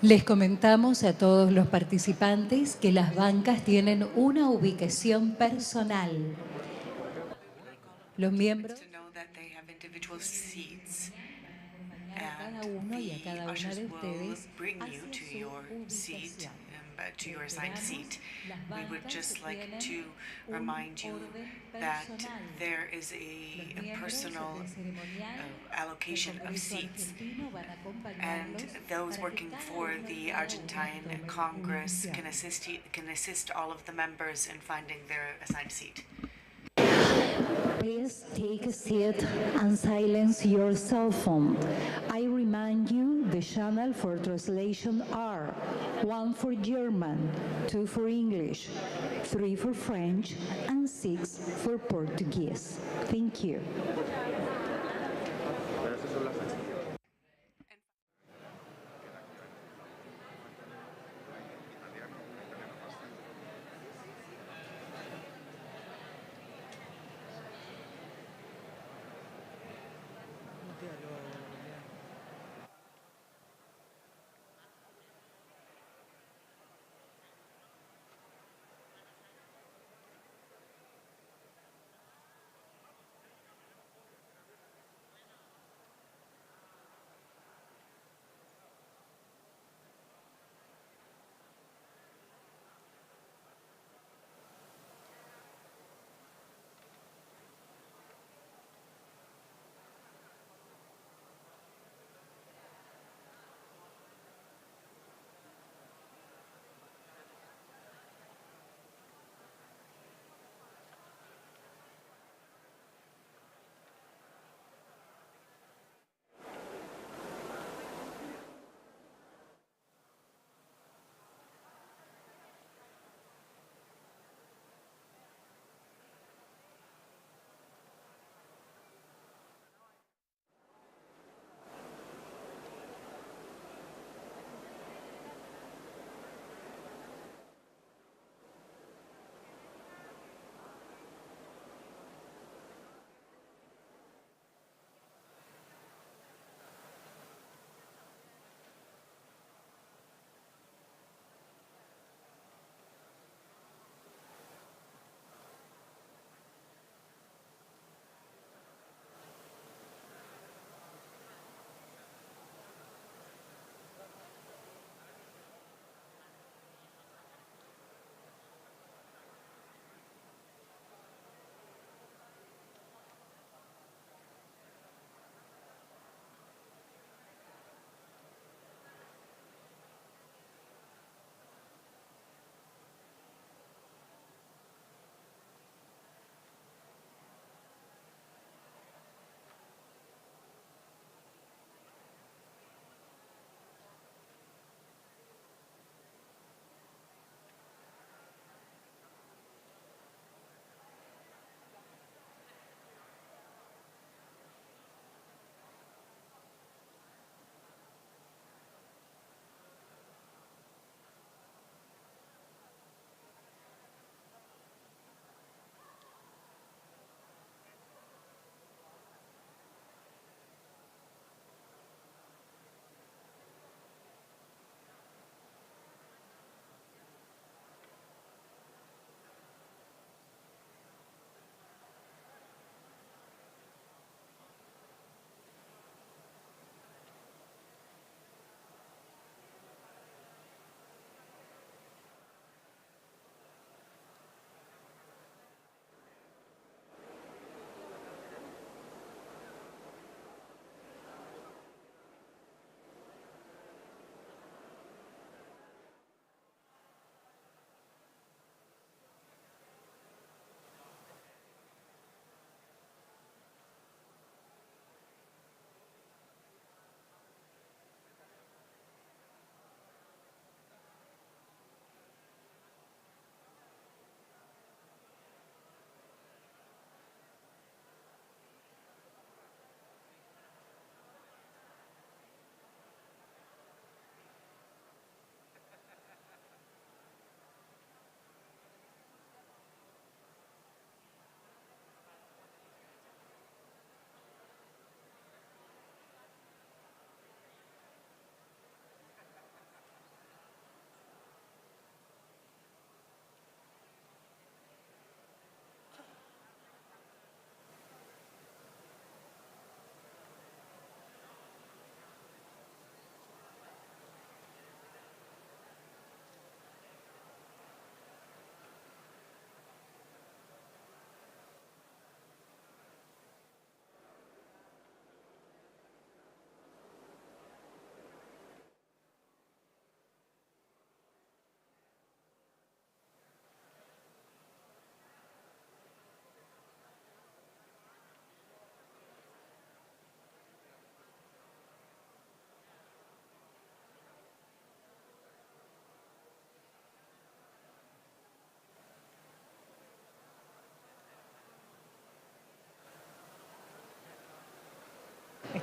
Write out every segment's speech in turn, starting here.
Les comentamos a todos los participantes que las bancas tienen una ubicación personal. Los miembros To know that they have individual seats, cada and uno y a the cada una ushers de will ustedes bring you hacia to su your seat, ubicación. to your assigned seat. Las We would bancas just like tienen to un remind you orden that personal. there is Los a miembros personal del ceremonial del allocation of Congreso seats, Argentino van a and acompañarlos those para que working cada for uno y the cada una Argentine tome Congress ubicación. can assist all of the members in finding their assigned seat. Please take a seat and silence your cell phone. I remind you the channel for translation are 1 for German, 2 for English, 3 for French, and 6 for Portuguese. Thank you.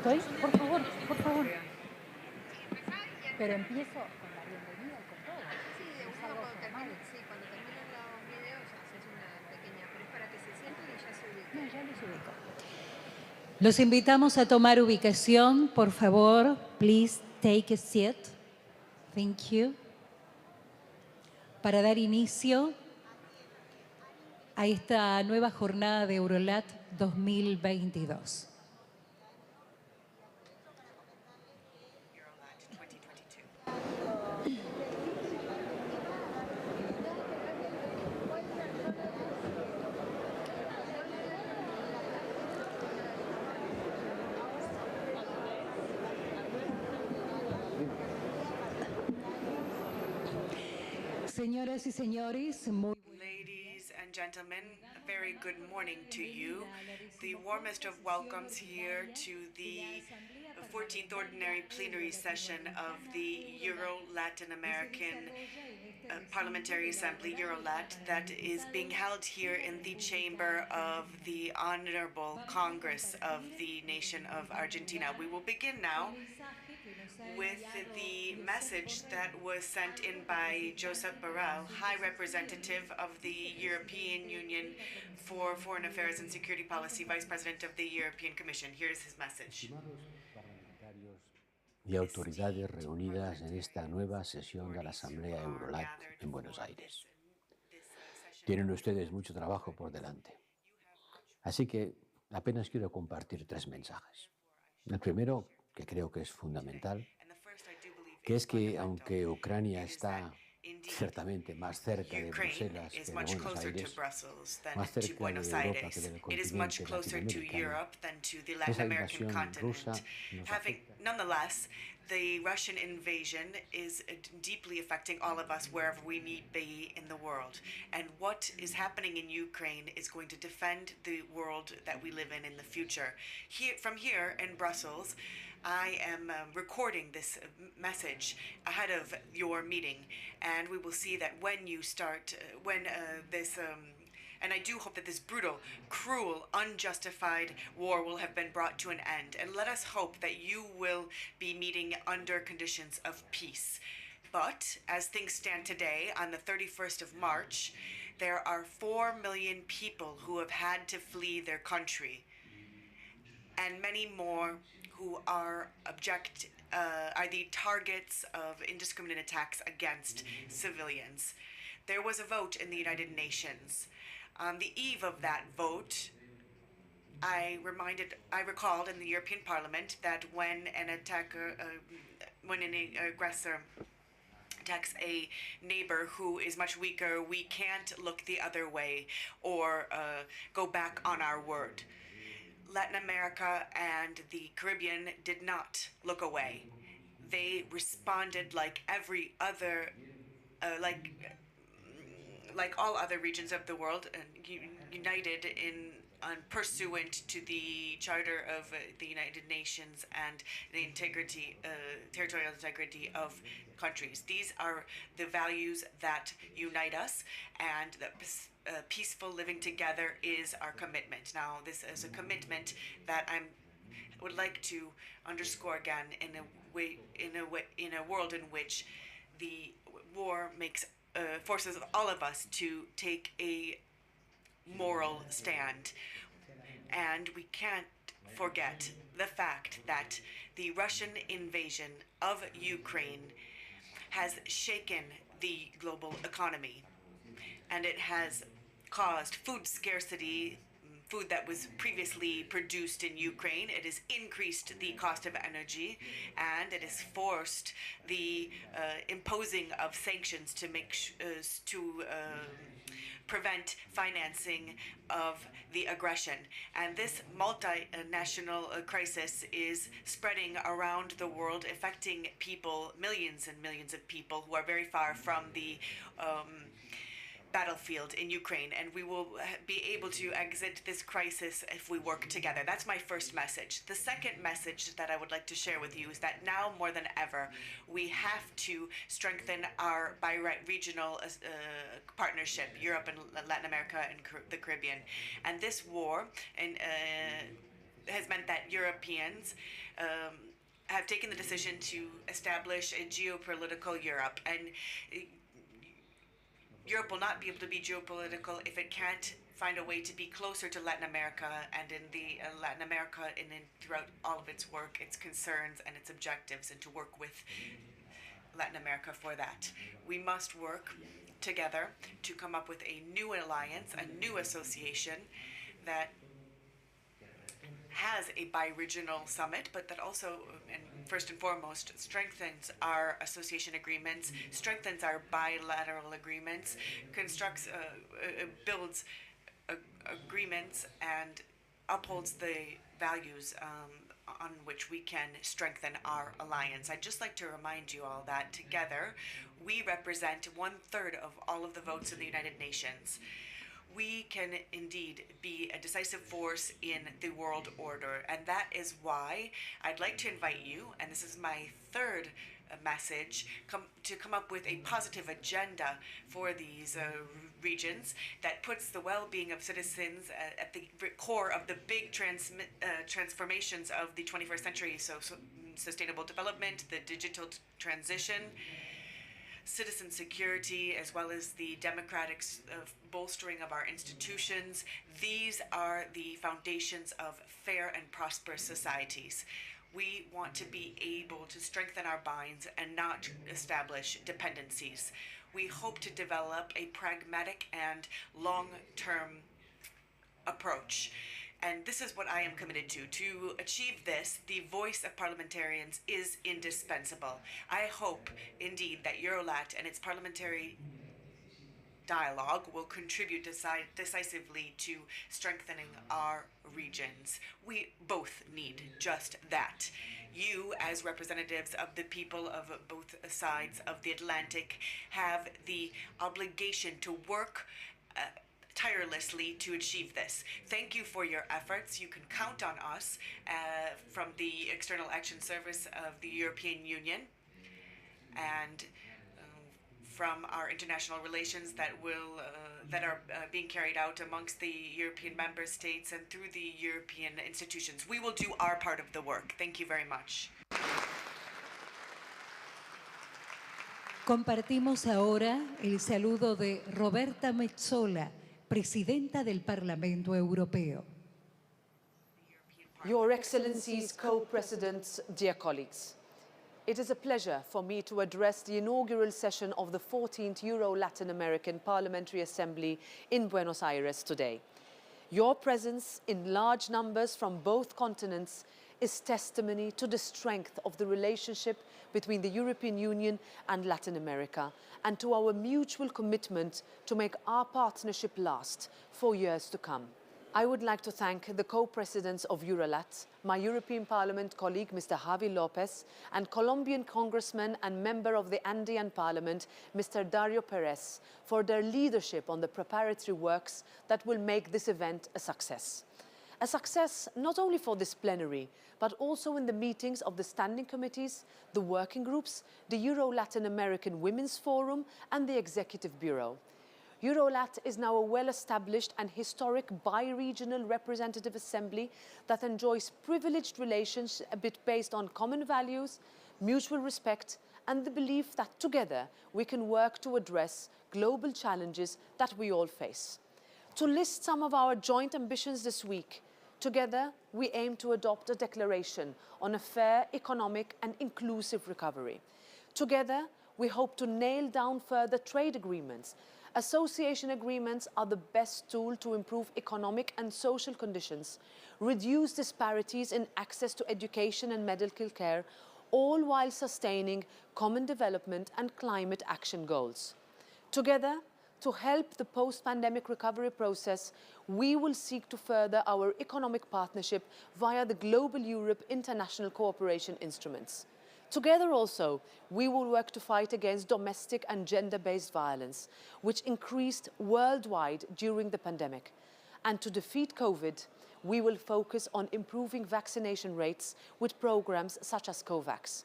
¿Estoy? Por favor, por favor. Pero empiezo con la bienvenida y con todo. Sí, Es uno algo cuando formal. termina, sí, cuando terminan los videos haces una pequeña, pero es para que se sienten y ya se ubiquen. No, ya los ubico. Los invitamos a tomar ubicación, por favor. Please take a seat. Thank you. Para dar inicio a esta nueva jornada de Eurolat 2022. Eurolat 2022. Señoras y señores, muy Ladies and gentlemen, a very good morning to you. The warmest of welcomes here to the 14th Ordinary Plenary Session of the Euro-Latin American Parliamentary Assembly, Eurolat, that is being held here in the chamber of the Honorable Congress of the nation of Argentina. We will begin now with the message that was sent in by Josep Borrell, High Representative of the European Union for Foreign Affairs and Security Policy, Vice President of the European Commission. Here's his message. Estimados parlamentarios y autoridades reunidas en esta nueva sesión de la Asamblea Eurolat en Buenos Aires. Tienen ustedes mucho trabajo por delante. Así que apenas quiero compartir 3 mensajes. El primero, que creo que es fundamental, que es que aunque Ucrania está ciertamente más cerca de Bruselas que de Buenos Aires, más cerca de Europa que del continente latinoamericano, esa invasión rusa nos afecta. Nonetheless, the Russian invasion is deeply affecting all of us wherever we may be in the world. And what is happening in Ukraine is going to defend the world that we live in the future. From here in Brussels, I am recording this message ahead of your meeting, and we will see that when you start, and I do hope that this brutal, cruel, unjustified war will have been brought to an end. And let us hope that you will be meeting under conditions of peace. But as things stand today, on the 31st of March, there are 4 million people who have had to flee their country, and many more who are the targets of indiscriminate attacks against civilians. There was a vote in the United Nations. On the eve of that vote, I recalled in the European Parliament that when an aggressor attacks a neighbor who is much weaker, we can't look the other way or go back on our word. Latin America and the Caribbean did not look away. They responded like every other, like all other regions of the world, united in pursuant to the Charter of the United Nations and the territorial integrity of countries. These are the values that unite us, and the peaceful living together is our commitment. Now, this is a commitment that I would like to underscore again in a world in which the war forces all of us to take a moral stand. And we can't forget the fact that the Russian invasion of Ukraine has shaken the global economy, and it has caused food scarcity, food that was previously produced in Ukraine. It has increased the cost of energy, and it has forced the imposing of sanctions to prevent financing of the aggression. And this multinational crisis is spreading around the world, affecting people, millions and millions of people who are very far from the battlefield in Ukraine, and we will be able to exit this crisis if we work together. That's my first message. The second message that I would like to share with you is that now more than ever, we have to strengthen our bi-regional partnership, Europe and Latin America and the Caribbean. And this war has meant that Europeans have taken the decision to establish a geopolitical Europe, and Europe will not be able to be geopolitical if it can't find a way to be closer to Latin America, and in the Latin America and in throughout all of its work, its concerns and its objectives, and to work with Latin America for that. We must work together to come up with a new alliance, a new association that has a bi-regional summit, but that also, and first and foremost, strengthens our association agreements, strengthens our bilateral agreements, constructs, builds agreements, and upholds the values on which we can strengthen our alliance. I'd just like to remind you all that together we represent 1/3 of all of the votes in the United Nations. We can indeed be a decisive force in the world order, and that is why I'd like to invite you, and this is my third message, to come up with a positive agenda for these regions that puts the well-being of citizens at the core of the big transformations of the 21st century, so sustainable development, the digital transition, citizen security, as well as the democratic bolstering of our institutions. These are the foundations of fair and prosperous societies. We want to be able to strengthen our binds and not establish dependencies. We hope to develop a pragmatic and long-term approach. And this is what I am committed to. To achieve this, the voice of parliamentarians is indispensable. I hope, indeed, that Eurolat and its parliamentary dialogue will contribute decisively to strengthening our regions. We both need just that. You, as representatives of the people of both sides of the Atlantic, have the obligation to work tirelessly to achieve this. Thank you for your efforts. You can count on us from the External Action Service of the European Union and from our international relations that are being carried out amongst the European member states and through the European institutions. We will do our part of the work. Thank you very much. Compartimos ahora el saludo de Roberta Metsola, Presidenta del Parlamento Europeo. Your Excellencies, co-presidents, dear colleagues, it is a pleasure for me to address the inaugural session of the 14th Euro-Latin American Parliamentary Assembly in Buenos Aires today. Your presence in large numbers from both continents is testimony to the strength of the relationship between the European Union and Latin America, and to our mutual commitment to make our partnership last for years to come. I would like to thank the co-presidents of Eurolat, my European Parliament colleague Mr. Javi Lopez, and Colombian Congressman and member of the Andean Parliament, Mr. Dario Perez, for their leadership on the preparatory works that will make this event a success. A success not only for this plenary, but also in the meetings of the standing committees, the working groups, the Euro-Latin American Women's Forum, and the Executive Bureau. Eurolat is now a well-established and historic bi-regional representative assembly that enjoys privileged relations a bit based on common values, mutual respect, and the belief that together we can work to address global challenges that we all face. To list some of our joint ambitions this week, together we aim to adopt a declaration on a fair, economic and inclusive recovery. Together we hope to nail down further trade agreements. Association agreements are the best tool to improve economic and social conditions, reduce disparities in access to education and medical care, all while sustaining common development and climate action goals. Together, to help the post-pandemic recovery process, we will seek to further our economic partnership via the Global Europe International Cooperation Instruments. Together also, we will work to fight against domestic and gender-based violence, which increased worldwide during the pandemic. And to defeat COVID, we will focus on improving vaccination rates with programs such as COVAX.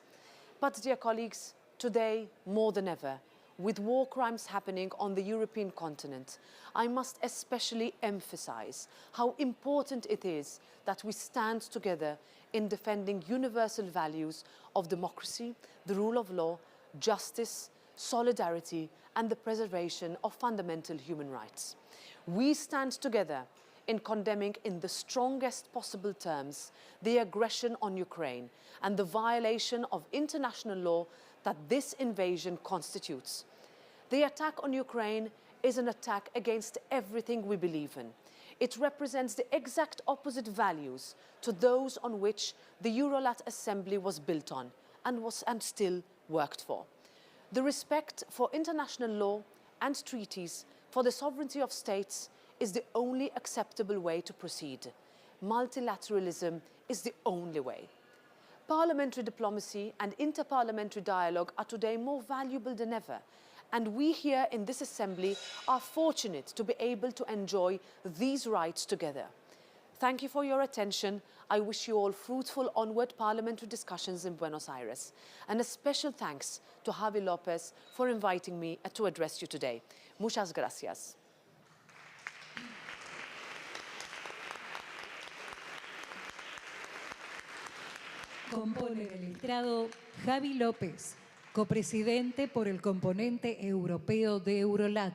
But, dear colleagues, today, more than ever, With war crimes happening on the European continent, I must especially emphasize how important it is that we stand together in defending universal values of democracy, the rule of law, justice, solidarity, and the preservation of fundamental human rights. We stand together in condemning in the strongest possible terms the aggression on Ukraine and the violation of international law that this invasion constitutes. The attack on Ukraine is an attack against everything we believe in. It represents the exact opposite values to those on which the Eurolat Assembly was built on and still worked for. The respect for international law and treaties, for the sovereignty of states, is the only acceptable way to proceed. Multilateralism is the only way. Parliamentary diplomacy and interparliamentary dialogue are today more valuable than ever, and we here in this Assembly are fortunate to be able to enjoy these rights together. Thank you for your attention. I wish you all fruitful onward parliamentary discussions in Buenos Aires. And a special thanks to Javi Lopez for inviting me to address you today. Muchas gracias. Compone el estrado Javi López, copresidente por el componente europeo de Eurolat,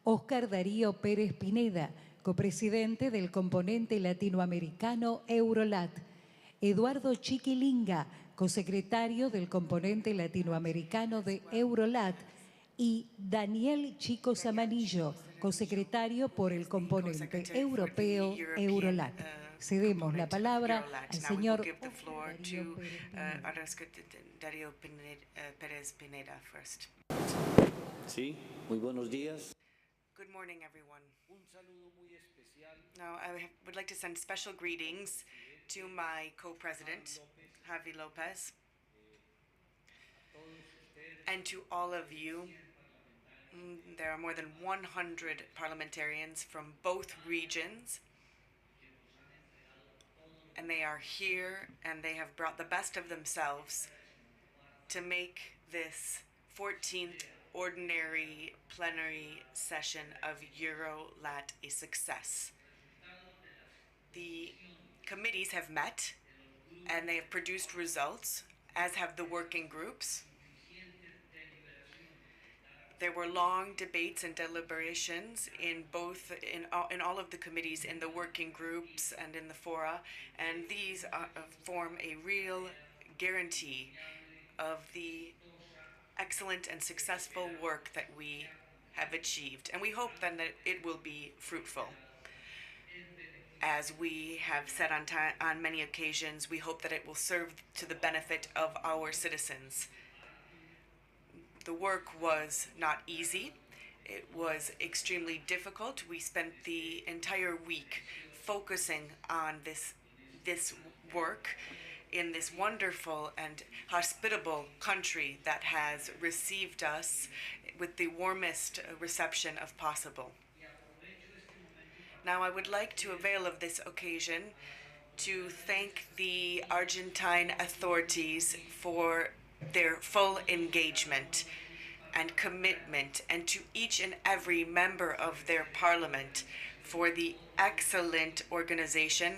Óscar Darío Pérez Pineda, copresidente del componente latinoamericano Eurolat, Eduardo Chiquilinga, cosecretario del componente latinoamericano de Eurolat, y Daniel Chico Samanillo, cosecretario por el componente europeo Eurolat. Cedemos la palabra al señor Darío Pérez Pineda first. Sí, muy buenos días. Good morning, everyone. Now, would like to send special greetings to my co-president, Javi Lopez, and to all of you. There are more than 100 parliamentarians from both regions, and they are here, and they have brought the best of themselves to make this 14th ordinary plenary session of Eurolat a success. The committees have met, and they have produced results, as have the working groups. There were long debates and deliberations in all of the committees, in the working groups and in the fora, and these form a real guarantee of the excellent and successful work that we have achieved. And we hope then that it will be fruitful. As we have said on many occasions, we hope that it will serve to the benefit of our citizens. The work was not easy. It was extremely difficult. We spent the entire week focusing on this work in this wonderful and hospitable country that has received us with the warmest reception of possible. Now, I would like to avail of this occasion to thank the Argentine authorities for their full engagement and commitment, and to each and every member of their parliament for the excellent organization,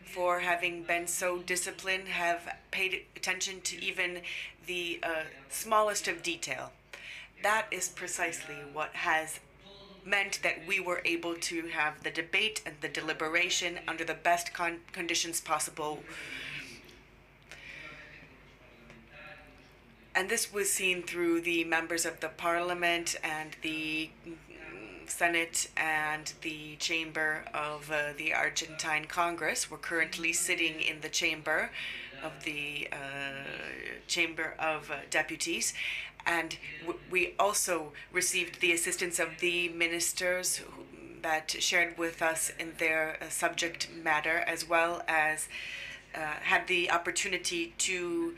for having been so disciplined, have paid attention to even the smallest of detail. That is precisely what has meant that we were able to have the debate and the deliberation under the best conditions possible. And this was seen through the members of the parliament and the Senate and the chamber of the Argentine Congress. We're currently sitting in the chamber of the Chamber of Deputies. And we also received the assistance of the ministers that shared with us in their subject matter, as well as had the opportunity to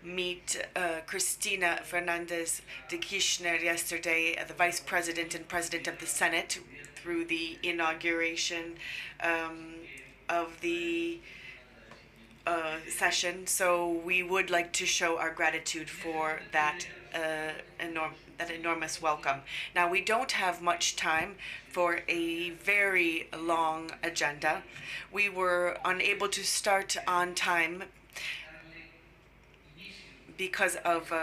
meet Cristina Fernandez de Kirchner yesterday, the Vice President and President of the Senate, through the inauguration of the session. So we would like to show our gratitude for that that enormous welcome. Now, we don't have much time for a very long agenda. We were unable to start on time because of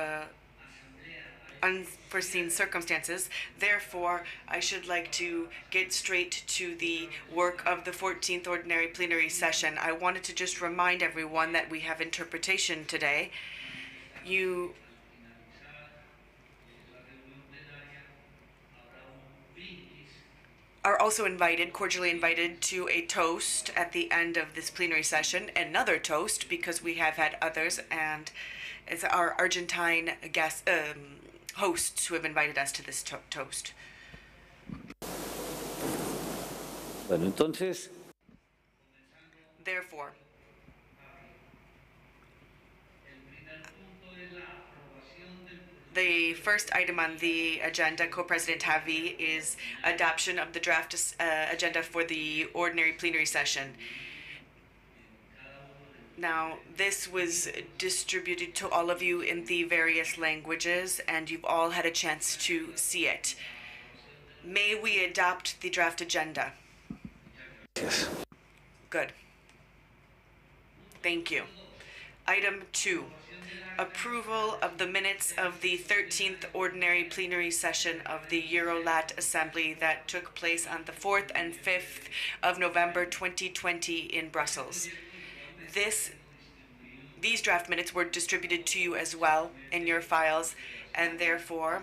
unforeseen circumstances. Therefore, I should like to get straight to the work of the 14th Ordinary Plenary Session. I wanted to just remind everyone that we have interpretation today. You are also invited, cordially invited, to a toast at the end of this plenary session. Another toast, because we have had others, and it's our Argentine guests, hosts who have invited us to this toast. Bueno, entonces, Therefore, the first item on the agenda, Co-President Javi, is adoption of the draft agenda for the ordinary plenary session. Now, this was distributed to all of you in the various languages, and you've all had a chance to see it. May we adopt the draft agenda? yes. Good. Thank you. Item 2. Approval of the minutes of the 13th Ordinary Plenary Session of the Eurolat Assembly that took place on the 4th and 5th of November 2020 in Brussels. These draft minutes were distributed to you as well in your files, and therefore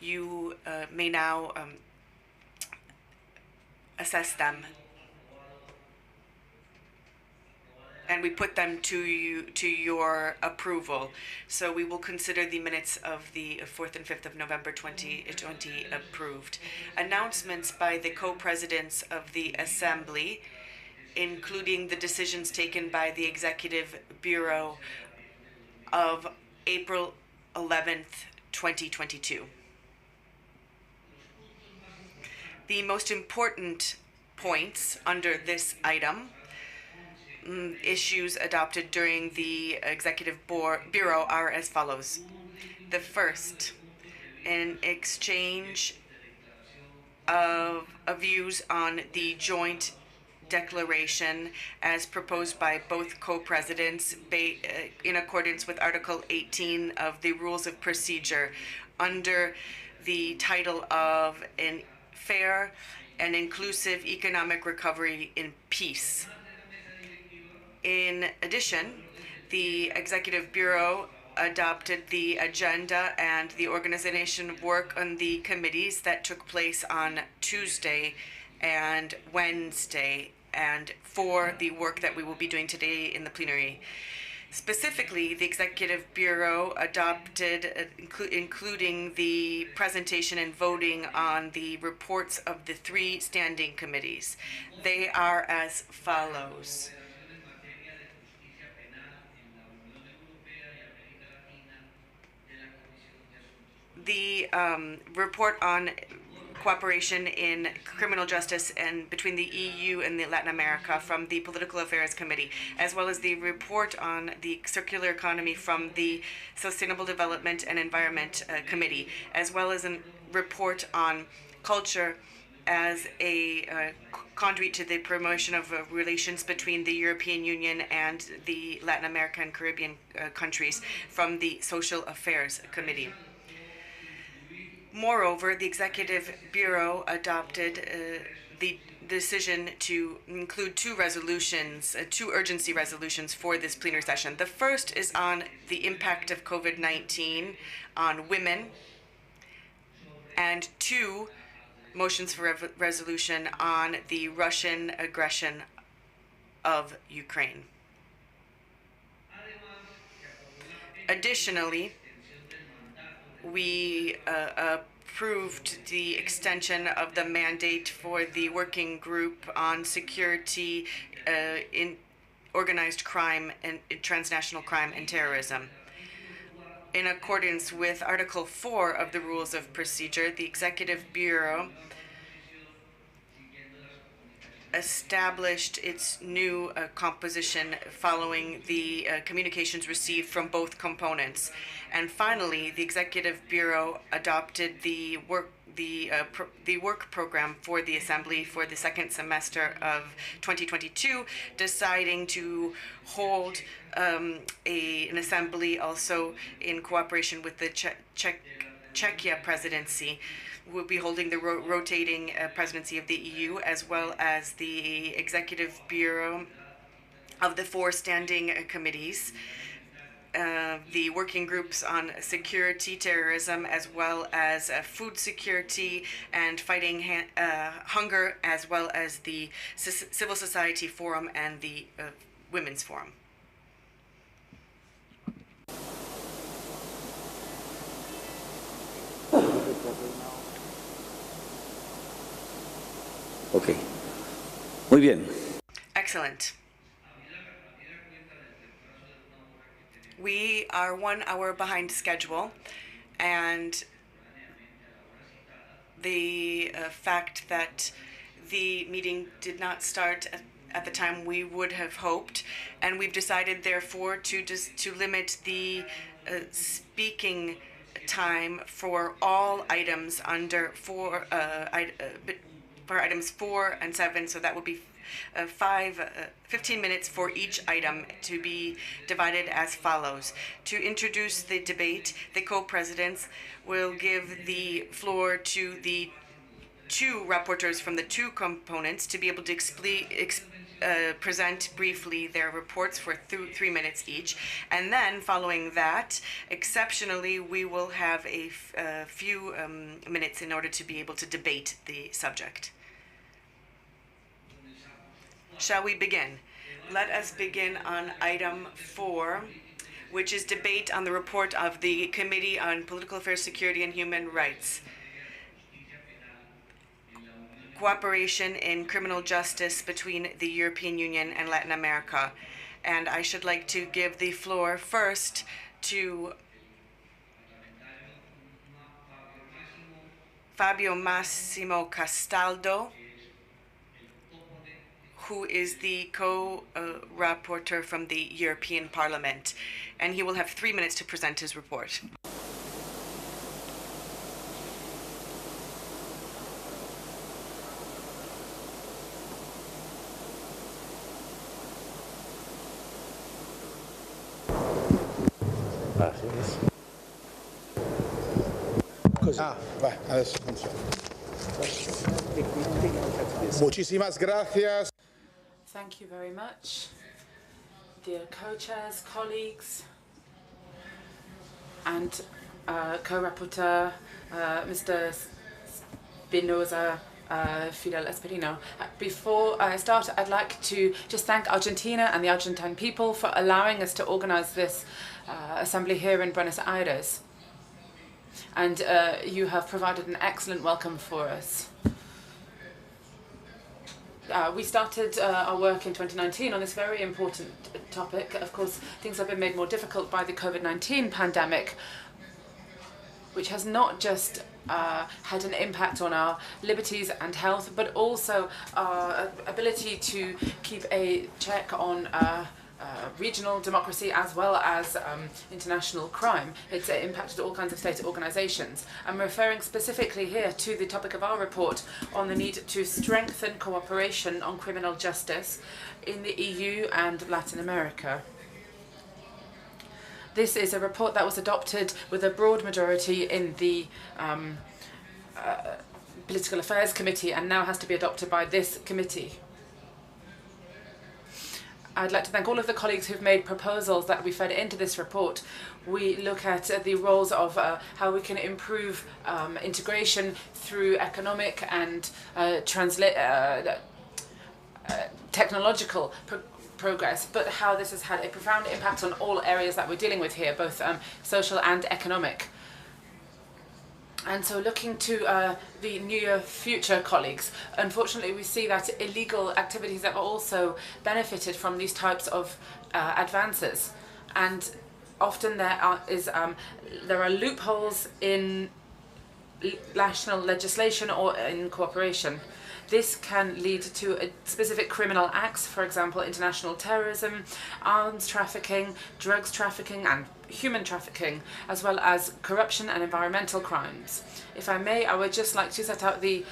you may now assess them. And we put them to your approval. So we will consider the minutes of the 4th and 5th of November 2020 approved. Announcements by the co-presidents of the Assembly, including the decisions taken by the Executive Bureau of April 11th, 2022. The most important points under this item, issues adopted during the Executive Bureau, are as follows. The first, an exchange of views on the joint declaration as proposed by both co-presidents in accordance with Article 18 of the Rules of Procedure under the title of "An Fair and Inclusive Economic Recovery in Peace." In addition, the Executive Bureau adopted the agenda and the organization of work on the committees that took place on Tuesday and Wednesday, and for the work that we will be doing today in the plenary. Specifically, the Executive Bureau adopted, including the presentation and voting on the reports of the 3 standing committees. They are as follows. The report on cooperation in criminal justice and between the EU and Latin America from the Political Affairs Committee, as well as the report on the circular economy from the Sustainable Development and Environment Committee, as well as a report on culture as a conduit to the promotion of relations between the European Union and the Latin American and Caribbean countries from the Social Affairs Committee. Moreover, the Executive Bureau adopted the decision to include 2 resolutions, 2 urgency resolutions for this plenary session. The first is on the impact of COVID-19 on women, and 2 motions for resolution on the Russian aggression of Ukraine. Additionally, we approved the extension of the mandate for the working group on security in organized crime and transnational crime and terrorism. In accordance with Article 4 of the Rules of Procedure, the Executive Bureau established its new composition following the communications received from both components. And finally, the Executive Bureau adopted the work program for the Assembly for the second semester of 2022, deciding to hold an assembly also in cooperation with the Czechia presidency. We'll be holding the rotating presidency of the EU, as well as the Executive Bureau of the 4 standing committees, the working groups on security, terrorism, as well as food security and fighting hunger, as well as the Civil Society Forum and the Women's Forum. Ok. Muy bien. Excellent. We are 1 hour behind schedule, and the fact that the meeting did not start at the time we would have hoped, and we've decided therefore to limit the speaking time for all items under for items 4 and 7, so that would be 15 minutes for each item, to be divided as follows. To introduce the debate, the co-presidents will give the floor to the 2 rapporteurs from the 2 components to be able to present briefly their reports for 3 minutes each. And then, following that, exceptionally, we will have a few minutes in order to be able to debate the subject. Shall we begin? Let us begin on item 4, which is debate on the report of the Committee on Political Affairs, Security and Human Rights. Cooperation in criminal justice between the European Union and Latin America. And I should like to give the floor first to Fabio Massimo Castaldo, who is the co-rapporteur from the European Parliament, and he will have 3 minutes to present his report. Adesso funziona. Muchísimas gracias. Thank you very much, dear co-chairs, colleagues, and co-rapporteur, Mr. Spinoza Fidel Esperino. Before I start, I'd like to just thank Argentina and the Argentine people for allowing us to organize this assembly here in Buenos Aires. And you have provided an excellent welcome for us. We started our work in 2019 on this very important topic. Of course, things have been made more difficult by the COVID-19 pandemic, which has not just had an impact on our liberties and health, but also our ability to keep a check on regional democracy as well as international crime. It's impacted all kinds of state organizations. I'm referring specifically here to the topic of our report on the need to strengthen cooperation on criminal justice in the EU and Latin America. This is a report that was adopted with a broad majority in the Political Affairs Committee and now has to be adopted by this committee. I'd like to thank all of the colleagues who've made proposals that we fed into this report. We look at the roles of how we can improve integration through economic and technological progress, but how this has had a profound impact on all areas that we're dealing with here, both social and economic. And so looking to the near future, colleagues, unfortunately we see that illegal activities have also benefited from these types of advances. And often there are loopholes in national legislation or in cooperation. This can lead to specific criminal acts, for example, international terrorism, arms trafficking, drugs trafficking, and human trafficking, as well as corruption and environmental crimes. If I may, I would just like to set out the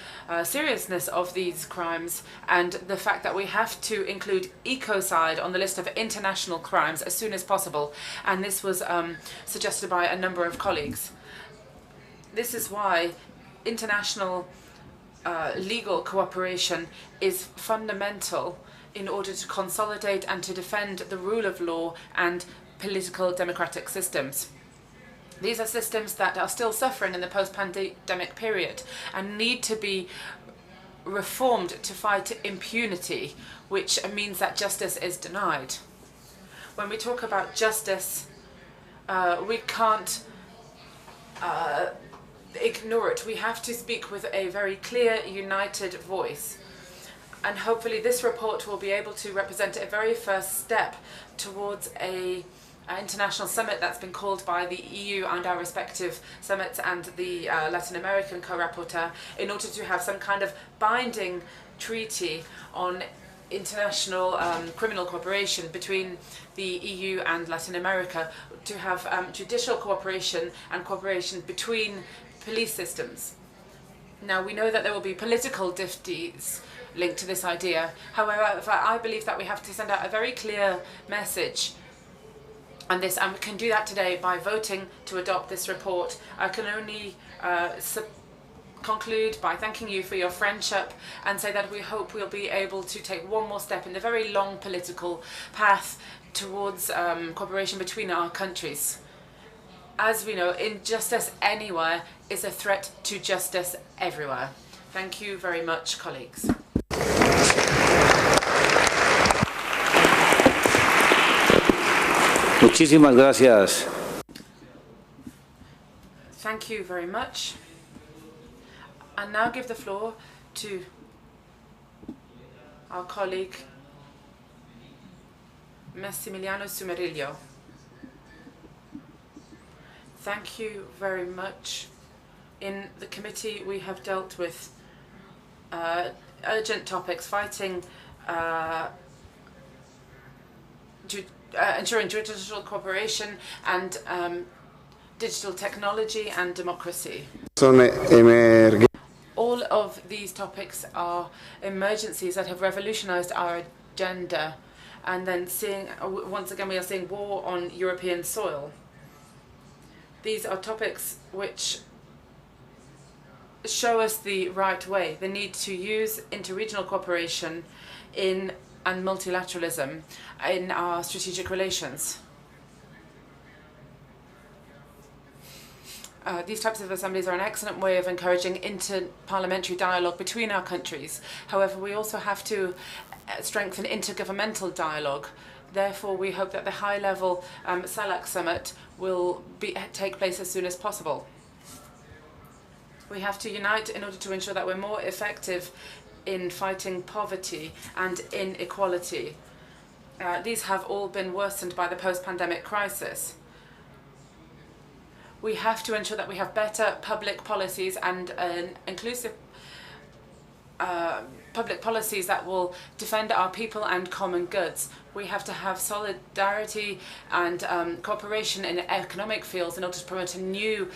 seriousness of these crimes and the fact that we have to include ecocide on the list of international crimes as soon as possible. And this was suggested by a number of colleagues. This is why international legal cooperation is fundamental in order to consolidate and to defend the rule of law and political democratic systems. These are systems that are still suffering in the post-pandemic period and need to be reformed to fight impunity, which means that justice is denied. When we talk about justice, we can't ignore it. We have to speak with a very clear, united voice. And hopefully this report will be able to represent a very first step towards an international summit that's been called by the EU and our respective summits and the Latin American co-rapporteur in order to have some kind of binding treaty on international criminal cooperation between the EU and Latin America, to have judicial cooperation and cooperation between police systems. Now, we know that there will be political difficulties linked to this idea. However, I believe that we have to send out a very clear message on this, and we can do that today by voting to adopt this report. I can only conclude by thanking you for your friendship and say that we hope we'll be able to take one more step in the very long political path towards cooperation between our countries. As we know, injustice anywhere is a threat to justice everywhere. Thank you very much, colleagues. Muchísimas gracias. Thank you very much. I now give the floor to our colleague, Massimiliano Sumerillo. Thank you very much. In the committee, we have dealt with urgent topics, fighting, ensuring judicial cooperation and digital technology and democracy. All of these topics are emergencies that have revolutionized our agenda, and then once again we are seeing war on European soil. These are topics which show us the right way, the need to use interregional cooperation and multilateralism in our strategic relations. These types of assemblies are an excellent way of encouraging inter-parliamentary dialogue between our countries. However, we also have to strengthen intergovernmental dialogue. Therefore, we hope that the high-level SALAC summit will take place as soon as possible. We have to unite in order to ensure that we're more effective in fighting poverty and inequality. These have all been worsened by the post-pandemic crisis. We have to ensure that we have better public policies and inclusive public policies that will defend our people and common goods. We have to have solidarity and cooperation in economic fields in order to promote a new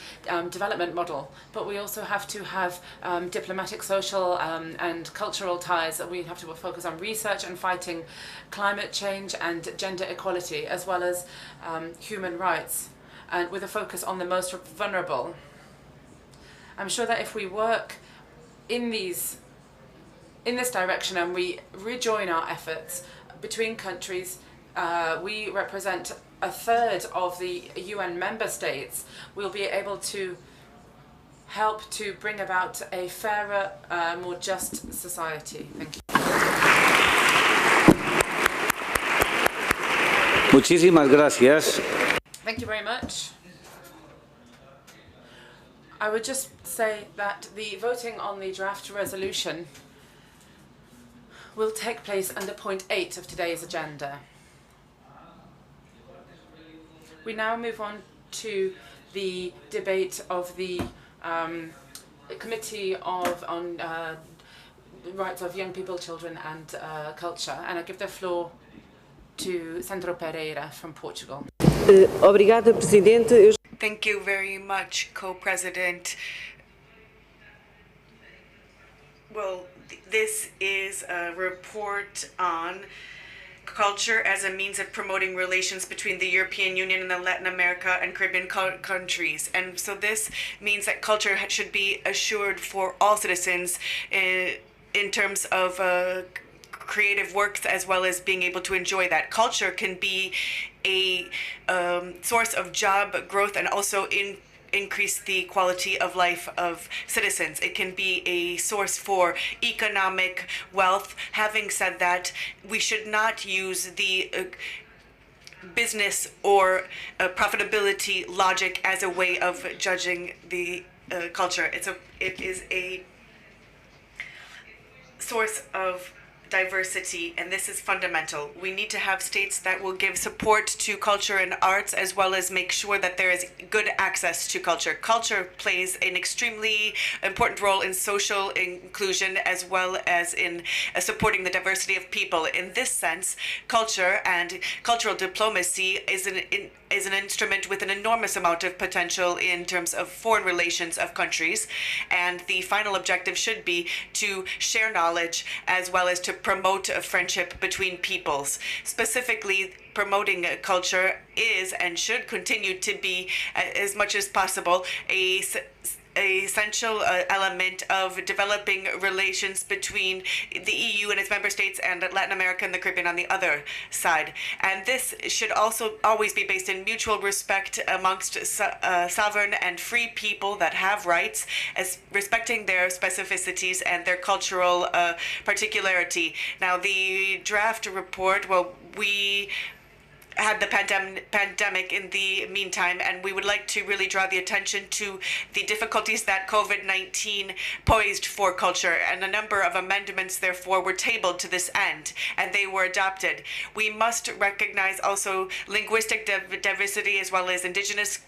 development model. But we also have to have diplomatic, social and cultural ties. We have to focus on research and fighting climate change and gender equality, as well as human rights, and with a focus on the most vulnerable. I'm sure that if we work in this direction and we rejoin our efforts between countries, we represent a third of the UN member states. We'll be able to help to bring about a fairer, more just society. Thank you. Muchísimas gracias. Thank you very much. I would just say that the voting on the draft resolution will take place under point 8 of today's agenda. We now move on to the debate of the Committee on rights of young people, children, and culture. And I give the floor to Sandro Pereira from Portugal. Obrigada, Presidente. Thank you very much, Co-President. Well, this is a report on culture as a means of promoting relations between the European Union and the Latin America and Caribbean countries. And so this means that culture should be assured for all citizens in terms of creative works, as well as being able to enjoy that. Culture can be a source of job growth and also increase the quality of life of citizens. It can be a source for economic wealth. Having said that, we should not use the business or profitability logic as a way of judging the culture. It is a source of diversity, and this is fundamental. We need to have states that will give support to culture and arts, as well as make sure that there is good access to culture. Culture plays an extremely important role in social inclusion, as well as in supporting the diversity of people. In this sense, culture and cultural diplomacy is an instrument with an enormous amount of potential in terms of foreign relations of countries, and the final objective should be to share knowledge as well as to promote a friendship between peoples. Specifically, promoting culture is and should continue to be, as much as possible, a essential element of developing relations between the EU and its member states and Latin America and the Caribbean on the other side. And this should also always be based in mutual respect amongst sovereign and free people that have rights, as respecting their specificities and their cultural particularity. Now, the draft report, well, we had the pandemic in the meantime, and we would like to really draw the attention to the difficulties that COVID-19 posed for culture, and a number of amendments therefore were tabled to this end, and they were adopted. We must recognize also linguistic diversity as well as indigenous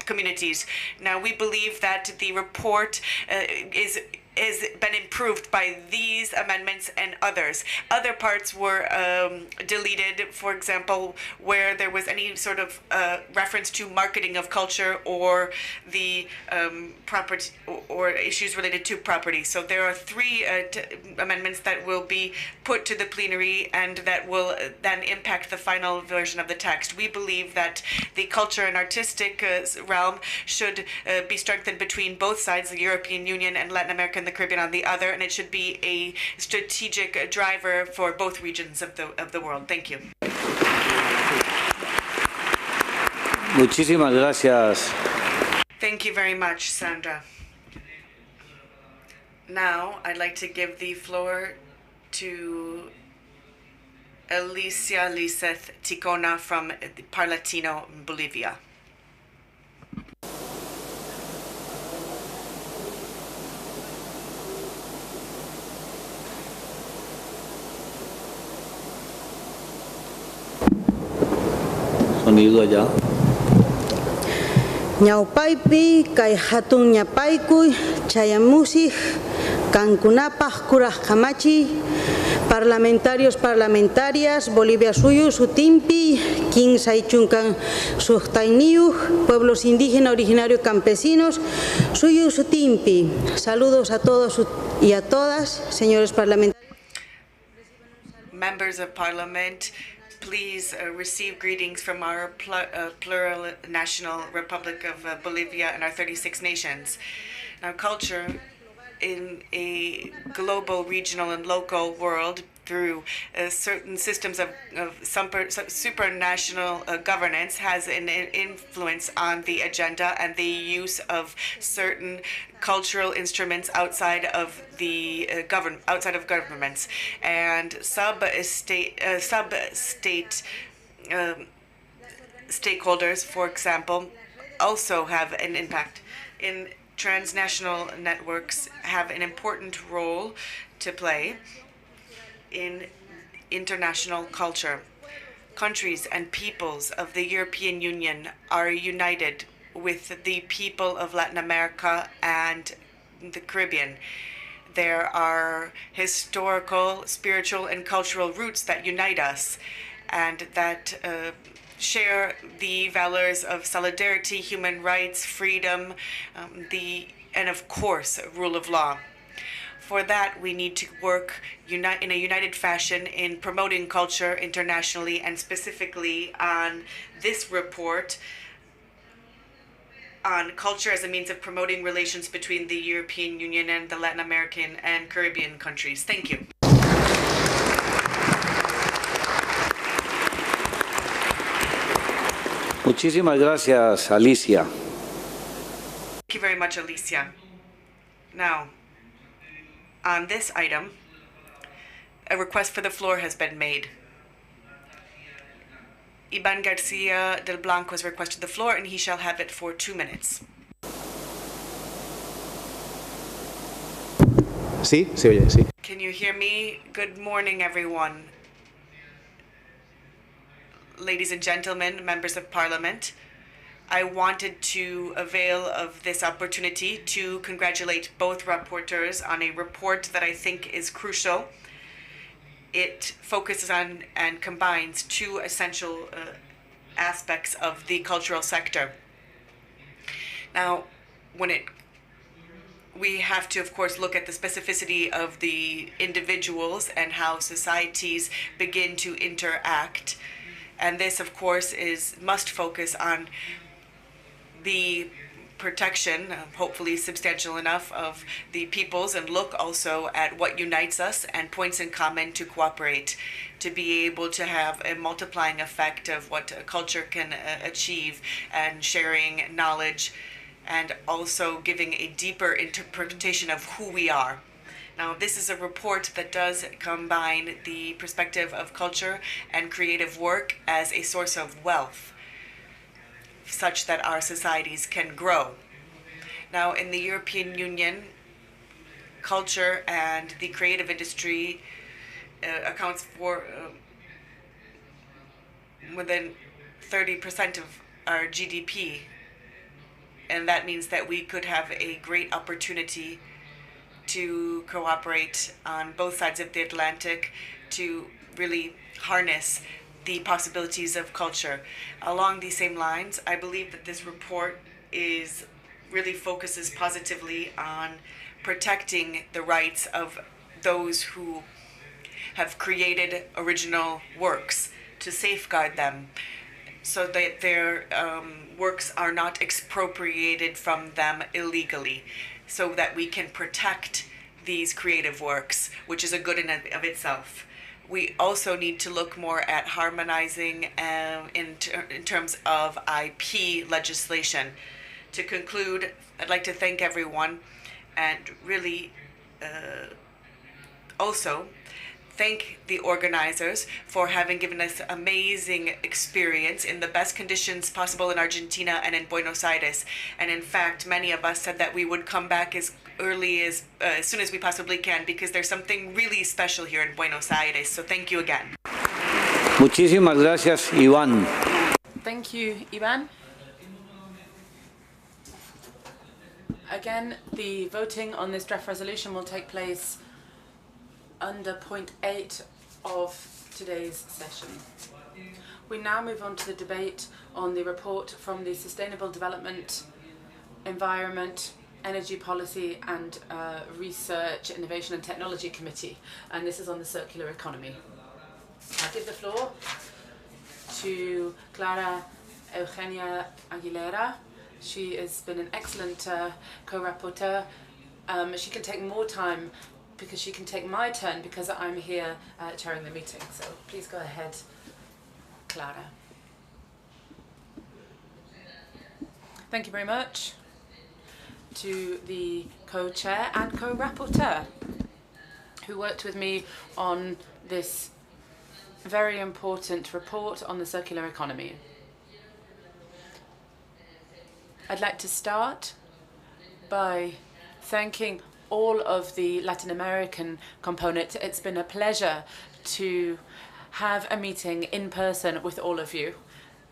communities. Now, we believe that the report has been improved by these amendments and others. Other parts were deleted, for example, where there was any sort of reference to marketing of culture or the property or issues related to property. So there are three amendments that will be put to the plenary and that will then impact the final version of the text. We believe that the culture and artistic realm should be strengthened between both sides, the European Union and Latin America and the Caribbean on the other, and it should be a strategic driver for both regions of the world. Thank you. Muchísimas gracias. Thank you very much, Sandra. Now, I'd like to give the floor to Alicia Lizeth Ticona from Parlatino, Bolivia. Sonido allá. Ñawpaypi kay hatun ñapaykuy chayamusij kankunapaj kuraj kamachi parlamentarias Bolivia suyu sutimpi kinsay chunkan sujtayniyuj pueblos indígenas originarios campesinos suyu sutimpi. Saludos a todos y a todas, señores parlamentarios. Members of Parliament, please receive greetings from our plural national Republic of Bolivia and our 36 nations. Now, culture in a global, regional, and local world through certain systems of supranational governance has an influence on the agenda and the use of certain cultural instruments outside of the governments, and sub-state stakeholders, for example, also have an impact. In transnational networks have an important role to play in international culture. Countries and peoples of the European Union are united with the people of Latin America and the Caribbean. there are historical, spiritual, and cultural roots that unite us and that share the values of solidarity, human rights, freedom, and of course, rule of law. For that, we need to work in a united fashion in promoting culture internationally and specifically on this report on culture as a means of promoting relations between the European Union and the Latin American and Caribbean countries. Thank you. Muchísimas gracias, Alicia. Thank you very much, Alicia. Now, on this item, a request for the floor has been made. Iban Garcia del Blanco has requested the floor, and he shall have it for 2 minutes. Sí, se oye, sí. Can you hear me? Good morning, everyone. Ladies and gentlemen, members of parliament, I wanted to avail of this opportunity to congratulate both rapporteurs on a report that I think is crucial. It focuses on and combines two essential aspects of the cultural sector. Now, we have to, of course, look at the specificity of the individuals and how societies begin to interact. And this, of course, must focus on the protection, hopefully substantial enough, of the peoples, and look also at what unites us and points in common to cooperate, to be able to have a multiplying effect of what culture can achieve, and sharing knowledge, and also giving a deeper interpretation of who we are. Now, this is a report that does combine the perspective of culture and creative work as a source of wealth, such that our societies can grow. Now, in the European Union, culture and the creative industry accounts for more than 30% of our GDP. And that means that we could have a great opportunity to cooperate on both sides of the Atlantic to really harness the possibilities of culture. Along these same lines, I believe that this report really focuses positively on protecting the rights of those who have created original works, to safeguard them so that their works are not expropriated from them illegally, so that we can protect these creative works, which is a good in of itself. We also need to look more at harmonizing in terms of IP legislation. To conclude, I'd like to thank everyone and really also thank the organizers for having given us amazing experience in the best conditions possible in Argentina and in Buenos Aires. And in fact, many of us said that we would come back as soon as we possibly can, because there's something really special here in Buenos Aires. So thank you again. Muchísimas gracias, Iván. Thank you, Ivan. Again, the voting on this draft resolution will take place under point 8 of today's session. We now move on to the debate on the report from the Sustainable Development, Environment, Energy Policy and Research, Innovation and Technology Committee, and this is on the circular economy. I'll give the floor to Clara Eugenia Aguilera. She has been an excellent co-rapporteur. She can take more time because she can take my turn because I'm here chairing the meeting. So please go ahead, Clara. Thank you very much to the co-chair and co-rapporteur who worked with me on this very important report on the circular economy. I'd like to start by thanking all of the Latin American component. It's been a pleasure to have a meeting in person with all of you.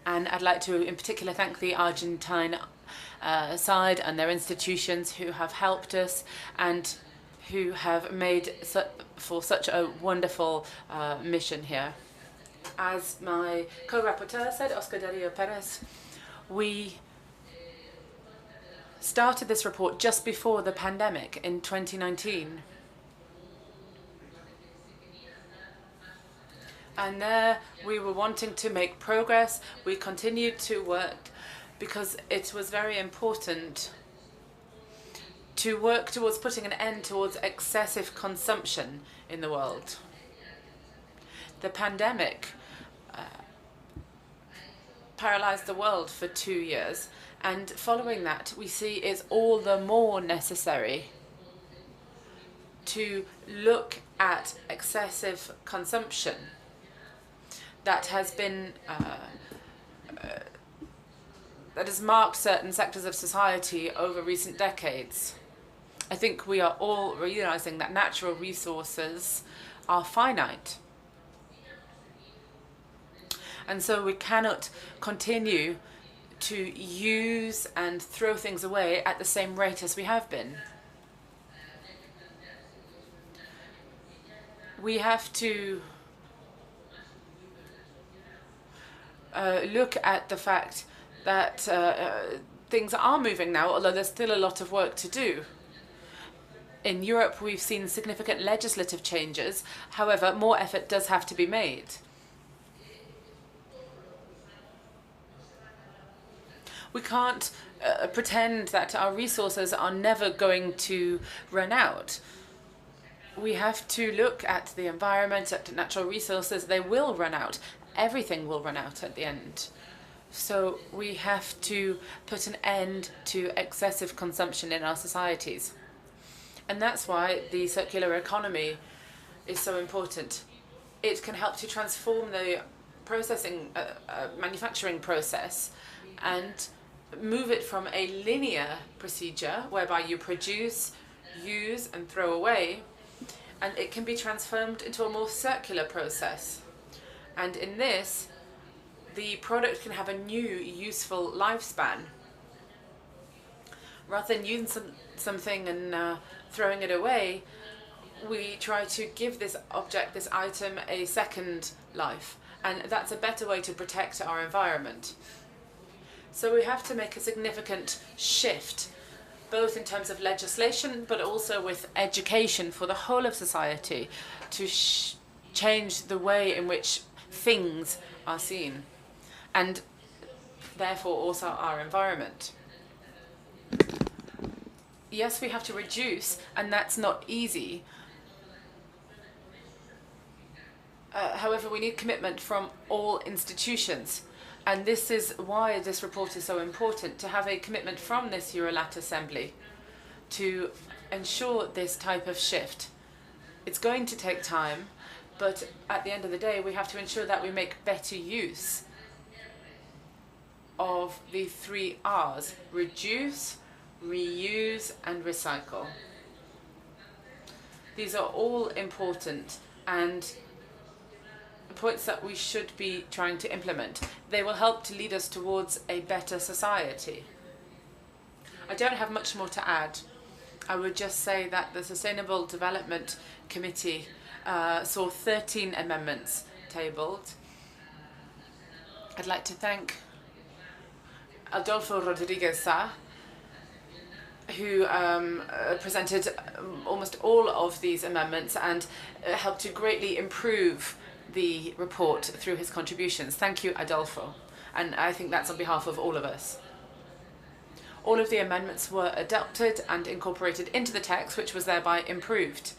And I'd like to in particular thank the Argentine side and their institutions who have helped us and who have made for such a wonderful mission here. As my co-rapporteur said, Oscar Dario Perez, we started this report just before the pandemic in 2019. And there we were wanting to make progress. We continued to work because it was very important to work towards putting an end towards excessive consumption in the world. The pandemic paralyzed the world for 2 years, and following that we see it's all the more necessary to look at excessive consumption that has been that has marked certain sectors of society over recent decades. I think we are all realizing that natural resources are finite. And so we cannot continue to use and throw things away at the same rate as we have been. We have to look at the fact that things are moving now, although there's still a lot of work to do. In Europe, we've seen significant legislative changes. However, more effort does have to be made. We can't pretend that our resources are never going to run out. We have to look at the environment, at natural resources. They will run out. Everything will run out at the end. So we have to put an end to excessive consumption in our societies. And that's why the circular economy is so important. It can help to transform the manufacturing process and move it from a linear procedure whereby you produce, use and throw away, and it can be transformed into a more circular process. And in this, the product can have a new useful lifespan. Rather than using something and throwing it away, we try to give this object, this item, a second life. And that's a better way to protect our environment. So we have to make a significant shift, both in terms of legislation, but also with education for the whole of society, to change the way in which things are seen, and therefore also our environment. Yes, we have to reduce, and that's not easy. However, we need commitment from all institutions. And this is why this report is so important, to have a commitment from this Eurolat Assembly to ensure this type of shift. It's going to take time, but at the end of the day, we have to ensure that we make better use of the 3 R's: reduce, reuse, and recycle. These are all important and points that we should be trying to implement. They will help to lead us towards a better society. I don't have much more to add. I would just say that the Sustainable Development Committee saw 13 amendments tabled. I'd like to thank Adolfo Rodriguez Sa, who presented almost all of these amendments and helped to greatly improve the report through his contributions. Thank you, Adolfo. And I think that's on behalf of all of us. All of the amendments were adopted and incorporated into the text, which was thereby improved.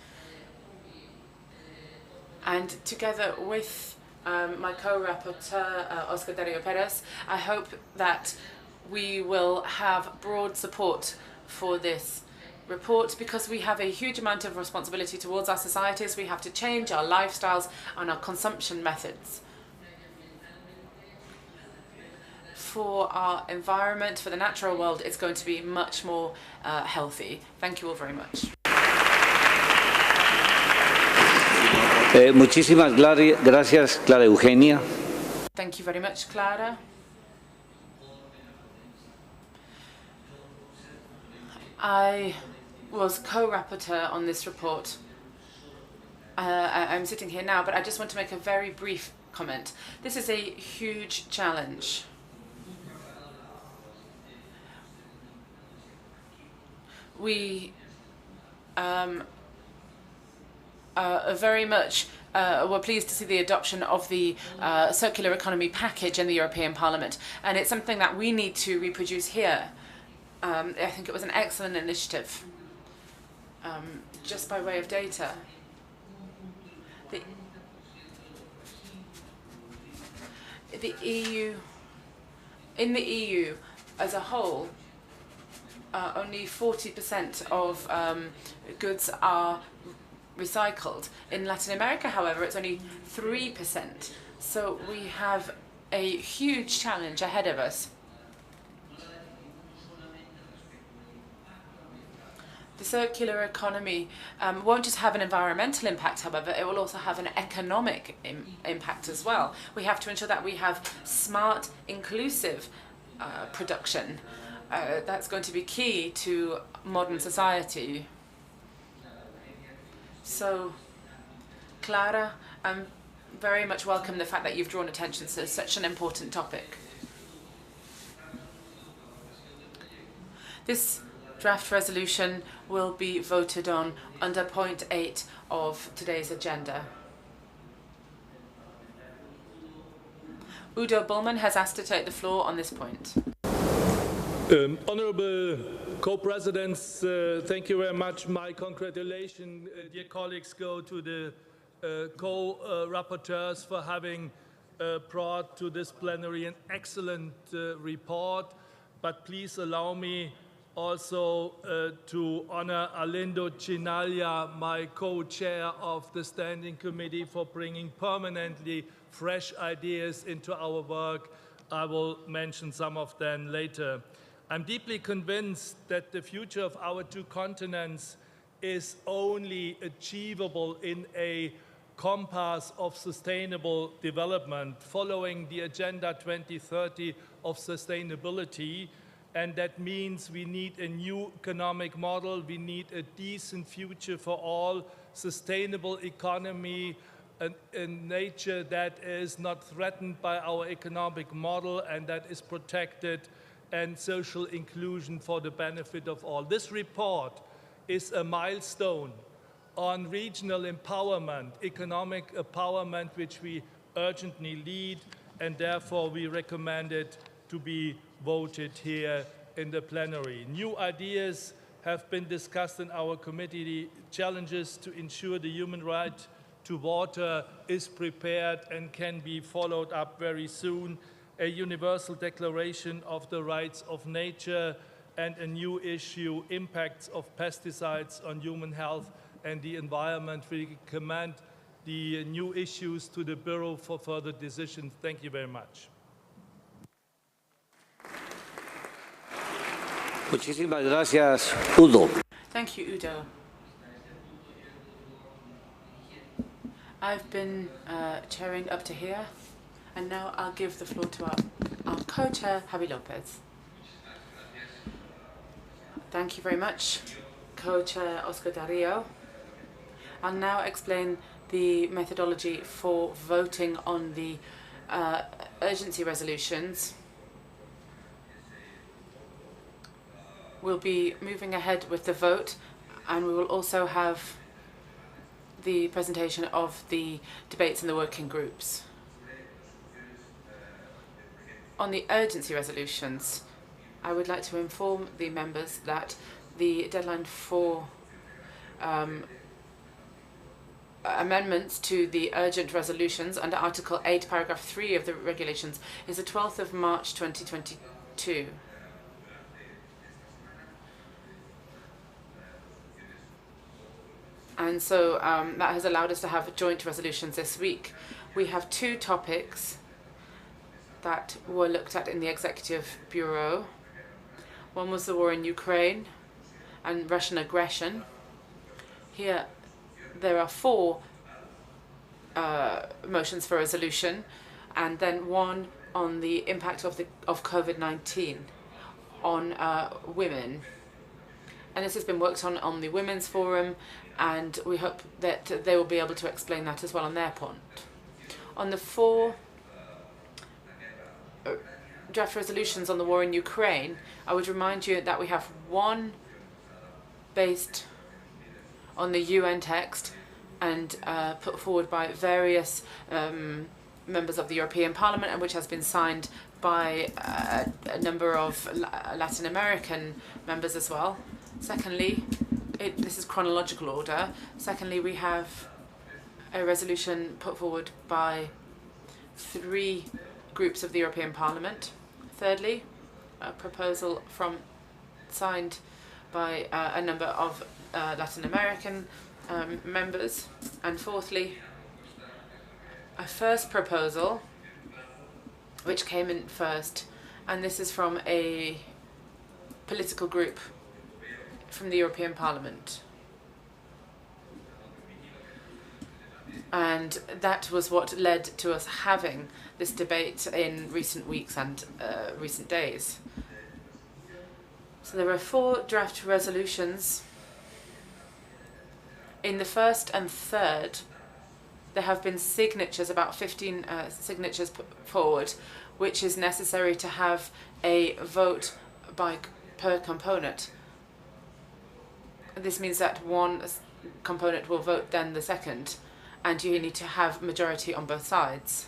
And together with my co-rapporteur, Oscar Dario Perez, I hope that we will have broad support for this report, because we have a huge amount of responsibility towards our societies. We have to change our lifestyles and our consumption methods. For our environment, for the natural world, it's going to be much more healthy. Thank you all very much. Muchísimas gracias, Clara Eugenia. Thank you very much, Clara. I was co-rapporteur on this report. I'm sitting here now, but I just want to make a very brief comment. This is a huge challenge. We very much were pleased to see the adoption of the circular economy package in the European Parliament, and it's something that we need to reproduce here. I think it was an excellent initiative. Just by way of data, the EU, in the EU as a whole, only 40% of goods are recycled. In Latin America, however, it's only 3%. So we have a huge challenge ahead of us. The circular economy won't just have an environmental impact, however, it will also have an economic impact as well. We have to ensure that we have smart, inclusive production. That's going to be key to modern society. So, Clara, I very much welcome the fact that you've drawn attention to such an important topic. This draft resolution will be voted on under point 8 of today's agenda. Udo Bullmann has asked to take the floor on this point. Honourable co-presidents, thank you very much. My congratulations, dear colleagues, go to the co-rapporteurs for having brought to this plenary an excellent report. But please allow me also to honor Alindo Chinaglia, my co-chair of the Standing Committee, for bringing permanently fresh ideas into our work. I will mention some of them later. I'm deeply convinced that the future of our two continents is only achievable in a compass of sustainable development, following the Agenda 2030 of sustainability. And that means we need a new economic model, we need a decent future for all, sustainable economy, a nature that is not threatened by our economic model and that is protected, and social inclusion for the benefit of all. This report is a milestone on regional empowerment, economic empowerment, which we urgently need, and therefore we recommend it to be voted here in the plenary. New ideas have been discussed in our committee. Challenges to ensure the human right to water is prepared and can be followed up very soon. A universal declaration of the rights of nature, and a new issue, impacts of pesticides on human health and the environment. We commend the new issues to the Bureau for further decisions. Thank you very much. Muchísimas gracias, Udo. Thank you, Udo. I've been chairing up to here, and now I'll give the floor to our co-chair, Javi Lopez. Thank you very much, co-chair Oscar Dario. I'll now explain the methodology for voting on the urgency resolutions. We'll be moving ahead with the vote, and we will also have the presentation of the debates in the working groups. On the urgency resolutions, I would like to inform the members that the deadline for amendments to the urgent resolutions under Article 8, Paragraph 3 of the regulations is the 12th of March 2022. And so that has allowed us to have joint resolutions this week. We have two topics that were looked at in the Executive Bureau. One was the war in Ukraine and Russian aggression. Here there are 4 motions for resolution, and then one on the impact of COVID-19 on women. And this has been worked on the Women's Forum, and we hope that they will be able to explain that as well on their point. On the 4 draft resolutions on the war in Ukraine, I would remind you that we have one based on the UN text and put forward by various members of the European Parliament, and which has been signed by a number of Latin American members as well. Secondly, this is chronological order. Secondly, we have a resolution put forward by 3 groups of the European Parliament. Thirdly, a proposal signed by a number of Latin American members. And fourthly, a first proposal, which came in first, and this is from a political group from the European Parliament. And that was what led to us having this debate in recent weeks and recent days. So there are 4 draft resolutions. In the first and third, there have been signatures, about 15 signatures put forward, which is necessary to have a vote per component. This means that one component will vote then the second, and you need to have majority on both sides.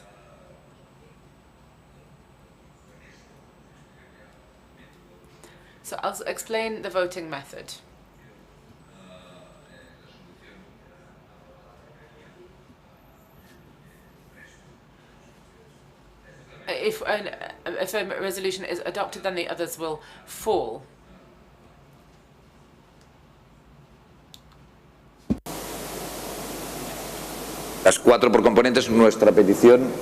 So I'll explain the voting method. If a resolution is adopted, then the others will fall. Las 4 por componentes, nuestra petición.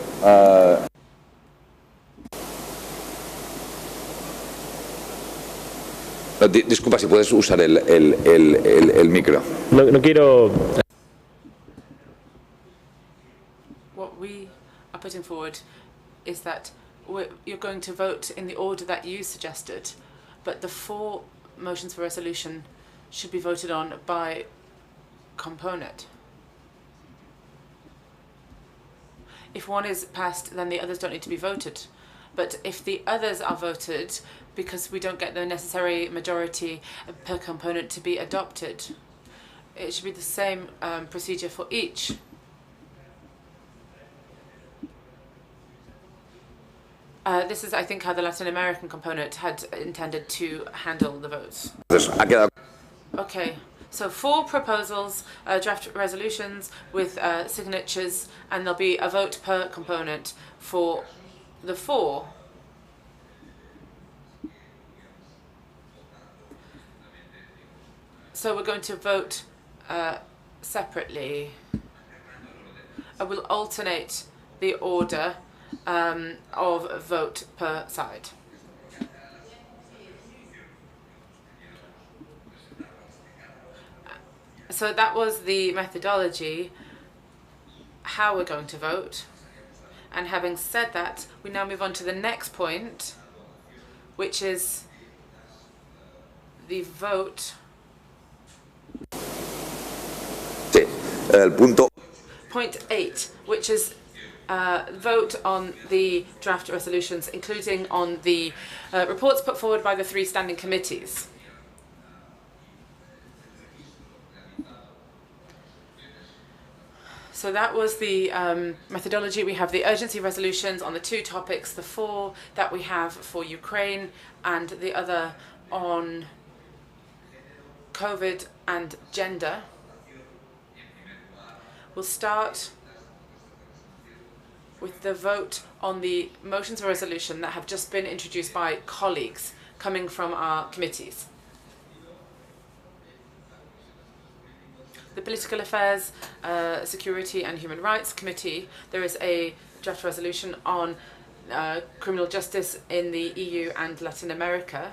Disculpa, si puedes usar el micro. No quiero. What we are putting forward is that you're going to vote in the order that you suggested, but the 4 motions for resolution should be voted on by component. If one is passed, then the others don't need to be voted. But if the others are voted, because we don't get the necessary majority per component to be adopted, it should be the same procedure for each. This is, I think, how the Latin American component had intended to handle the votes. Okay, so 4 proposals, draft resolutions with signatures, and there'll be a vote per component for the 4. So we're going to vote separately. I will alternate the order of vote per side. So that was the methodology, how we're going to vote. And having said that, we now move on to the next point, which is the vote. Point 8, which is vote on the draft resolutions, including on the reports put forward by the 3 standing committees. So that was the methodology. We have the urgency resolutions on the 2 topics, the 4 that we have for Ukraine and the other on COVID and gender. We'll start with the vote on the motions of resolution that have just been introduced by colleagues coming from our committees. The Political Affairs, Security and Human Rights Committee, there is a draft resolution on criminal justice in the EU and Latin America.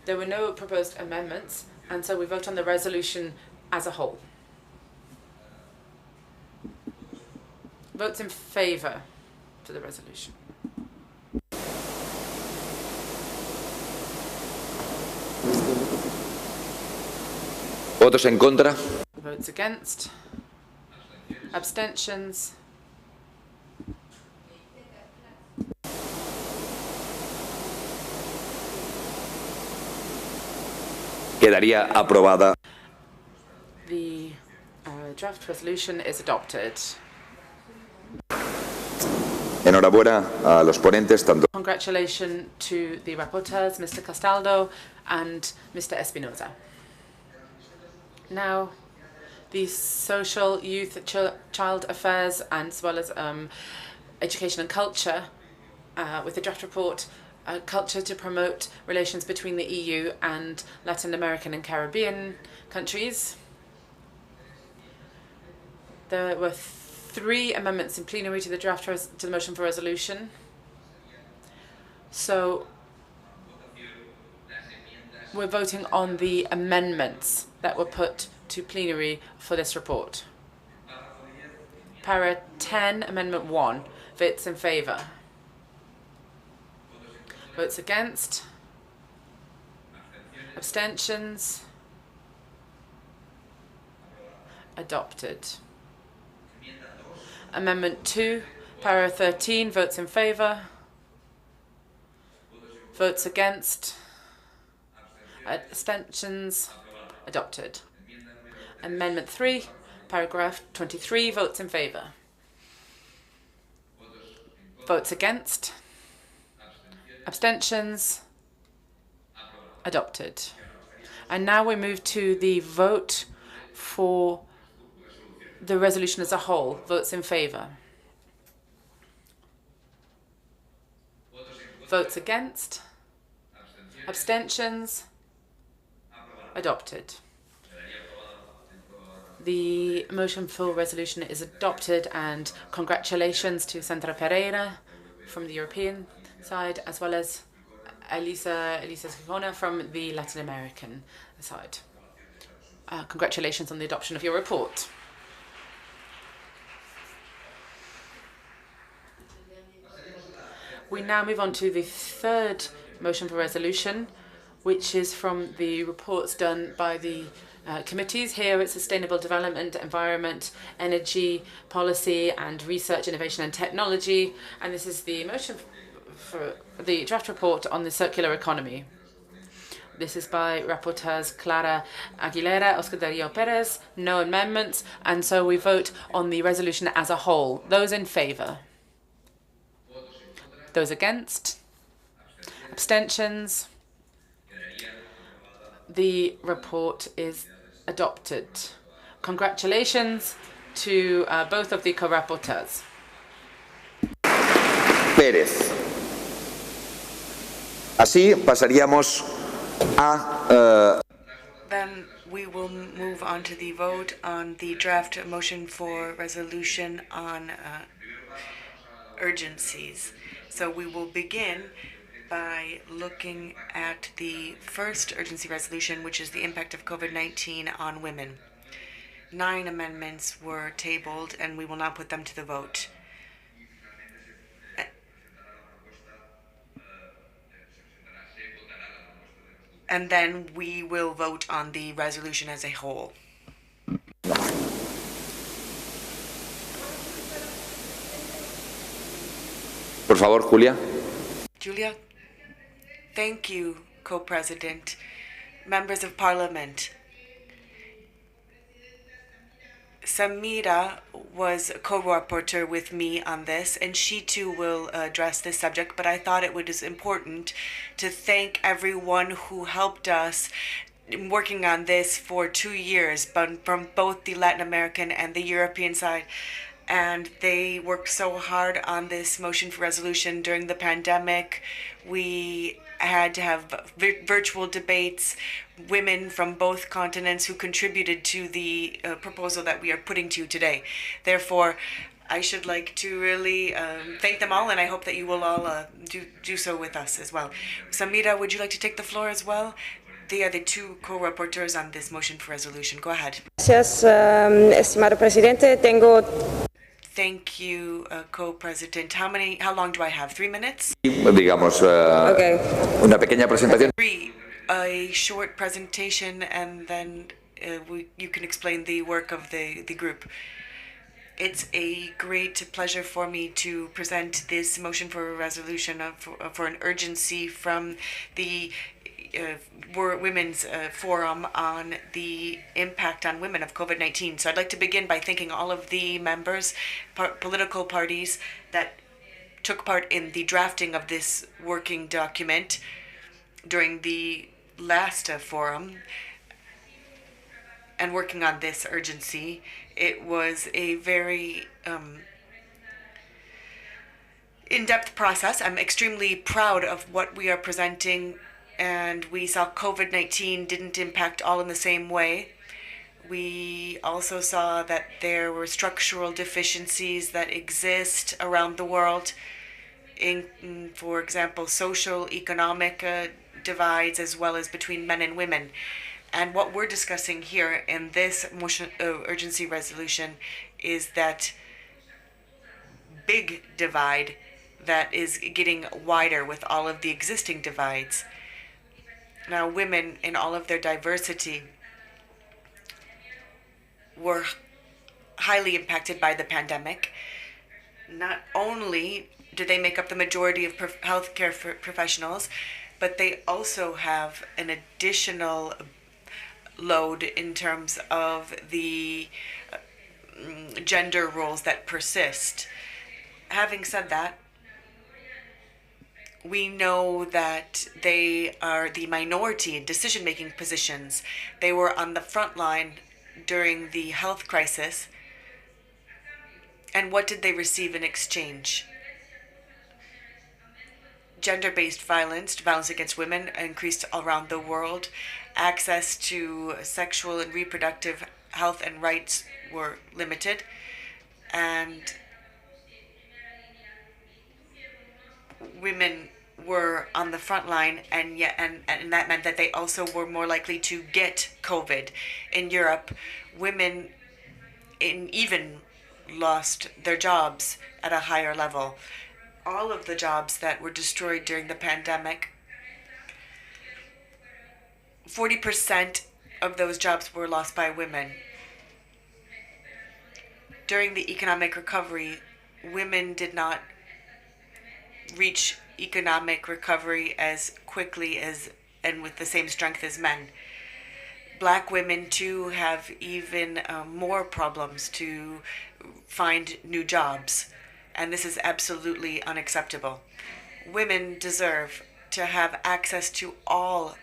There were no proposed amendments, and so we vote on the resolution as a whole. Votes in favour for the resolution. Votos en contra. Votes against. Abstentions. Quedaría aprobada. The draft resolution is adopted. Enhorabuena a los ponentes, tanto. Congratulations to the rapporteurs, Mr. Castaldo and Mr. Espinosa. Now, the social, youth, child affairs, and as well as education and culture, with the draft report, culture to promote relations between the EU and Latin American and Caribbean countries. There were 3 amendments in plenary to the draft to the motion for resolution. So we're voting on the amendments that were put to plenary for this report. Para 10, Amendment 1. Votes in favour. Votes against. Abstentions. Adopted. Amendment 2, Para 13, votes in favour. Votes against. Abstentions. Adopted. Amendment 3, Paragraph 23, votes in favour. Votes against. Abstentions. Adopted. And now we move to the vote for the resolution as a whole. Votes in favour. Votes against. Abstentions. Adopted. The motion for resolution is adopted, and congratulations to Sandra Pereira from the European side, as well as Elisa Gijona from the Latin American side. Congratulations on the adoption of your report. We now move on to the third motion for resolution, which is from the reports done by the committees. Here it's Sustainable Development, Environment, Energy, Policy and Research, Innovation and Technology. And this is the motion for the draft report on the circular economy. This is by rapporteurs Clara Aguilera, Oscar Dario Perez, no amendments, and so we vote on the resolution as a whole. Those in favour? Those against? Abstentions? The report is adopted. Congratulations to both of the co-rapporteurs. Pérez. Así pasaríamos a... Then we will move on to the vote on the draft motion for resolution on urgencies. So we will begin by looking at the first urgency resolution, which is the impact of COVID-19 on women. 9 amendments were tabled, and we will now put them to the vote. And then we will vote on the resolution as a whole. Por favor, Julia. Julia? Thank you, Co-President. Members of Parliament. Samira was a co-rapporteur with me on this, and she too will address this subject, but I thought it was important to thank everyone who helped us in working on this for 2 years, from both the Latin American and the European side. And they worked so hard on this motion for resolution during the pandemic. We had to have virtual debates, women from both continents who contributed to the proposal that we are putting to you today. Therefore, I should like to really thank them all, and I hope that you will all do so with us as well. Samira, would you like to take the floor as well? They are the 2 co-rapporteurs on this motion for resolution. Go ahead. Gracias, estimado presidente. Thank you, Co-President. How long do I have? 3 minutes? Digamos, una pequeña presentación. A short presentation, and then you can explain the work of the group. It's a great pleasure for me to present this motion for a resolution for an urgency from the Women's Forum on the impact on women of COVID-19. So I'd like to begin by thanking all of the members, political parties that took part in the drafting of this working document during the last forum and working on this urgency. It was a very in-depth process. I'm extremely proud of what we are presenting, and we saw COVID-19 didn't impact all in the same way. We also saw that there were structural deficiencies that exist around the world, in, for example, social, economic divides, as well as between men and women. And what we're discussing here in this motion, urgency resolution is that big divide that is getting wider with all of the existing divides. Now, women in all of their diversity were highly impacted by the pandemic. Not only do they make up the majority of healthcare professionals, but they also have an additional load in terms of the gender roles that persist. Having said that, we know that they are the minority in decision-making positions. They were on the front line during the health crisis. And what did they receive in exchange? Gender-based violence against women increased around the world. Access to sexual and reproductive health and rights were limited. And women were on the front line, and that meant that they also were more likely to get COVID. In Europe, women even lost their jobs at a higher level. All of the jobs that were destroyed during the pandemic, 40% of those jobs were lost by women. During the economic recovery, women did not reach economic recovery as quickly as and with the same strength as men. Black women too have even more problems to find new jobs, and this is absolutely unacceptable. Women deserve to have access to all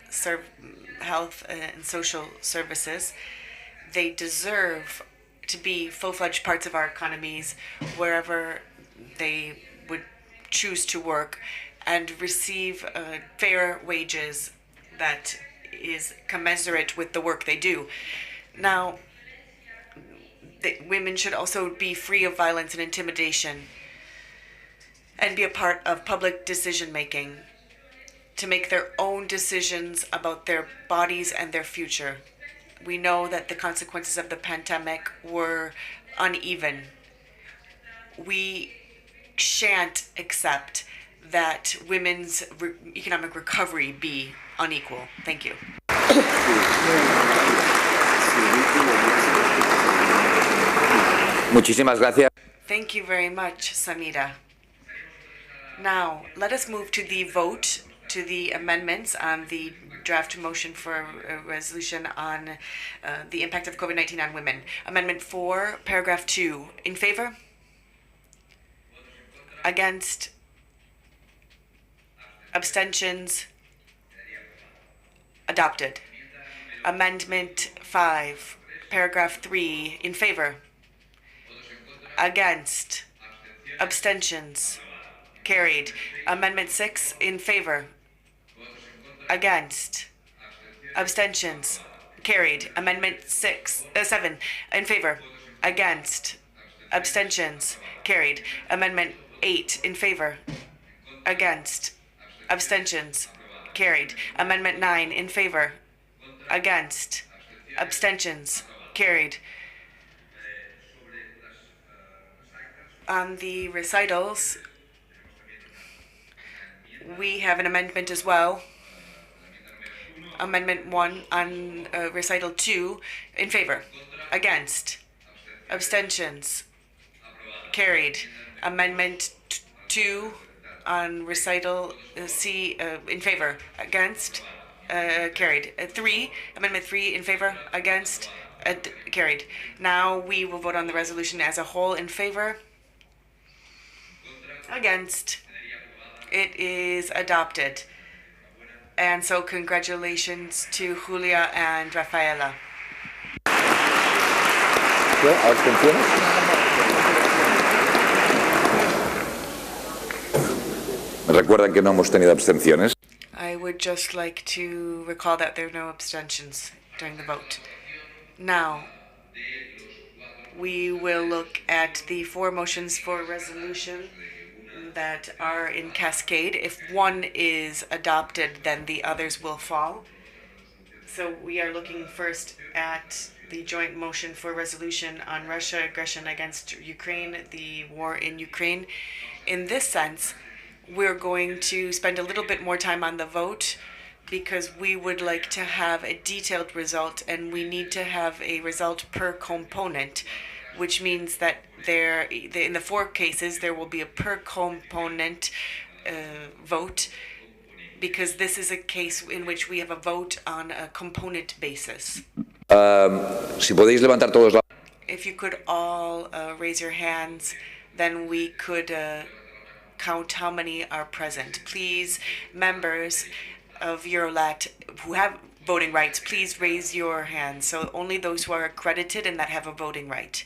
health and social services. They deserve to be full-fledged parts of our economies wherever they would choose to work, and receive fair wages that is commensurate with the work they do. Now, women should also be free of violence and intimidation and be a part of public decision-making to make their own decisions about their bodies and their future. We know that the consequences of the pandemic were uneven. We shan't accept that women's economic recovery be unequal. Thank you. Muchísimas gracias. Thank you very much, Samira. Now, let us move to the vote, to the amendments on the draft motion for a resolution on the impact of COVID-19 on women. Amendment 4, paragraph 2. In favor? Against? Abstentions? Adopted. Amendment 5, paragraph 3. In favor? Against? Abstentions? Carried. Amendment 6, in favor? Against? Abstentions? Carried. Amendment 7, in favor? Against? Abstentions? Carried. Amendment 8, in favor? Against? Abstentions? Carried. Amendment 9, in favor? Against? Abstentions? Carried. On the recitals, we have an amendment as well. Amendment 1 on recital 2, in favor. Against. Abstentions. Carried. Amendment 2 on recital C, in favor. Against. Carried. 3, Amendment 3 in favor. Against. Carried. Now we will vote on the resolution as a whole. In favor. Against. It is adopted. And so congratulations to Julia and Rafaela. ¿Abstenciones? ¿Me recuerdan que no hemos tenido abstenciones? I would just like to recall that there are no abstentions during the vote. Now, we will look at the 4 motions for resolution that are in cascade. If one is adopted, then the others will fall. So we are looking first at the joint motion for resolution on Russia aggression against Ukraine, the war in Ukraine. In this sense, we're going to spend a little bit more time on the vote because we would like to have a detailed result, and we need to have a result per component, which means that in the 4 cases there will be a per component vote, because this is a case in which we have a vote on a component basis. Si podéis levantar todos la... If you could all raise your hands, then we could count how many are present. Please, members of Eurolat who have voting rights, please raise your hands. So only those who are accredited and that have a voting right.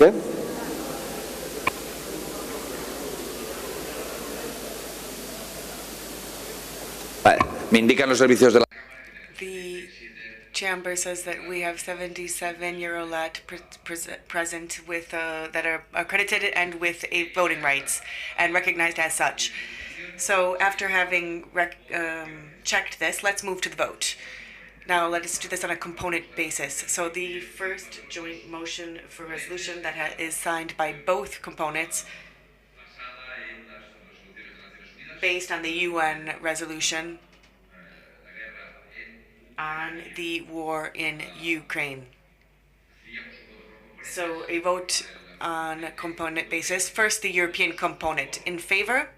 ¿Bien? Vale. Me indican los servicios de la... The chamber says that we have 77 Eurolat present with that are accredited and with a voting rights and recognized as such. So after having checked this, let's move to the vote. Now let us do this on a component basis. So the first joint motion for resolution that is signed by both components, based on the UN resolution on the war in Ukraine. So a vote on a component basis. First, the European component. In favor?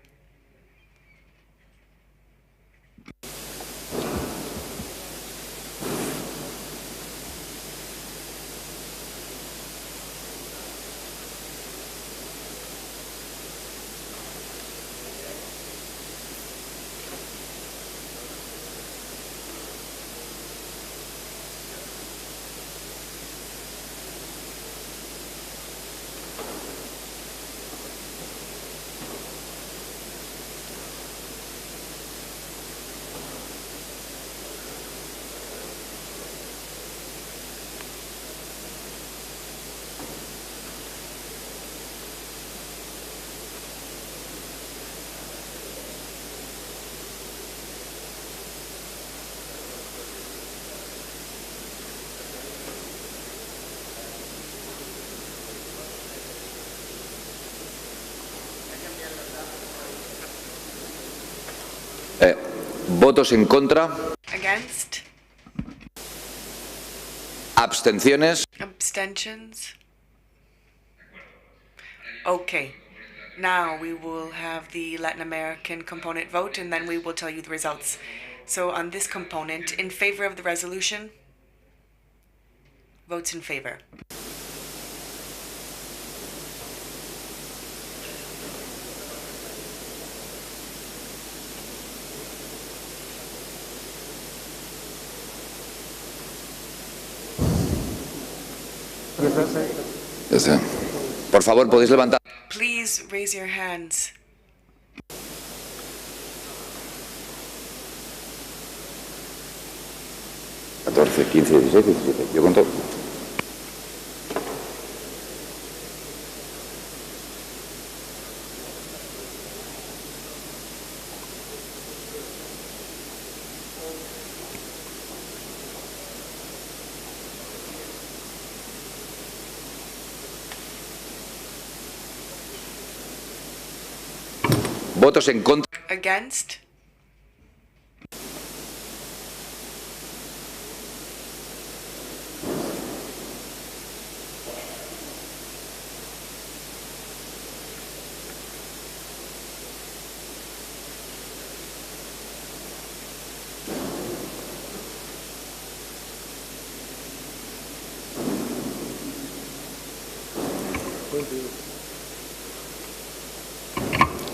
¿Votos en contra? Against? ¿Abstenciones? Abstentions? Okay. Now we will have the Latin American component vote, and then we will tell you the results. So on this component, in favor of the resolution? Votes in favor. Ya está. Por favor, podéis levantar. Please raise your hands. ¿14, 15, 16, 17? Yo cuento. Votos en contra. Against?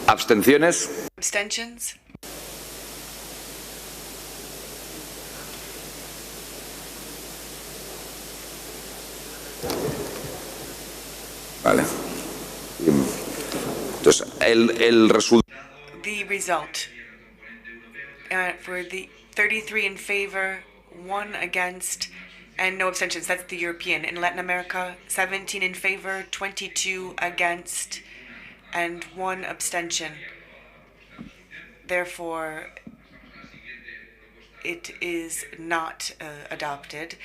¿Abstenciones? Abstentions? Vale. Entonces, el resultado. The result. For the 33 in favor, 1 against, and no abstentions. That's the European. In Latin America, 17 in favor, 22 against, and 1 abstention. Therefore, it is not adopted.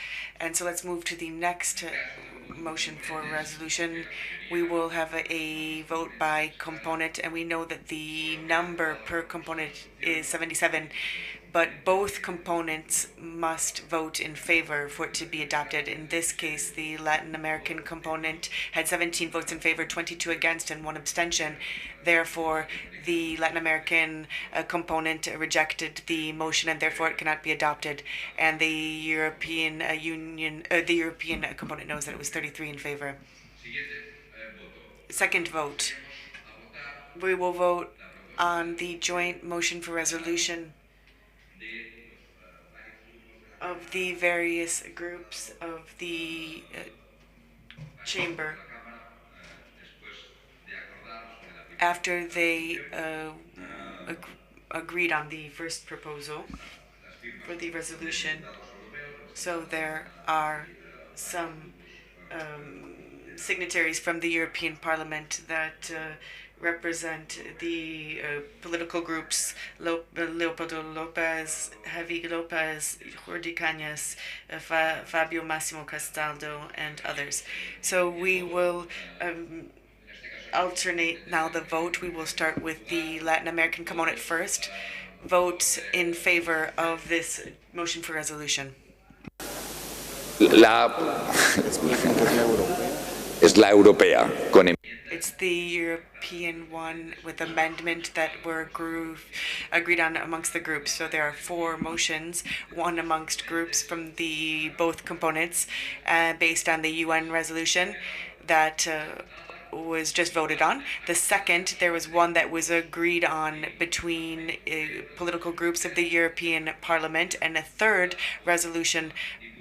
And so let's move to the next motion for resolution. We will have a vote by component, and we know that the number per component is 77, but both components must vote in favor for it to be adopted. In this case, the Latin American component had 17 votes in favor, 22 against, and 1 abstention. Therefore, the Latin American component rejected the motion, and therefore it cannot be adopted. And the European the European component knows that it was 33 in favor. Second vote. We will vote on the joint motion for resolution of the various groups of the chamber after they agreed on the first proposal for the resolution. So there are some signatories from the European Parliament that represent the political groups: Leopoldo Lopez, Javi Lopez, Jordi Cañas, Fabio Massimo Castaldo, and others. So we will alternate now the vote. We will start with the Latin American component first. Vote in favor of this motion for resolution. Es la europea. It's the European one with amendment that were agreed on amongst the groups. So there are 4 motions, one amongst groups from the both components, based on the UN resolution that was just voted on. The second, there was one that was agreed on between political groups of the European Parliament, and a third resolution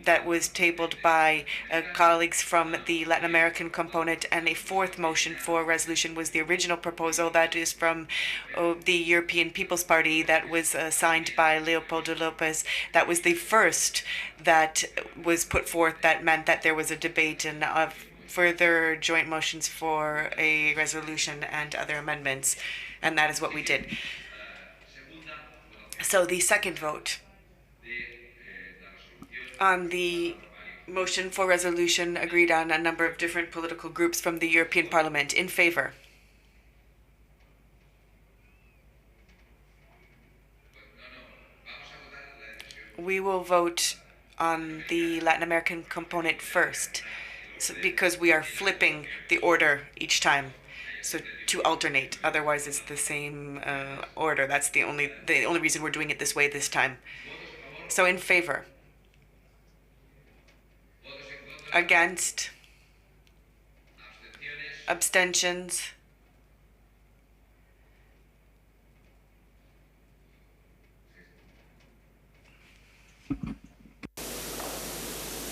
that was tabled by colleagues from the Latin American component, and a fourth motion for resolution was the original proposal that is from the European People's Party that was signed by Leopoldo Lopez. That was the first that was put forth that meant that there was a debate and further joint motions for a resolution and other amendments, and that is what we did. So the second vote on the motion for resolution agreed on a number of different political groups from the European Parliament. In favor? We will vote on the Latin American component first, because we are flipping the order each time, so to alternate. Otherwise, it's the same order. That's the only reason we're doing it this way this time. So in favor? Against. Abstentions.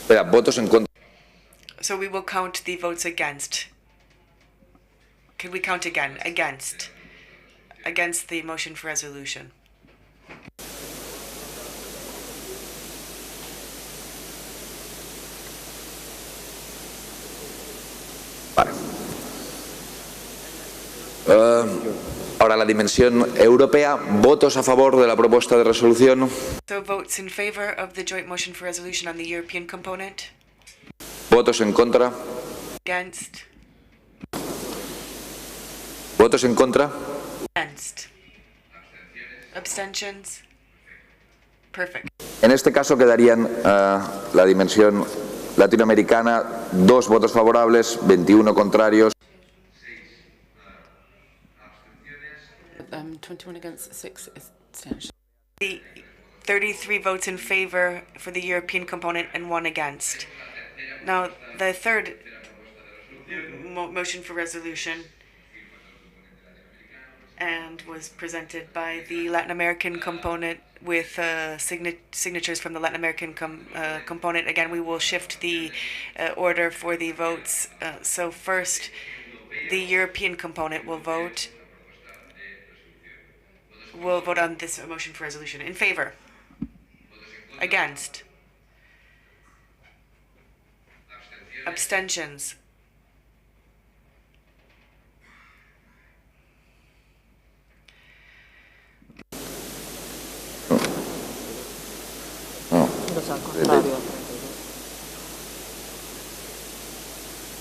Espera, votos en contra. So we will count the votes against. Can we count again? Against. Against the motion for resolution. Vale. Ahora la dimensión europea. ¿Votos a favor de la propuesta de resolución? So votes in favor of the joint motion for resolution on the European component. ¿Votos en contra? Against. ¿Votos en contra? Against. Abstentions. Perfect. En este caso quedarían la dimensión latinoamericana, 2 votos favorables, 21 contrarios. 21 against, 6 abstentions. 33 votes in favor for the European component and 1 against. Now, the third motion for resolution and was presented by the Latin American component with signatures from the Latin American component. Again, we will shift the order for the votes. So first, the European component will vote. We'll vote on this motion for resolution. In favor? Against? Abstentions?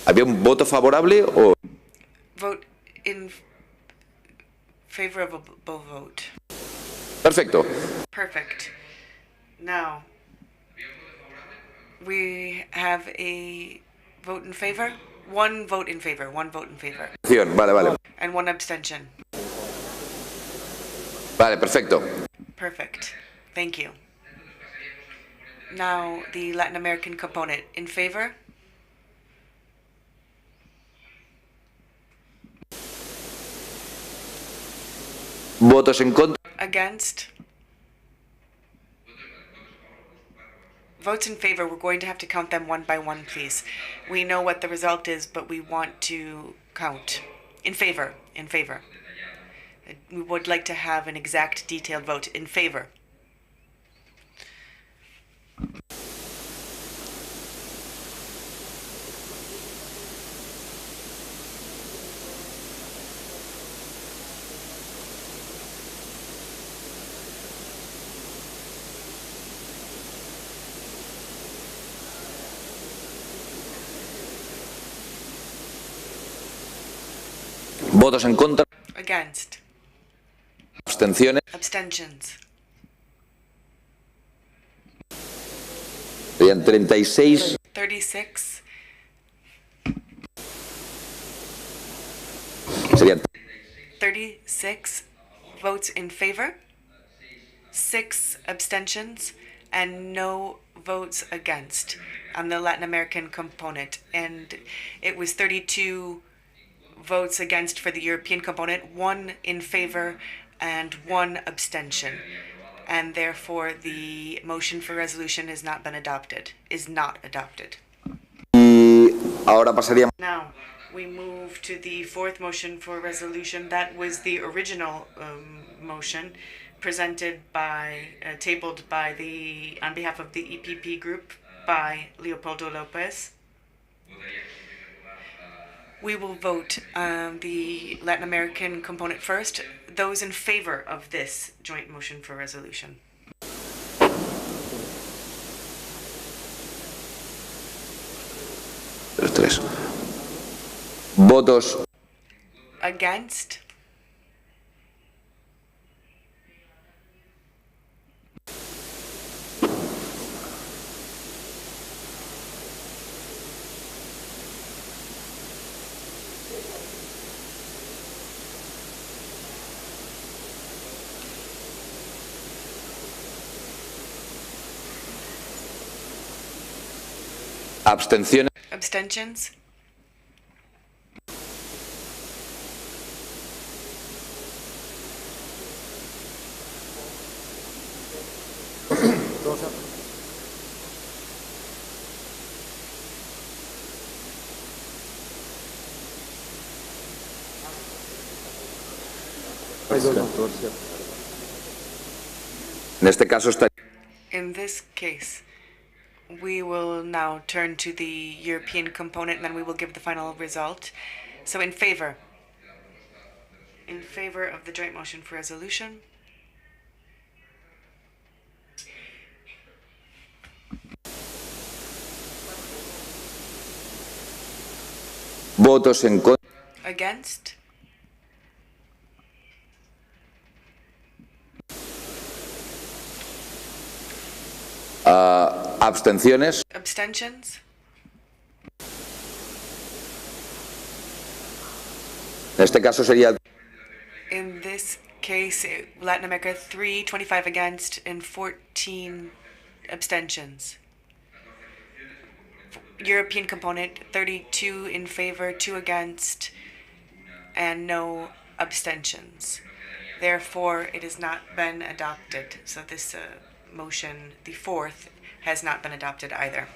¿Había un voto favorable o...? Vote in favor of a vote. Perfecto. Perfect. Now, we have a vote in favor. 1 vote in favor. 1 vote in favor. Vale, vale. And 1 abstention. Vale, perfecto. Perfect. Thank you. Now, the Latin American component. In favor? ¿Votos en contra? Against? Votes in favor, we're going to have to count them one by one, please. We know what the result is, but we want to count. In favor. In favor. We would like to have an exact detailed vote. In favor. ¿Votos en contra? Against. ¿Abstenciones? Abstentions. Serían 36. 36. Serían 36 votes in favor, 6 abstentions, and no votes against on the Latin American component. And it was 32 votes against for the European component, 1 in favor, and 1 abstention. And therefore, the motion for resolution has not been adopted, is not adopted. Y ahora pasaríamos. Now, we move to the 4th motion for resolution. That was the original motion presented by, tabled by the, on behalf of the EPP group by Leopoldo Lopez. We will vote the Latin American component first. Those in favor of this joint motion for resolution. Tres. Votos. Against. Abstenciones. Abstentions? En este caso está. In this case, we will now turn to the European component, and then we will give the final result. So in favor of the joint motion for resolution. Votos en contra. Against? Abstenciones. Abstentions? En este caso sería. In this case, Latin America 3, 25 against, and 14 abstentions. European component 32 in favor, 2 against, and no abstentions. Therefore, it has not been adopted. So this motion, the fourth, has not been adopted either.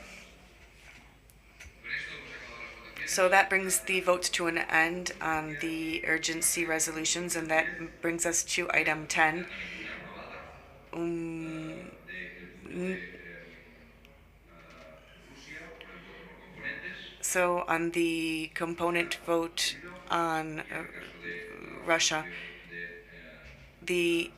So that brings the votes to an end on the urgency resolutions, and that brings us to item 10. So on the component vote on Russia, the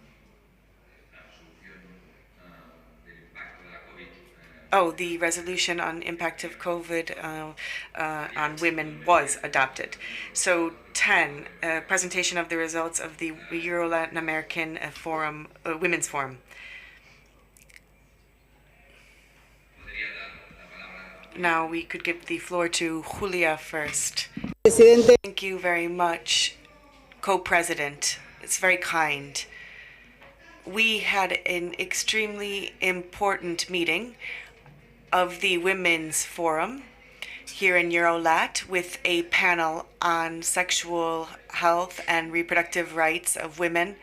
resolution on impact of COVID on women was adopted. So 10, presentation of the results of the Eurolat American Forum, Women's Forum. Now we could give the floor to Julia first. Presidente. Thank you very much, Co-President. It's very kind. We had an extremely important meeting of the Women's Forum here in Eurolat with a panel on sexual health and reproductive rights of women.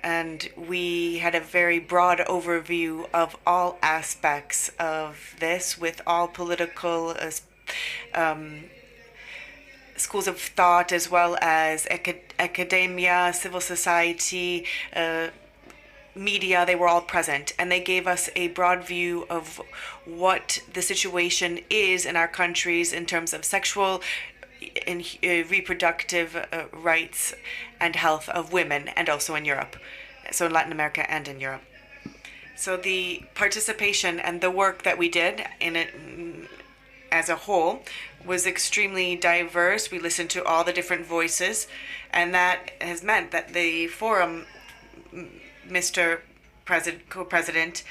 And we had a very broad overview of all aspects of this with all political schools of thought, as well as academia, civil society, media. They were all present, and they gave us a broad view of what the situation is in our countries in terms of sexual and reproductive rights and health of women, and also in Europe, so in Latin America and in Europe. So the participation and the work that we did in it as a whole was extremely diverse. We listened to all the different voices, and that has meant that the forum, Mr. Co-President,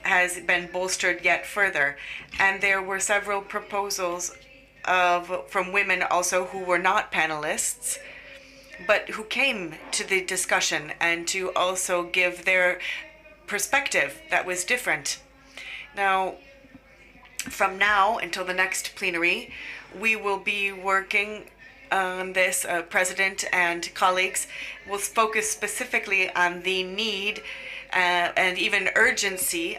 has been bolstered yet further. And there were several proposals from women also who were not panelists, but who came to the discussion and to also give their perspective that was different. Now, from now until the next plenary, we will be working on this. President and colleagues will focus specifically on the need and even urgency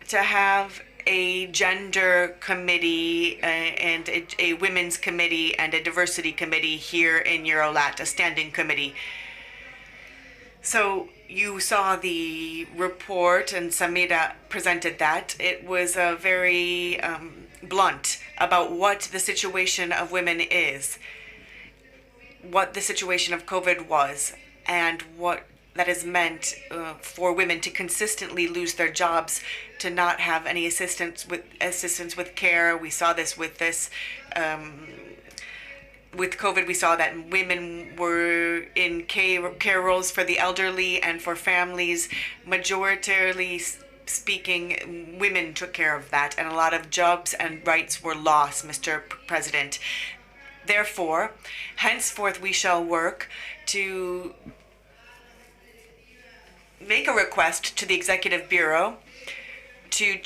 to have a gender committee and a women's committee and a diversity committee here in Eurolat, a standing committee. So you saw the report, and Samira presented that. It was very blunt about what the situation of women is, what the situation of COVID was, and what that has meant for women to consistently lose their jobs, to not have any assistance with care. We saw this with with COVID. We saw that women were in care roles for the elderly and for families. Majoritarily speaking, women took care of that, and a lot of jobs and rights were lost, Mr. President. Therefore, henceforth we shall work to make a request to the Executive Bureau to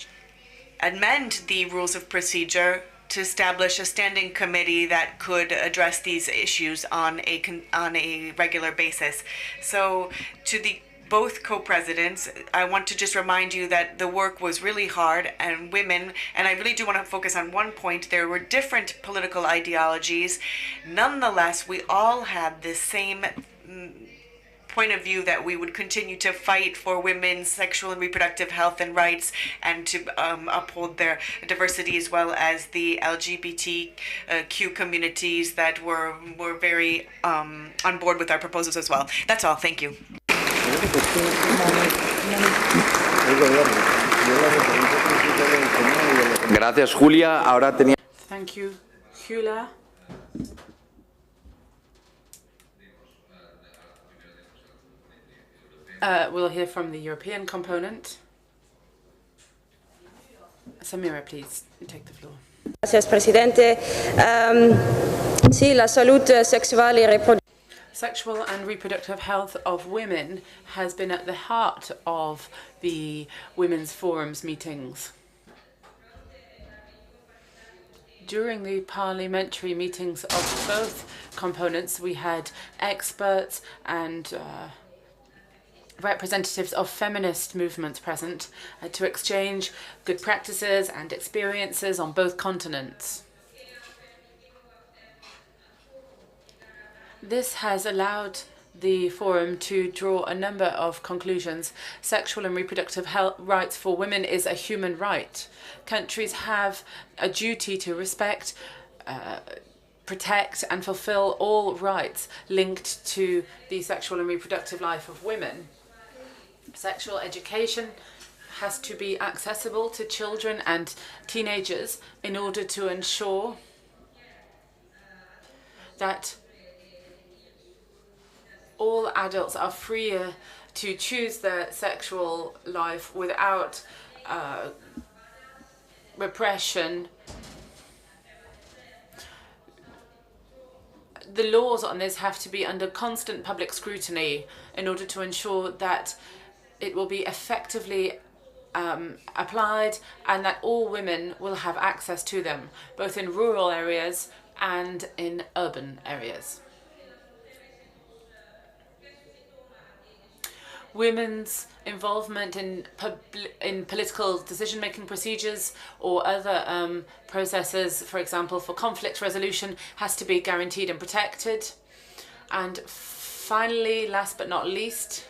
amend the rules of procedure to establish a standing committee that could address these issues on a regular basis. So to the both co-presidents, I want to just remind you that the work was really hard, and women, and I really do want to focus on one point, there were different political ideologies. Nonetheless, we all had the same point of view that we would continue to fight for women's sexual and reproductive health and rights, and to uphold their diversity, as well as the LGBTQ communities that were very on board with our proposals as well. That's all. Thank you. Gracias, Julia. Ahora tenía... Thank you, Julia. We'll hear from the European component. Samira, please, you take the floor. Gracias, presidente. Sí, la salud sexual y reproductiva. Sexual and reproductive health of women has been at the heart of the Women's Forum's meetings. During the parliamentary meetings of both components, we had experts and representatives of feminist movements present to exchange good practices and experiences on both continents. This has allowed the forum to draw a number of conclusions. Sexual and reproductive health rights for women is a human right. Countries have a duty to respect, protect and fulfill all rights linked to the sexual and reproductive life of women. Sexual education has to be accessible to children and teenagers in order to ensure that all adults are freer to choose their sexual life without repression. The laws on this have to be under constant public scrutiny in order to ensure that it will be effectively applied and that all women will have access to them, both in rural areas and in urban areas. Women's involvement in political decision-making procedures or other processes, for example, for conflict resolution, has to be guaranteed and protected. And finally, last but not least,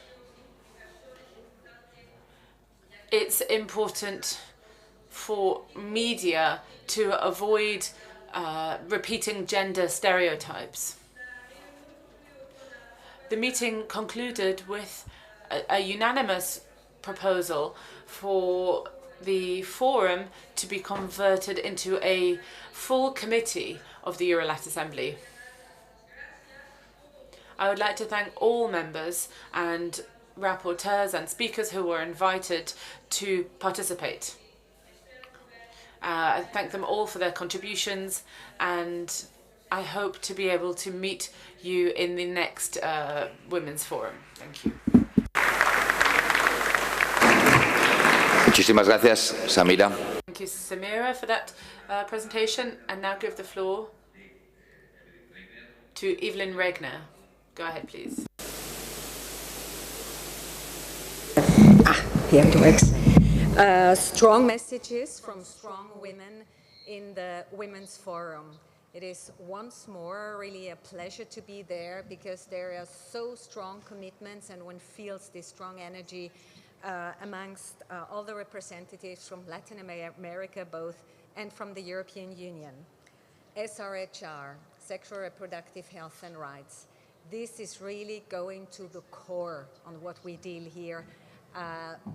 it's important for media to avoid repeating gender stereotypes. The meeting concluded with a unanimous proposal for the forum to be converted into a full committee of the Eurolat Assembly. I would like to thank all members and rapporteurs and speakers who were invited to participate. I thank them all for their contributions, and I hope to be able to meet you in the next Women's Forum. Thank you. Muchísimas gracias, Samira. Thank you, Samira, for that presentation. And now give the floor to Evelyn Regner. Go ahead, please. Here it works. Strong messages from strong women in the Women's Forum. It is once more really a pleasure to be there, because there are so strong commitments and one feels this strong energy amongst all the representatives from Latin America both and from the European Union. SRHR, sexual reproductive health and rights. This is really going to the core on what we deal here.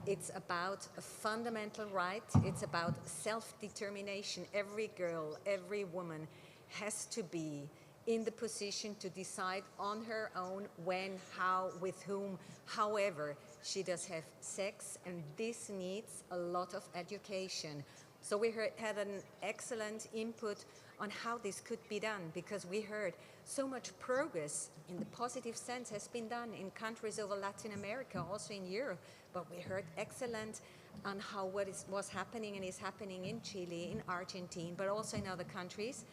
It's about a fundamental right. It's about self-determination. Every girl, every woman has to be in the position to decide on her own when, how, with whom, however she does have sex, and this needs a lot of education. So we had an excellent input on how this could be done, because we heard so much progress in the positive sense has been done in countries over Latin America, also in Europe, but we heard excellent on how was happening and is happening in Chile, in Argentina, but also in other countries.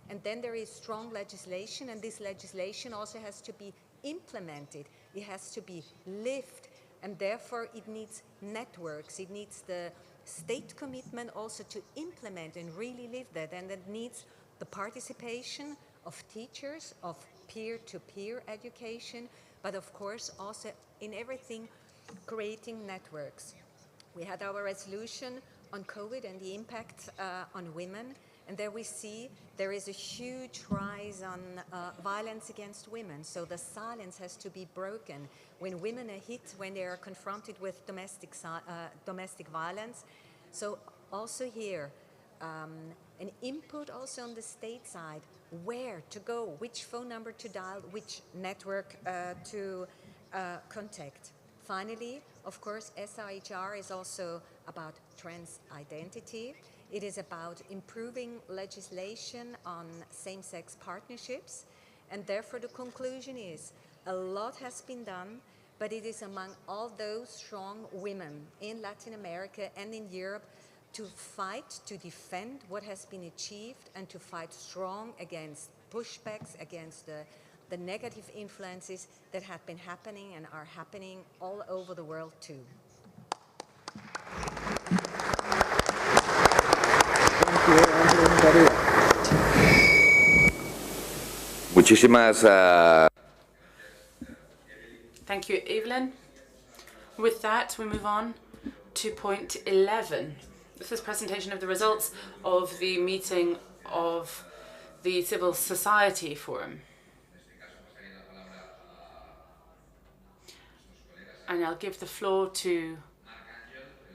And then there is strong legislation, and this legislation also has to be implemented. It has to be lived, and therefore it needs networks. It needs the state commitment also to implement and really live that, and it needs the participation of teachers, of peer-to-peer education, but of course also in everything creating networks. We had our resolution on COVID and the impact on women, and there we see there is a huge rise on violence against women. So the silence has to be broken when women are hit, when they are confronted with domestic violence. So also here, an input also on the state side, where to go, which phone number to dial, which network to contact. Finally, of course, SRHR is also about trans identity. It is about improving legislation on same-sex partnerships, and therefore the conclusion is a lot has been done, but it is among all those strong women in Latin America and in Europe to fight, to defend what has been achieved, and to fight strong against pushbacks, against the negative influences that have been happening and are happening all over the world too. Muchísimas. Thank you, Evelyn. With that, we move on to point 11. This is presentation of the results of the meeting of the Civil Society Forum. And I'll give the floor to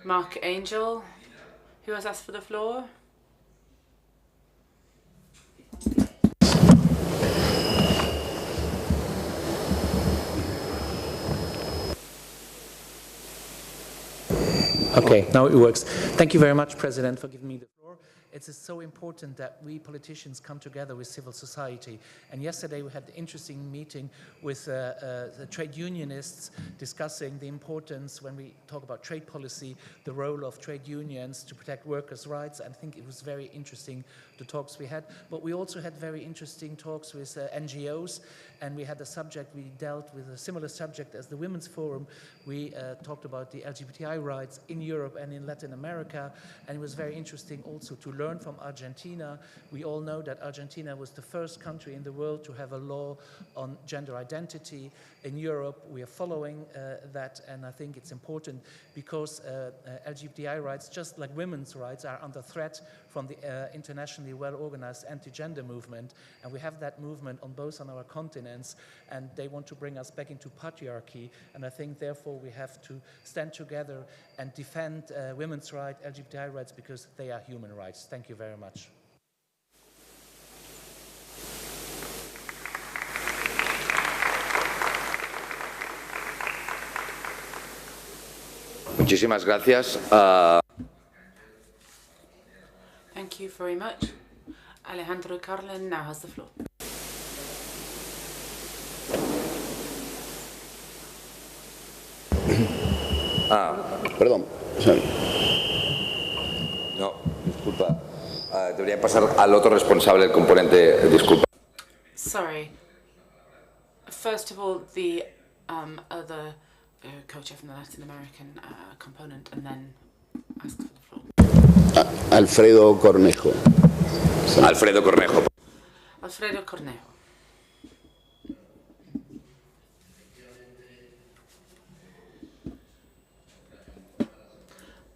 Mark Angel, who has asked for the floor. Okay, now it works. Thank you very much, President, for giving me the floor. It is so important that we politicians come together with civil society. And yesterday we had an interesting meeting with the trade unionists discussing the importance, when we talk about trade policy, the role of trade unions to protect workers' rights. I think it was very interesting, the talks we had. But we also had very interesting talks with NGOs, and we had a subject, we dealt with a similar subject as the Women's Forum. We talked about the LGBTI rights in Europe and in Latin America, and it was very interesting also to learn from Argentina. We all know that Argentina was the first country in the world to have a law on gender identity. In Europe, we are following that, and I think it's important because LGBTI rights, just like women's rights, are under threat from the internationally well-organized anti-gender movement, and we have that movement on both on our continents, and they want to bring us back into patriarchy, and I think therefore we have to stand together and defend women's rights, LGBTI rights, because they are human rights. Thank you very much. Muchísimas gracias. Thank you very much. Alejandro Carlin now has the floor. Perdón. No, disculpa. Debería pasar al otro responsable del componente. Disculpa. Sorry. First of all, the other co-chair from the Latin American component, and then ask for the floor. Alfredo Cornejo. Alfredo Cornejo. Alfredo Cornejo.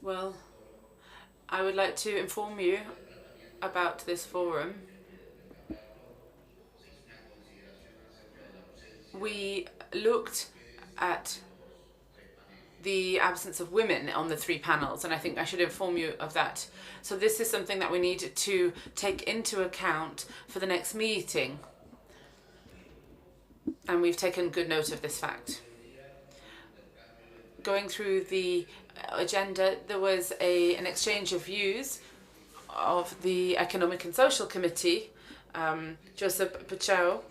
Well, I would like to inform you about this forum. We looked at the absence of women on the three panels, and I think I should inform you of that. So this is something that we need to take into account for the next meeting, and we've taken good note of this fact. Going through the agenda, there was an exchange of views of the Economic and Social Committee, Josep Puchau,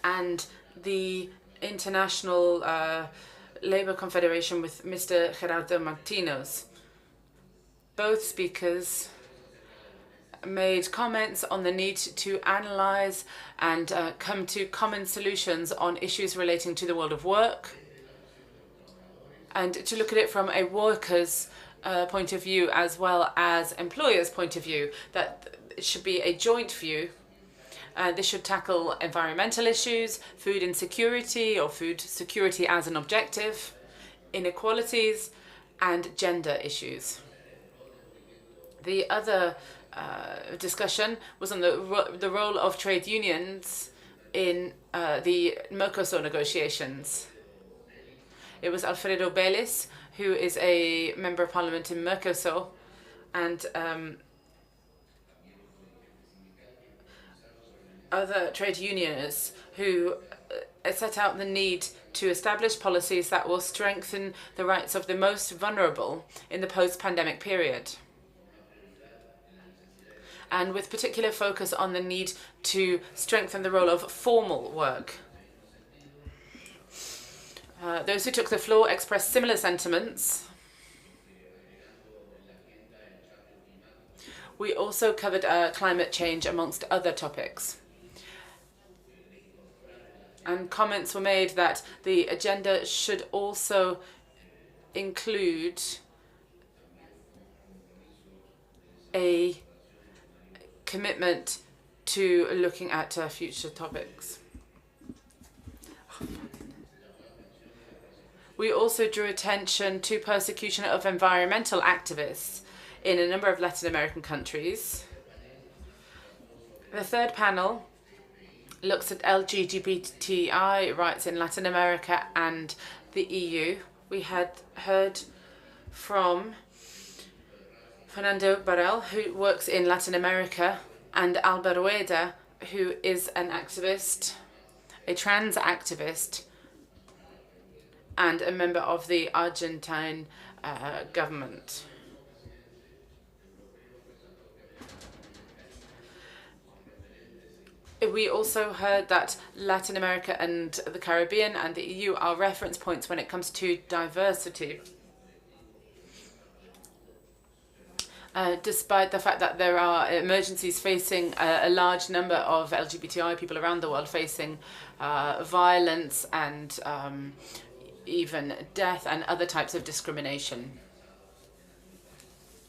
and the International Labour Confederation with Mr. Gerardo Martínez. Both speakers made comments on the need to analyse and come to common solutions on issues relating to the world of work, and to look at it from a worker's point of view as well as employer's point of view, that it should be a joint view. This should tackle environmental issues, food insecurity or food security as an objective, inequalities, and gender issues. The other discussion was on the role of trade unions in the Mercosur negotiations. It was Alfredo Belis, who is a member of parliament in Mercosur, and other trade unionists who set out the need to establish policies that will strengthen the rights of the most vulnerable in the post-pandemic period, and with particular focus on the need to strengthen the role of formal work. Those who took the floor expressed similar sentiments. We also covered climate change amongst other topics. And comments were made that the agenda should also include a commitment to looking at future topics. We also drew attention to persecution of environmental activists in a number of Latin American countries. The third panel looks at LGBTI rights in Latin America and the EU. We had heard from Fernando Barel, who works in Latin America, and Alba Rueda, who is an activist, a trans activist, and a member of the Argentine government. We also heard that Latin America and the Caribbean and the EU are reference points when it comes to diversity. Despite the fact that there are emergencies facing a large number of LGBTI people around the world facing violence and even death and other types of discrimination,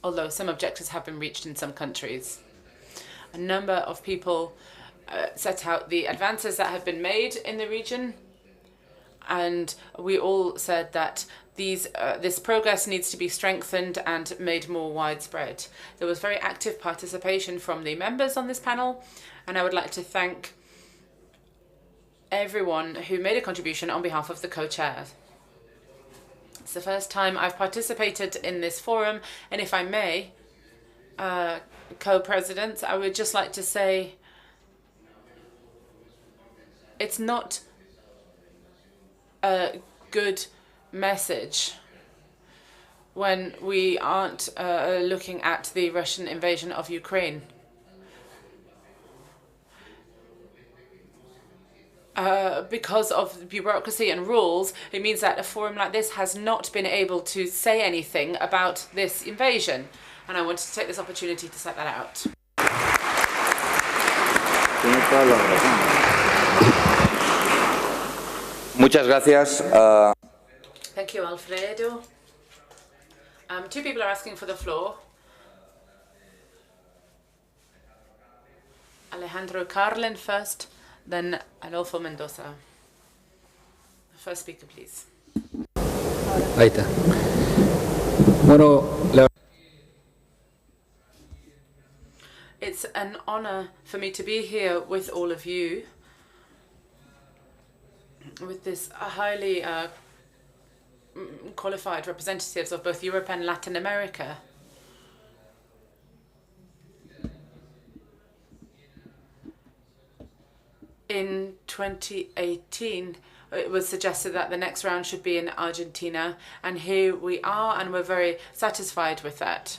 although some objectives have been reached in some countries. A number of people set out the advances that have been made in the region, and we all said that this progress needs to be strengthened and made more widespread. There was very active participation from the members on this panel, and I would like to thank everyone who made a contribution on behalf of the co-chairs. It's the first time I've participated in this forum, and if I may, co-presidents, I would just like to say it's not a good message when we aren't looking at the Russian invasion of Ukraine. Because of bureaucracy and rules, it means that a forum like this has not been able to say anything about this invasion. And I wanted to take this opportunity to set that out. Muchas gracias. Thank you, Alfredo. Two people are asking for the floor. Alejandro Carlin first, then Adolfo Mendoza. First speaker, please. Ahí está. Bueno, it's an honor for me to be here with all of you, with this highly qualified representatives of both Europe and Latin America. In 2018, it was suggested that the next round should be in Argentina, and here we are, and we're very satisfied with that.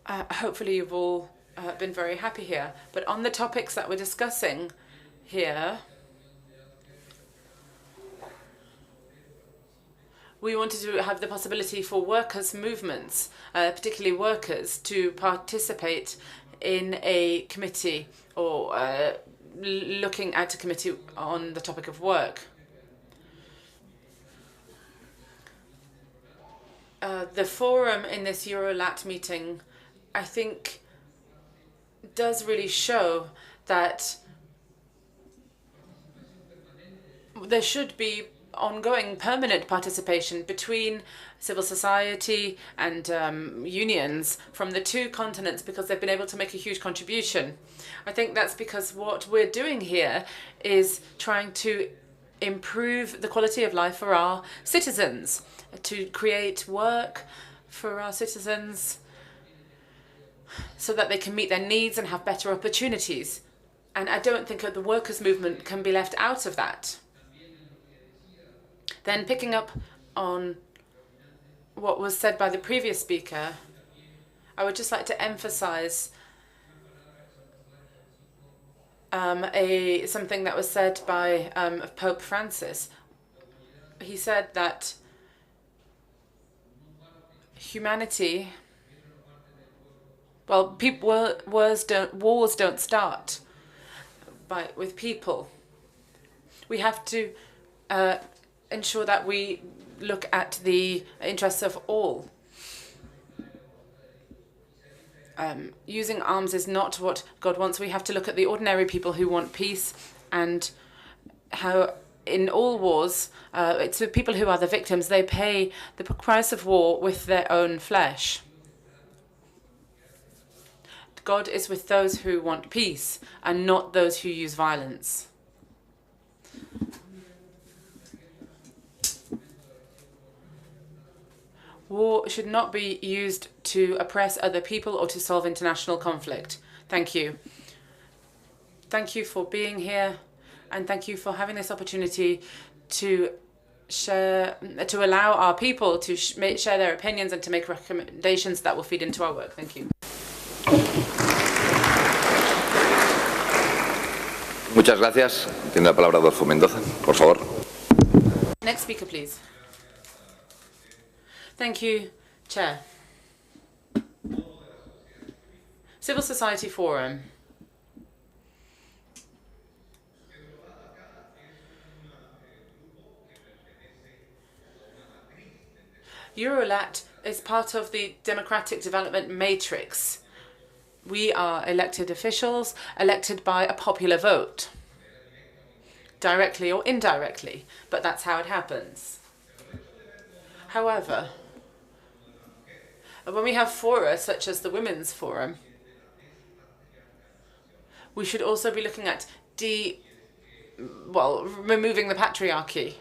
Hopefully you've all been very happy here. But on the topics that we're discussing here, we wanted to have the possibility for workers' movements, particularly workers, to participate in a committee or looking at a committee on the topic of work. The forum in this Eurolat meeting, I think, does really show that there should be ongoing permanent participation between civil society and unions from the two continents, because they've been able to make a huge contribution. I think that's because what we're doing here is trying to improve the quality of life for our citizens, to create work for our citizens so that they can meet their needs and have better opportunities. And I don't think that the workers' movement can be left out of that. Then picking up on what was said by the previous speaker, I would just like to emphasize something that was said by Pope Francis. He said that humanity, well, wars don't start with people. We have to ensure that we look at the interests of all. Using arms is not what God wants. We have to look at the ordinary people who want peace, and how in all wars, it's the people who are the victims. They pay the price of war with their own flesh. God is with those who want peace and not those who use violence. War should not be used to oppress other people or to solve international conflict. Thank you. Thank you for being here, and thank you for having this opportunity to allow our people to share their opinions and to make recommendations that will feed into our work. Thank you. Muchas gracias. Tiene la palabra Adolfo Mendoza, por favor. Next speaker, please. Thank you, Chair. Civil Society Forum. Eurolat is part of the democratic development matrix. We are elected officials, elected by a popular vote, directly or indirectly, but that's how it happens. However, when we have fora such as the Women's Forum, we should also be looking at removing the patriarchy,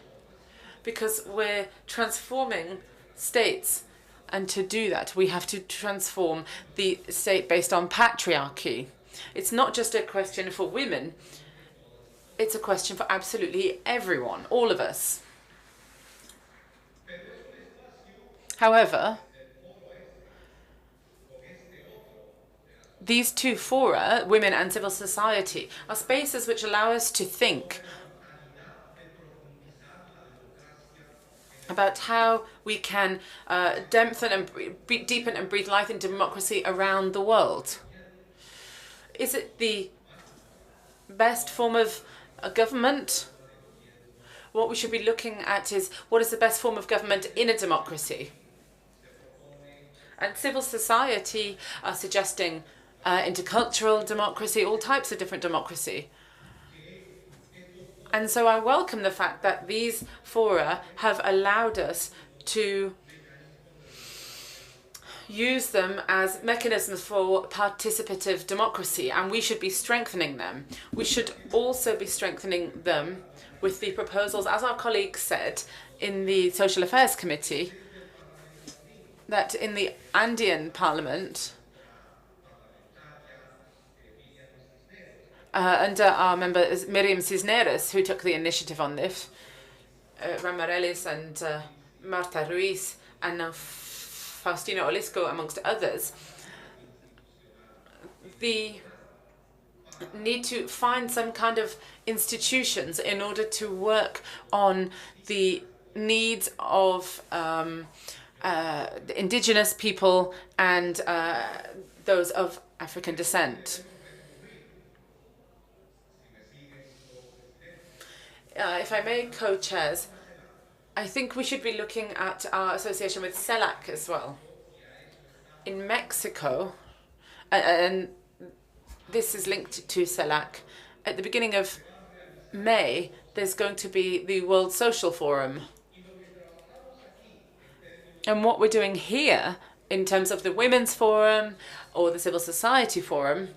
because we're transforming states, and to do that we have to transform the state based on patriarchy. It's not just a question for women, it's a question for absolutely everyone, all of us. However, these two fora, women and civil society, are spaces which allow us to think about how we can deepen and breathe life into democracy around the world. Is it the best form of government? What we should be looking at is, what is the best form of government in a democracy? And civil society are suggesting intercultural democracy, all types of different democracy. And so I welcome the fact that these fora have allowed us to use them as mechanisms for participative democracy, and we should be strengthening them. We should also be strengthening them with the proposals, as our colleague said, in the Social Affairs Committee, that in the Andean Parliament, under our member Miriam Cisneros, who took the initiative on this, Ramarelis and Marta Ruiz, and now Faustino Olisco, amongst others, the need to find some kind of institutions in order to work on the needs of indigenous people and those of African descent. If I may, co-chairs, I think we should be looking at our association with CELAC as well. In Mexico, and this is linked to CELAC, at the beginning of May, there's going to be the World Social Forum. And what we're doing here, in terms of the Women's Forum or the Civil Society Forum,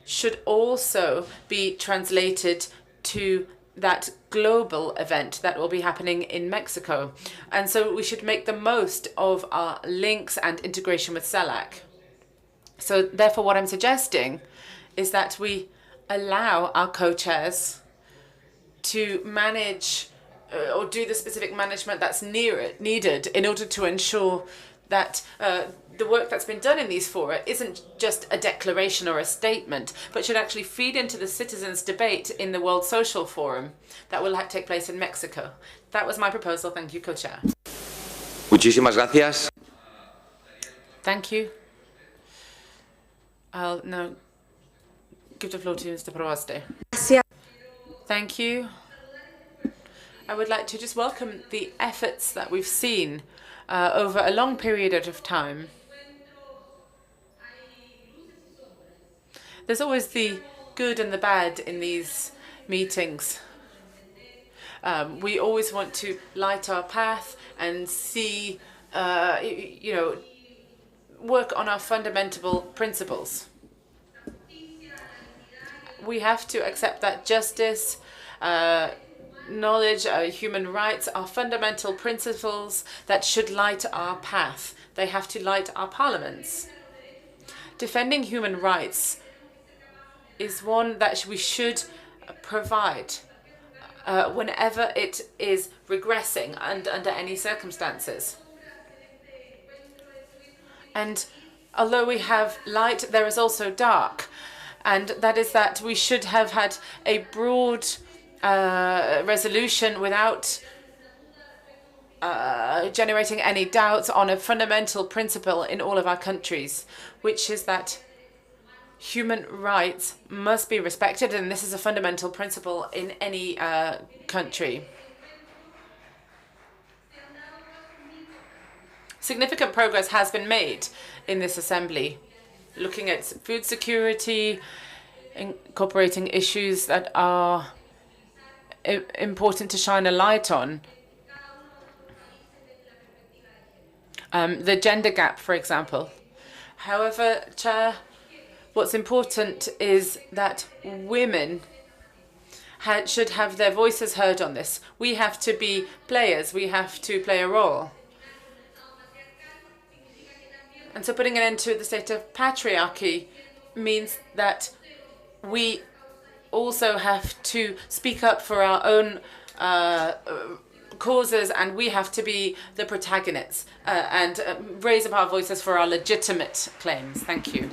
should also be translated to that global event that will be happening in Mexico. And so we should make the most of our links and integration with CELAC. So therefore, what I'm suggesting is that we allow our co-chairs to manage or do the specific management that's needed in order to ensure that the work that's been done in these fora isn't just a declaration or a statement, but should actually feed into the citizens' debate in the World Social Forum that will take place in Mexico. That was my proposal. Thank you, Co-Chair. Muchísimas gracias. Thank you. I'll now give the floor to Mr. Provaste. Thank you. I would like to just welcome the efforts that we've seen over a long period of time. There's always the good and the bad in these meetings. We always want to light our path and see, work on our fundamental principles. We have to accept that justice, knowledge, human rights are fundamental principles that should light our path. They have to light our parliaments. Defending human rights is one that we should provide whenever it is regressing and under any circumstances. And although we have light, there is also dark. And that is that we should have had a broad resolution without generating any doubts on a fundamental principle in all of our countries, which is that human rights must be respected, and this is a fundamental principle in any country. Significant progress has been made in this assembly, looking at food security, incorporating issues that are important to shine a light on. The gender gap, for example. However, Chair, what's important is that women should have their voices heard on this. We have to be players. We have to play a role. And so putting an end to the state of patriarchy means that we also have to speak up for our own causes, and we have to be the protagonists and raise up our voices for our legitimate claims. Thank you.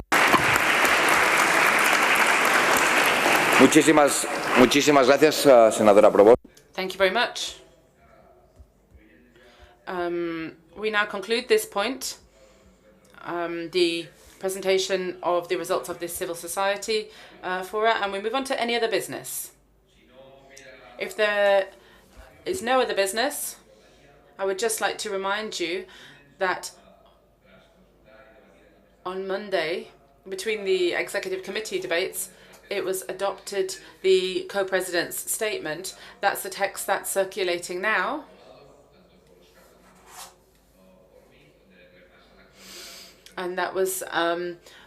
Muchísimas gracias, senadora Provost. Thank you very much. We now conclude this point, the presentation of the results of this civil society fora, and we move on to any other business. If there is no other business, I would just like to remind you that on Monday, between the executive committee debates, it was adopted the co-president's statement. That's the text that's circulating now. And that was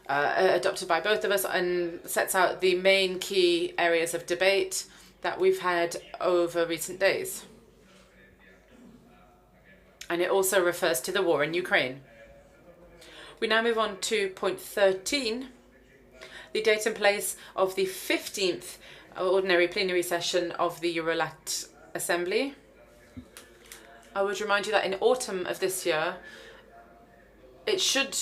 adopted by both of us and sets out the main key areas of debate that we've had over recent days. And it also refers to the war in Ukraine. We now move on to point 13, the date and place of the 15th ordinary plenary session of the Eurolat Assembly. I would remind you that in autumn of this year, it should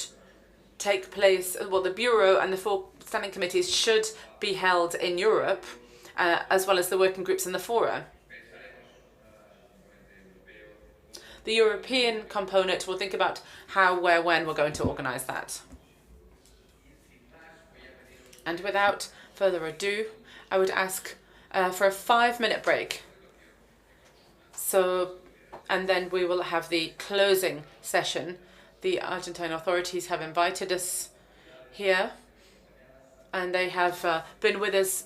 take place, well, the Bureau and the 4 standing committees should be held in Europe, as well as the working groups and the fora. The European component will think about how, where, when we're going to organize that. And without further ado, I would ask for a 5-minute break. And then we will have the closing session. The Argentine authorities have invited us here, and they have been with us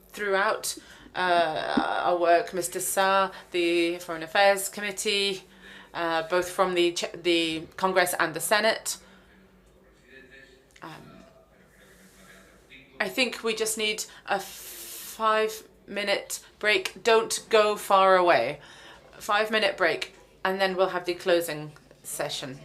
throughout our work. Mr. Sa, the Foreign Affairs Committee, both from the Congress and the Senate. I think we just need a 5-minute break. Don't go far away. 5-minute break, and then we'll have the closing session.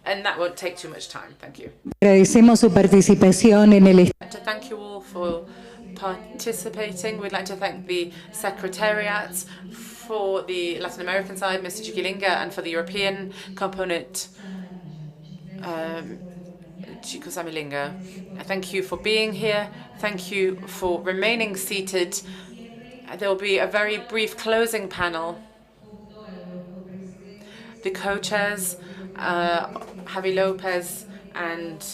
And that won't take too much time. Thank you. Agradecemos su participación en el. I'd like to thank you all for participating. We'd like to thank the secretariats for the Latin American side, Mr. Chiquilinga, and for the European component, Chico Samilinga. Thank you for being here. Thank you for remaining seated. There will be a very brief closing panel. The co-chairs, Javi Lopez and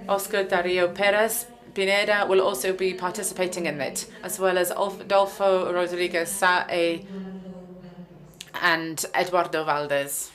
Oscar Dario Perez Pineda, will also be participating in it, as well as Adolfo Rodriguez Sae and Eduardo Valdez.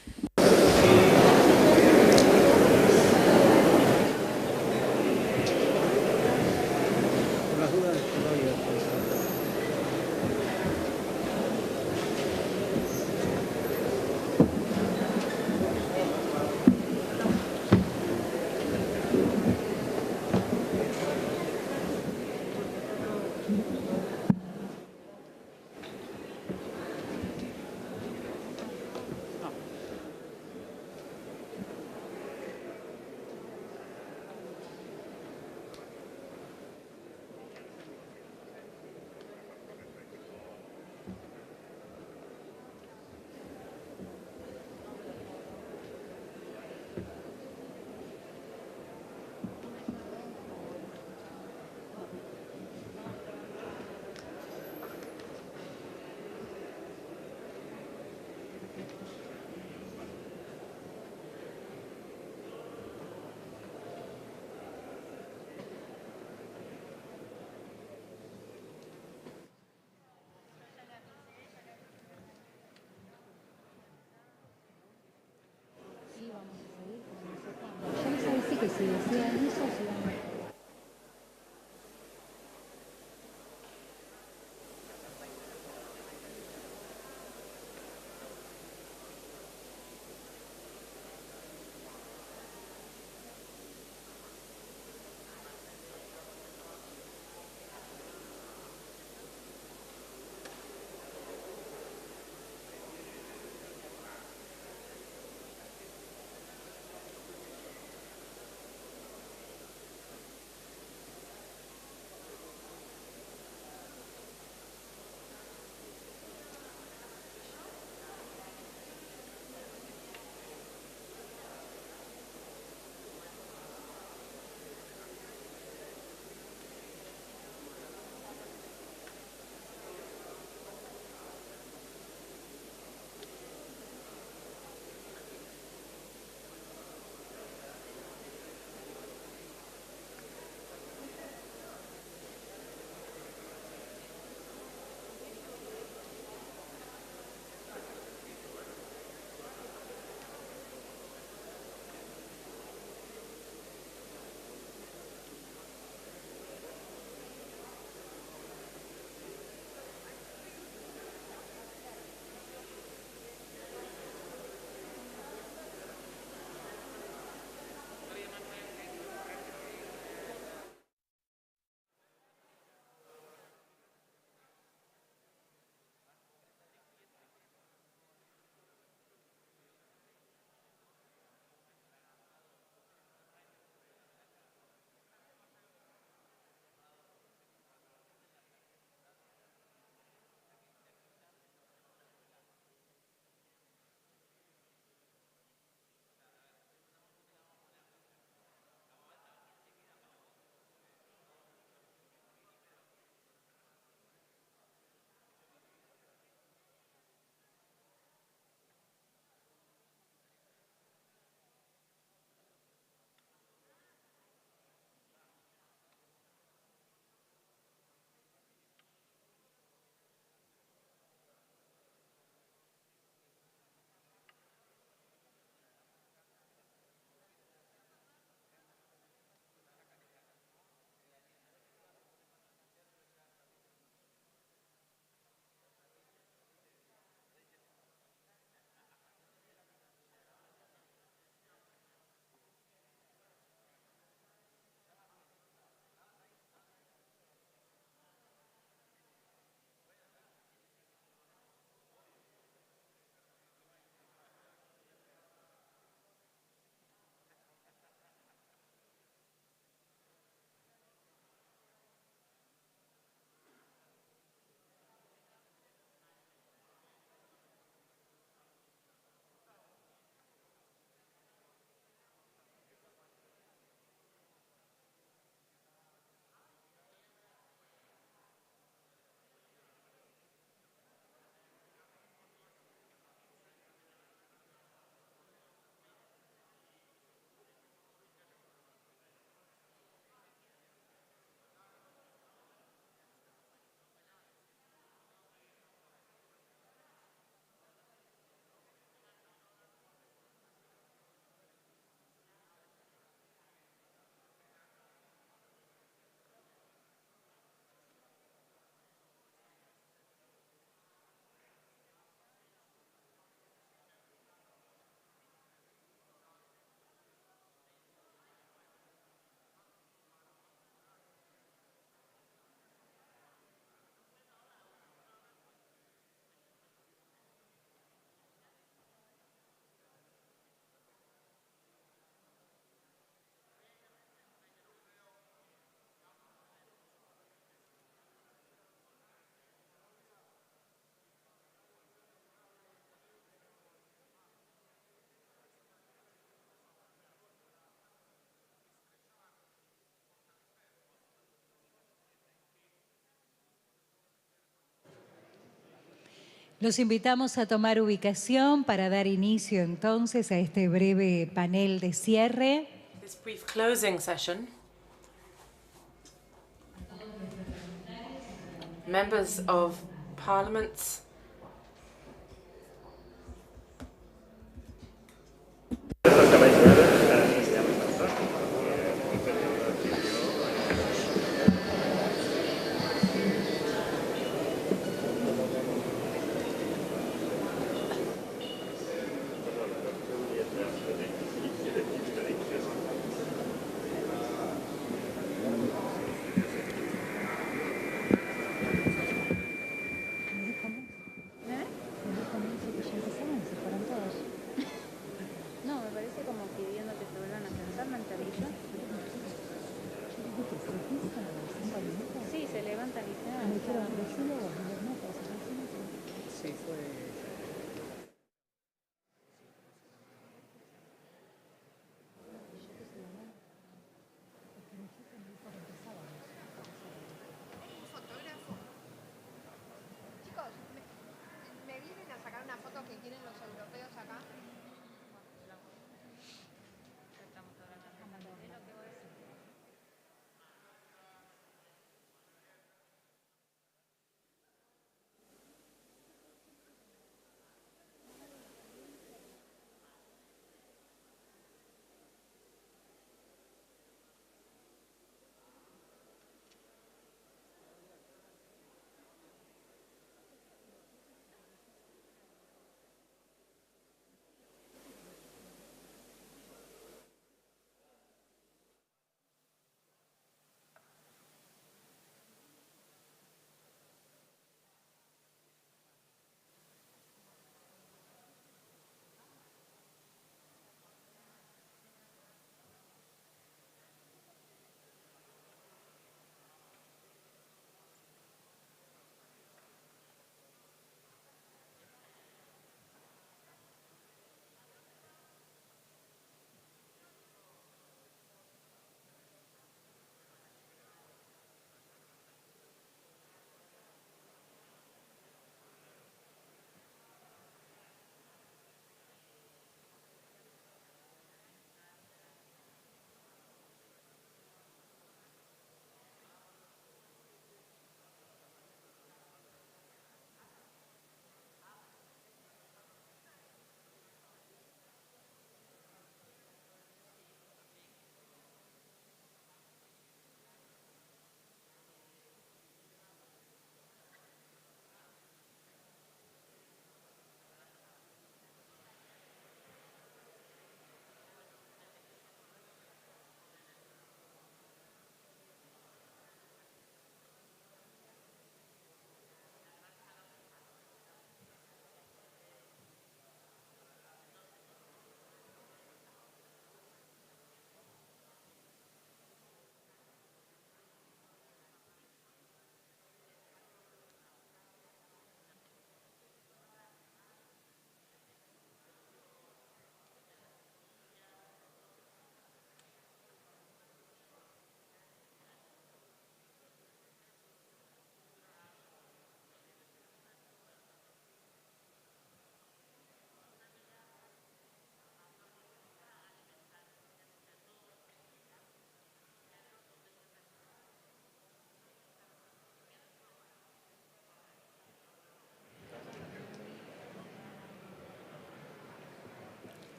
Los invitamos a tomar ubicación para dar inicio entonces a este breve panel de cierre. This brief closing session. Members of parliaments,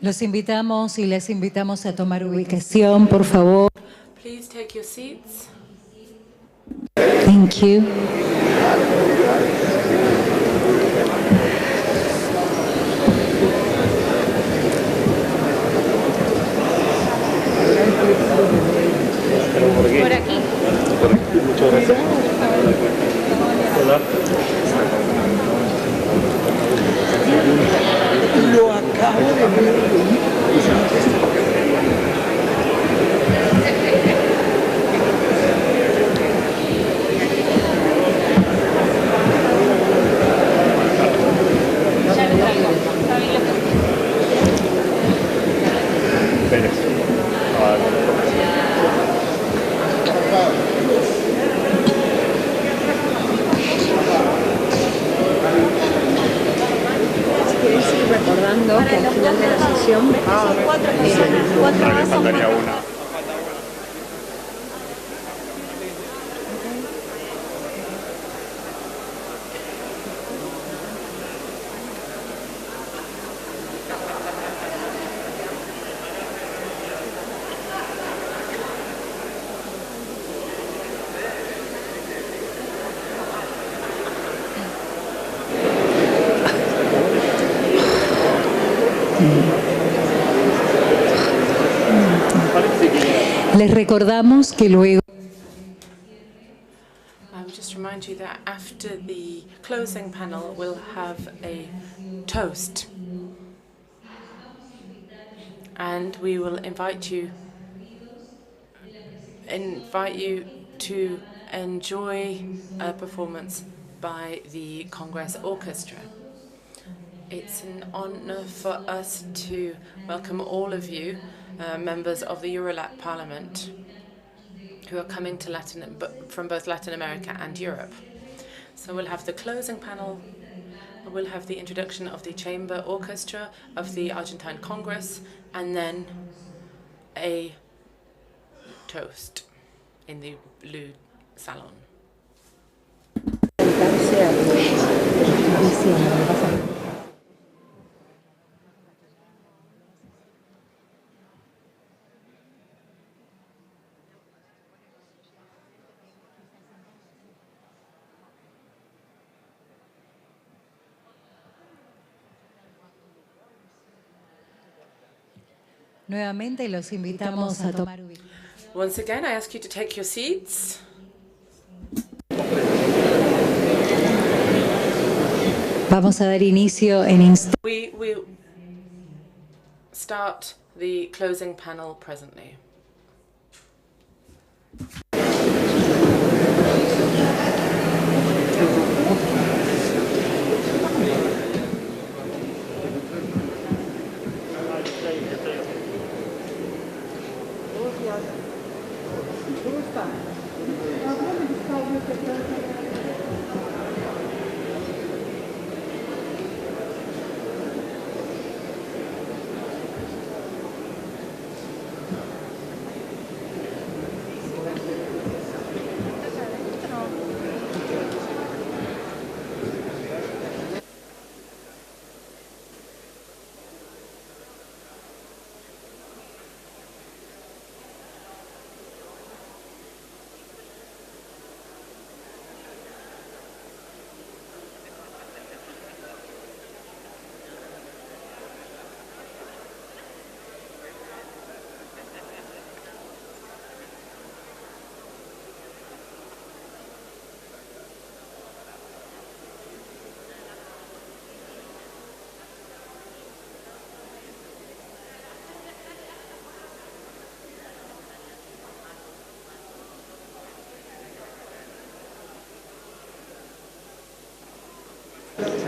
Los invitamos y les invitamos a tomar ubicación, por favor. please take your seats. Thank you. Por aquí. Muchas gracias. Hola. Lo acabo de ver. recordando que al final de la sesión faltaría una. Les recordamos que luego I would just remind you that after the closing panel, we'll have a toast. And we will invite you to enjoy a performance by the Congress Orchestra. It's an honor for us to welcome all of you, members of the Eurolat Parliament, who are coming to from both Latin America and Europe. So we'll have the closing panel, we'll have the introduction of the chamber orchestra of the Argentine Congress, and then a toast in the blue salon. nuevamente los invitamos a tomar ubicación. Once again, I ask you to take your seats. Vamos a dar inicio en instantes. We will start the closing panel presently.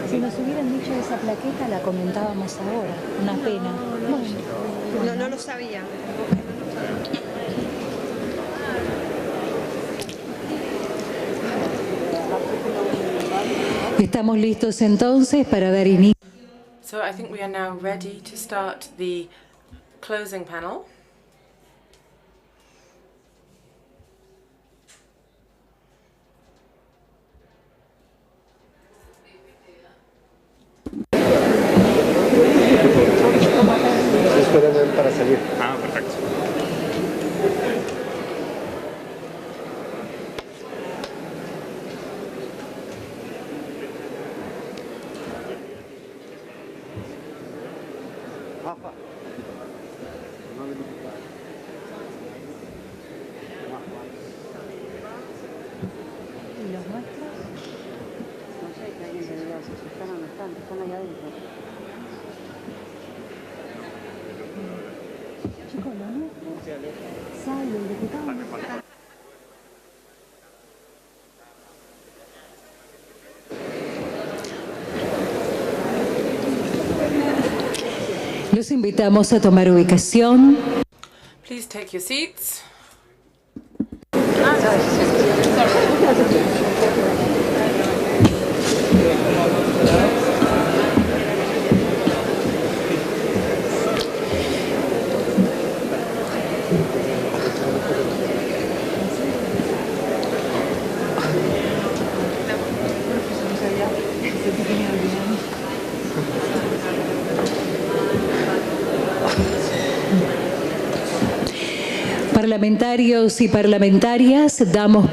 Si nos hubieran dicho esa plaqueta, la comentábamos ahora. Una pena. No lo sabía. Estamos listos entonces para dar inicio. So I think we are now ready to start the closing panel. Esperen para salir. Ah, perfecto. ¿Y los nuestros? No sé, que alguien me diga si están o no están allá adentro. Chicos, lo nuestro sale el diputado. Los invitamos a tomar ubicación. Please take your seats. parlamentarios y parlamentarias, damos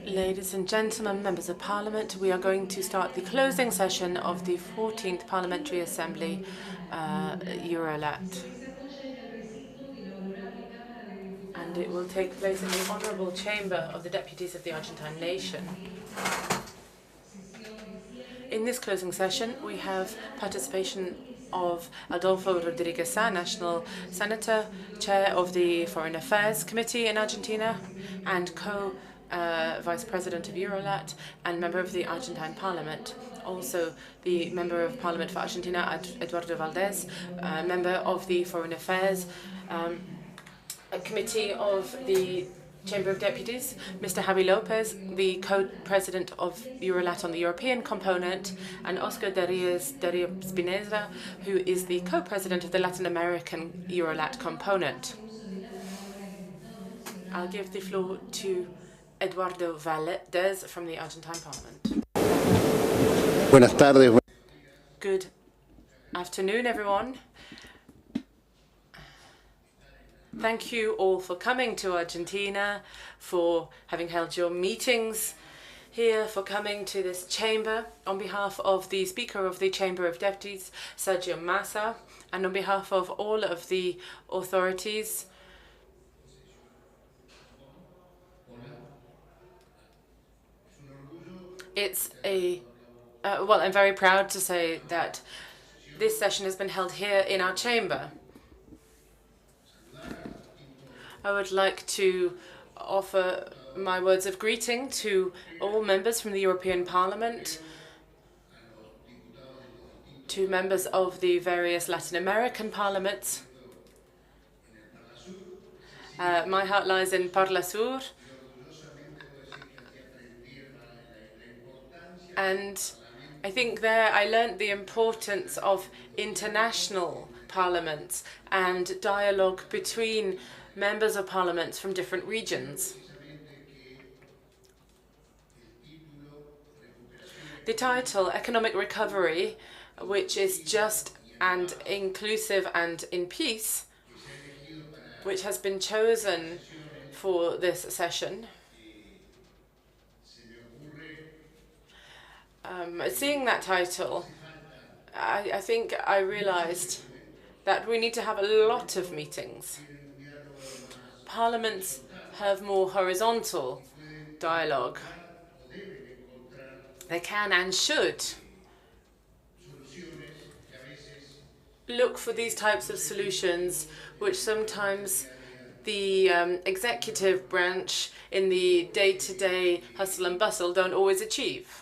Ladies and gentlemen, members of parliament, we are going to start the closing session of the 14th Parliamentary Assembly, Eurolat. And it will take place in the Honourable Chamber of the Deputies of the Argentine nation. In this closing session, we have participation of Adolfo Rodriguez, National Senator, Chair of the Foreign Affairs Committee in Argentina, and Vice President of Eurolat and member of the Argentine Parliament. Also, the Member of Parliament for Argentina, Eduardo Valdez, member of the Foreign Affairs Committee of the Chamber of Deputies, Mr. Javi Lopez, the co-president of Eurolat on the European component, and Oscar Dario Spineza, who is the co-president of the Latin American Eurolat component. I'll give the floor to Eduardo Valdez from the Argentine Parliament. Buenas tardes. Good afternoon, everyone. Thank you all for coming to Argentina, for having held your meetings here, for coming to this chamber. On behalf of the Speaker of the Chamber of Deputies, Sergio Massa, and on behalf of all of the authorities, it's well, I'm very proud to say that this session has been held here in our chamber. I would like to offer my words of greeting to all members from the European Parliament, to members of the various Latin American parliaments. My heart lies in Parla Sur, and I think there I learned the importance of international parliaments and dialogue between members of parliaments from different regions. The title, Economic Recovery, which is just and inclusive and in peace, which has been chosen for this session. Seeing that title, I think I realized that we need to have a lot of meetings. Parliaments have more horizontal dialogue. They can and should look for these types of solutions, which sometimes the executive branch in the day-to-day hustle and bustle don't always achieve.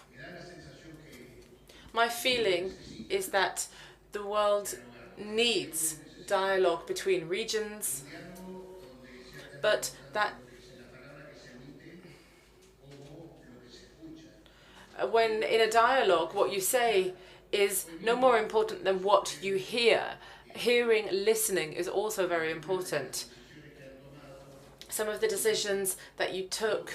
My feeling is that the world needs dialogue between regions, but that when in a dialogue what you say is no more important than what you hear. Hearing, listening is also very important. Some of the decisions that you took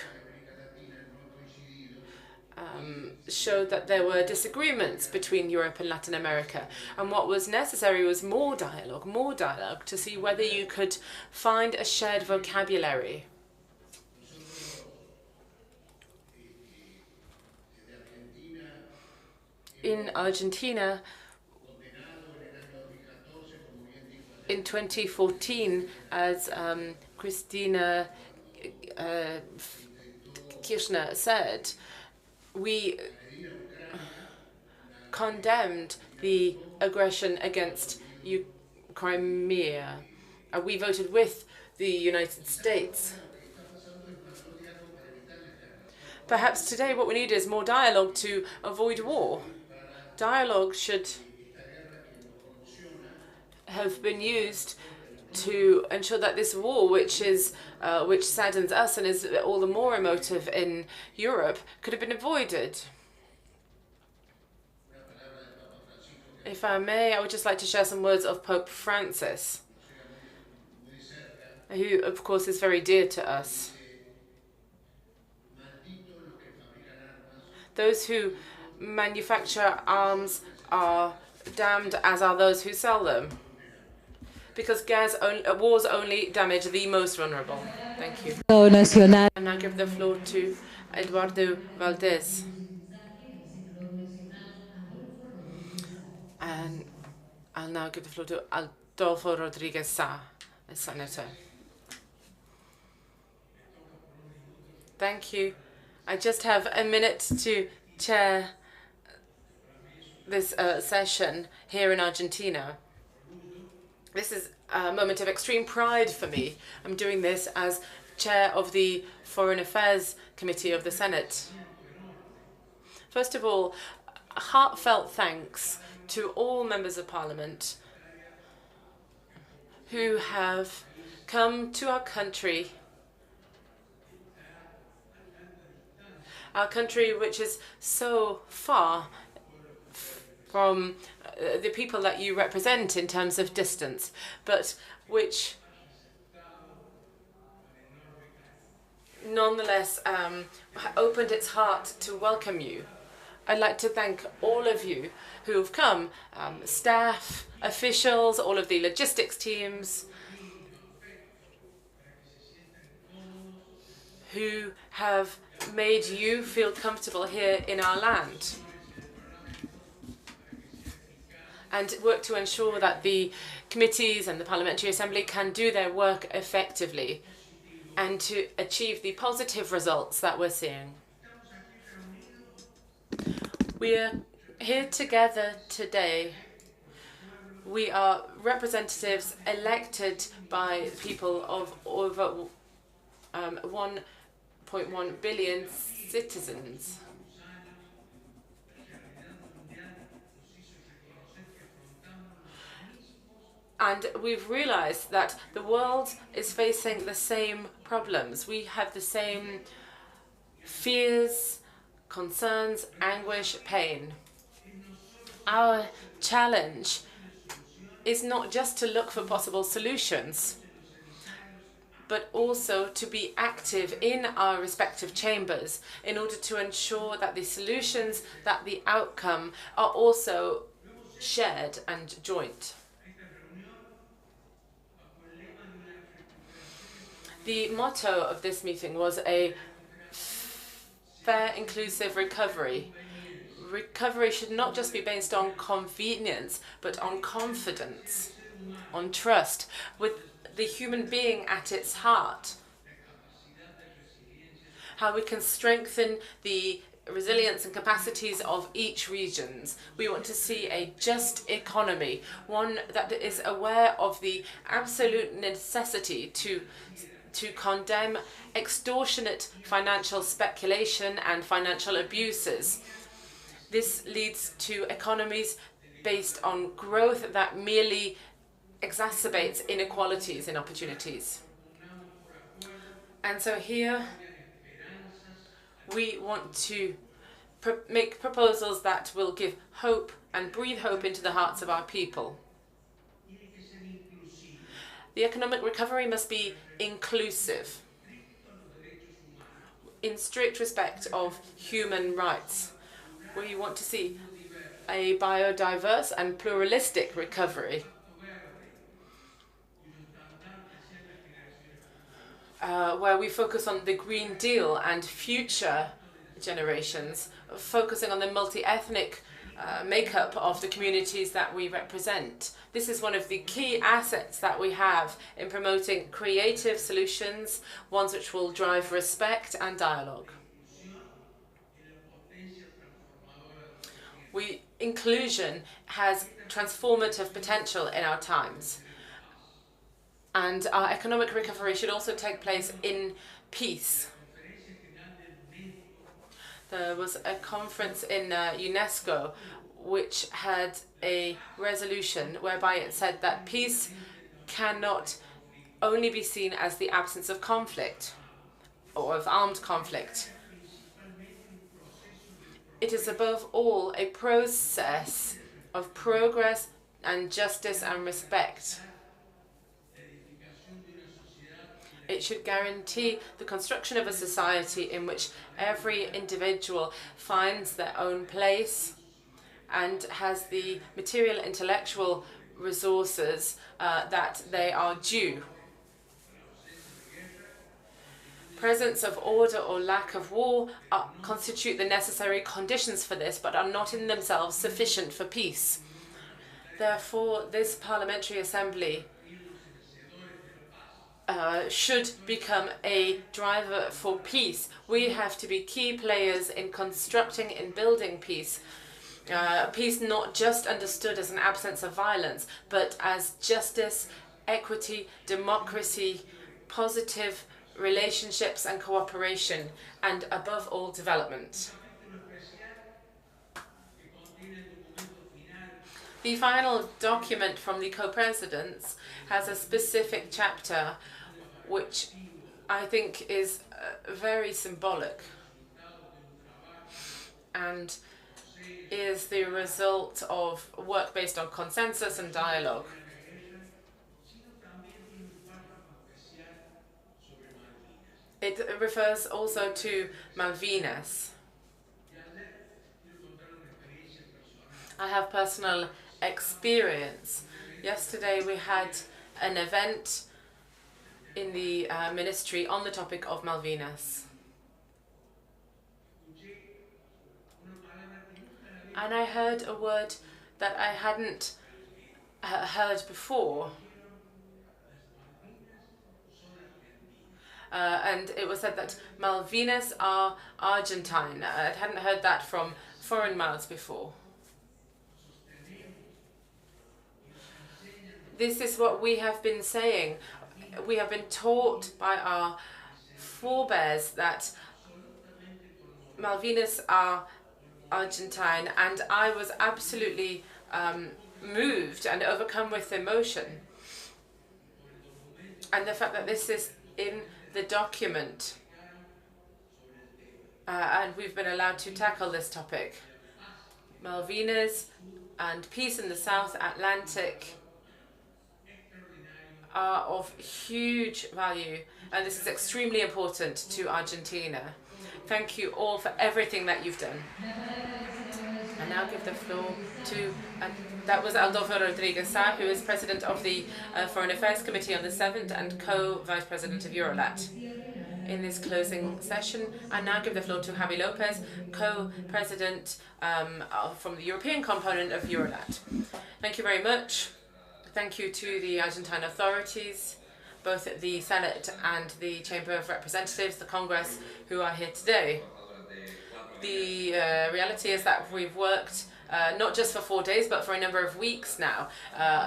showed that there were disagreements between Europe and Latin America. And what was necessary was more dialogue to see whether you could find a shared vocabulary. In Argentina, in 2014, as Christina Kirchner said, we condemned the aggression against Crimea. We voted with the United States. Perhaps today what we need is more dialogue to avoid war. Dialogue should have been used to ensure that this war, which saddens us and is all the more emotive in Europe, could have been avoided. If I may, I would just like to share some words of Pope Francis, who, of course, is very dear to us. Those who manufacture arms are damned, as are those who sell them. because wars only damage the most vulnerable. Thank you. Nacional. And I give the floor to Eduardo Valdez. And I'll now give the floor to Adolfo Rodriguez Sa, a senator. Thank you. I just have a minute to chair this session here in Argentina. This is a moment of extreme pride for me. I'm doing this as chair of the Foreign Affairs Committee of the Senate. First of all, heartfelt thanks to all members of Parliament who have come to our country which is so far from the people that you represent in terms of distance, but which nonetheless opened its heart to welcome you. I'd like to thank all of you who have come, staff, officials, all of the logistics teams, who have made you feel comfortable here in our land, and work to ensure that the committees and the Parliamentary Assembly can do their work effectively and to achieve the positive results that we're seeing. We are here together today. We are representatives elected by people of over 1.1 billion citizens. And we've realized that the world is facing the same problems. We have the same fears, concerns, anguish, pain. Our challenge is not just to look for possible solutions, but also to be active in our respective chambers in order to ensure that the solutions, that the outcome are also shared and joint. The motto of this meeting was a fair, inclusive recovery. Recovery should not just be based on convenience, but on confidence, on trust, with the human being at its heart. How we can strengthen the resilience and capacities of each region. We want to see a just economy, one that is aware of the absolute necessity to condemn extortionate financial speculation and financial abuses. This leads to economies based on growth that merely exacerbates inequalities in opportunities. And so here we want to make proposals that will give hope and breathe hope into the hearts of our people. The economic recovery must be inclusive, in strict respect of human rights. We want to see a biodiverse and pluralistic recovery, where we focus on the Green Deal and future generations, focusing on the multi-ethnic makeup of the communities that we represent. This is one of the key assets that we have in promoting creative solutions, ones which will drive respect and dialogue. Inclusion has transformative potential in our times. And our economic recovery should also take place in peace. There was a conference in UNESCO which had a resolution whereby it said that peace cannot only be seen as the absence of conflict or of armed conflict. It is above all a process of progress and justice and respect. It should guarantee the construction of a society in which every individual finds their own place and has the material intellectual resources that they are due. Presence of order or lack of war constitute the necessary conditions for this, but are not in themselves sufficient for peace. Therefore, this Parliamentary Assembly should become a driver for peace. We have to be key players in constructing and building peace. Peace not just understood as an absence of violence, but as justice, equity, democracy, positive relationships and cooperation, and above all, development. The final document from the co-presidents has a specific chapter which I think is very symbolic and is the result of work based on consensus and dialogue. It refers also to Malvinas. I have personal experience. Yesterday we had an event in the ministry on the topic of Malvinas. And I heard a word that I hadn't heard before. And it was said that Malvinas are Argentine. I hadn't heard that from foreign mouths before. This is what we have been saying. We have been taught by our forebears that Malvinas are Argentine, and I was absolutely moved and overcome with emotion. And the fact that this is in the document, and we've been allowed to tackle this topic. Malvinas and peace in the South Atlantic are of huge value, and this is extremely important to Argentina. Thank you all for everything that you've done. I now give the floor to, that was Adolfo Rodriguez Sá, who is President of the Foreign Affairs Committee on the 7th and co-Vice President of Eurolat. In this closing session, I now give the floor to Javi Lopez, co-president from the European component of Eurolat. Thank you very much. Thank you to the Argentine authorities, both the Senate and the Chamber of Representatives, the Congress, who are here today. The reality is that we've worked not just for 4 days, but for a number of weeks now,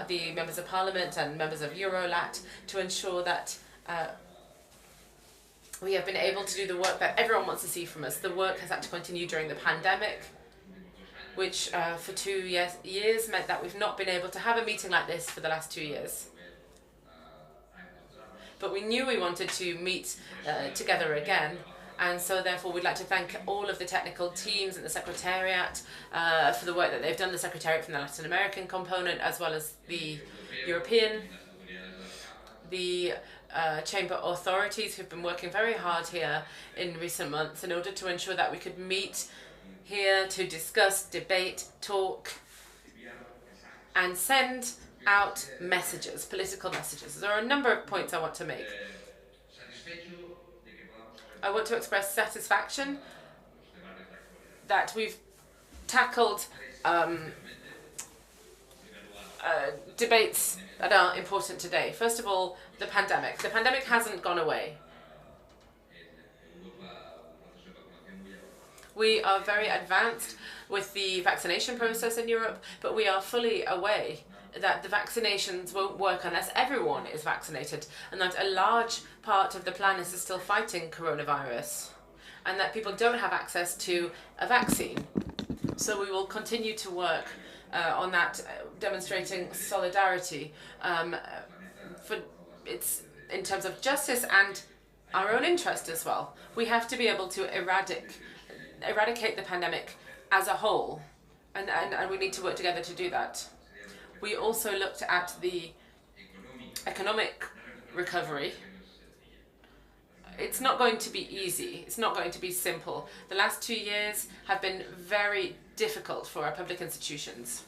the members of Parliament and members of Eurolat, to ensure that we have been able to do the work that everyone wants to see from us. The work has had to continue during the pandemic, which for 2 years meant that we've not been able to have a meeting like this for the last 2 years. But we knew we wanted to meet together again, and so therefore we'd like to thank all of the technical teams and the Secretariat for the work that they've done, the Secretariat from the Latin American component, as well as the European, the Chamber authorities who've been working very hard here in recent months in order to ensure that we could meet here to discuss, debate, talk, and send out messages, political messages. There are a number of points I want to make. I want to express satisfaction that we've tackled debates that are important today. First of all, the pandemic. The pandemic hasn't gone away. We are very advanced with the vaccination process in Europe, but we are fully aware that the vaccinations won't work unless everyone is vaccinated, and that a large part of the planet is still fighting coronavirus, and that people don't have access to a vaccine. So we will continue to work on that, demonstrating solidarity it's in terms of justice and our own interest as well. We have to be able to eradicate the pandemic as a whole, and we need to work together to do that. We also looked at the economic recovery. It's not going to be easy. It's not going to be simple. The last 2 years have been very difficult for our public institutions.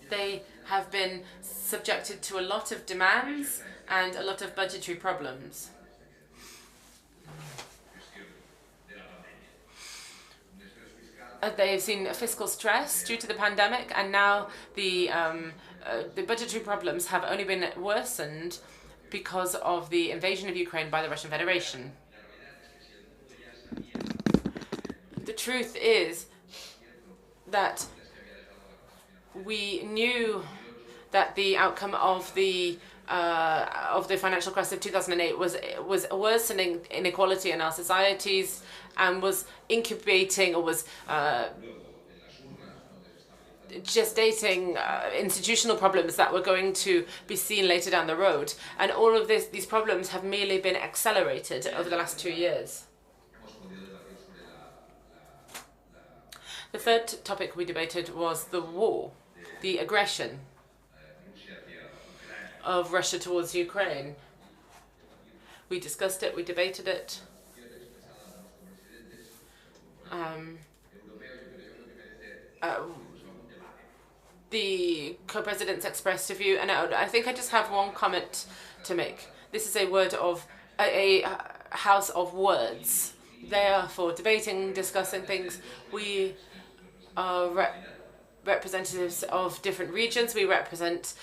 They have been subjected to a lot of demands and a lot of budgetary problems. They've seen fiscal stress due to the pandemic, and now the budgetary problems have only been worsened because of the invasion of Ukraine by the Russian Federation. The truth is that we knew that the outcome of the financial crisis of 2008 was worsening inequality in our societies and was incubating or was gestating institutional problems that were going to be seen later down the road. And all of these problems have merely been accelerated over the last 2 years. The third topic we debated was the war, the aggression of Russia towards Ukraine. We discussed it, we debated it. The co-presidents expressed a view, and I think I just have one comment to make. This is a house of words. They are for debating, discussing things. We are representatives of different regions. We represent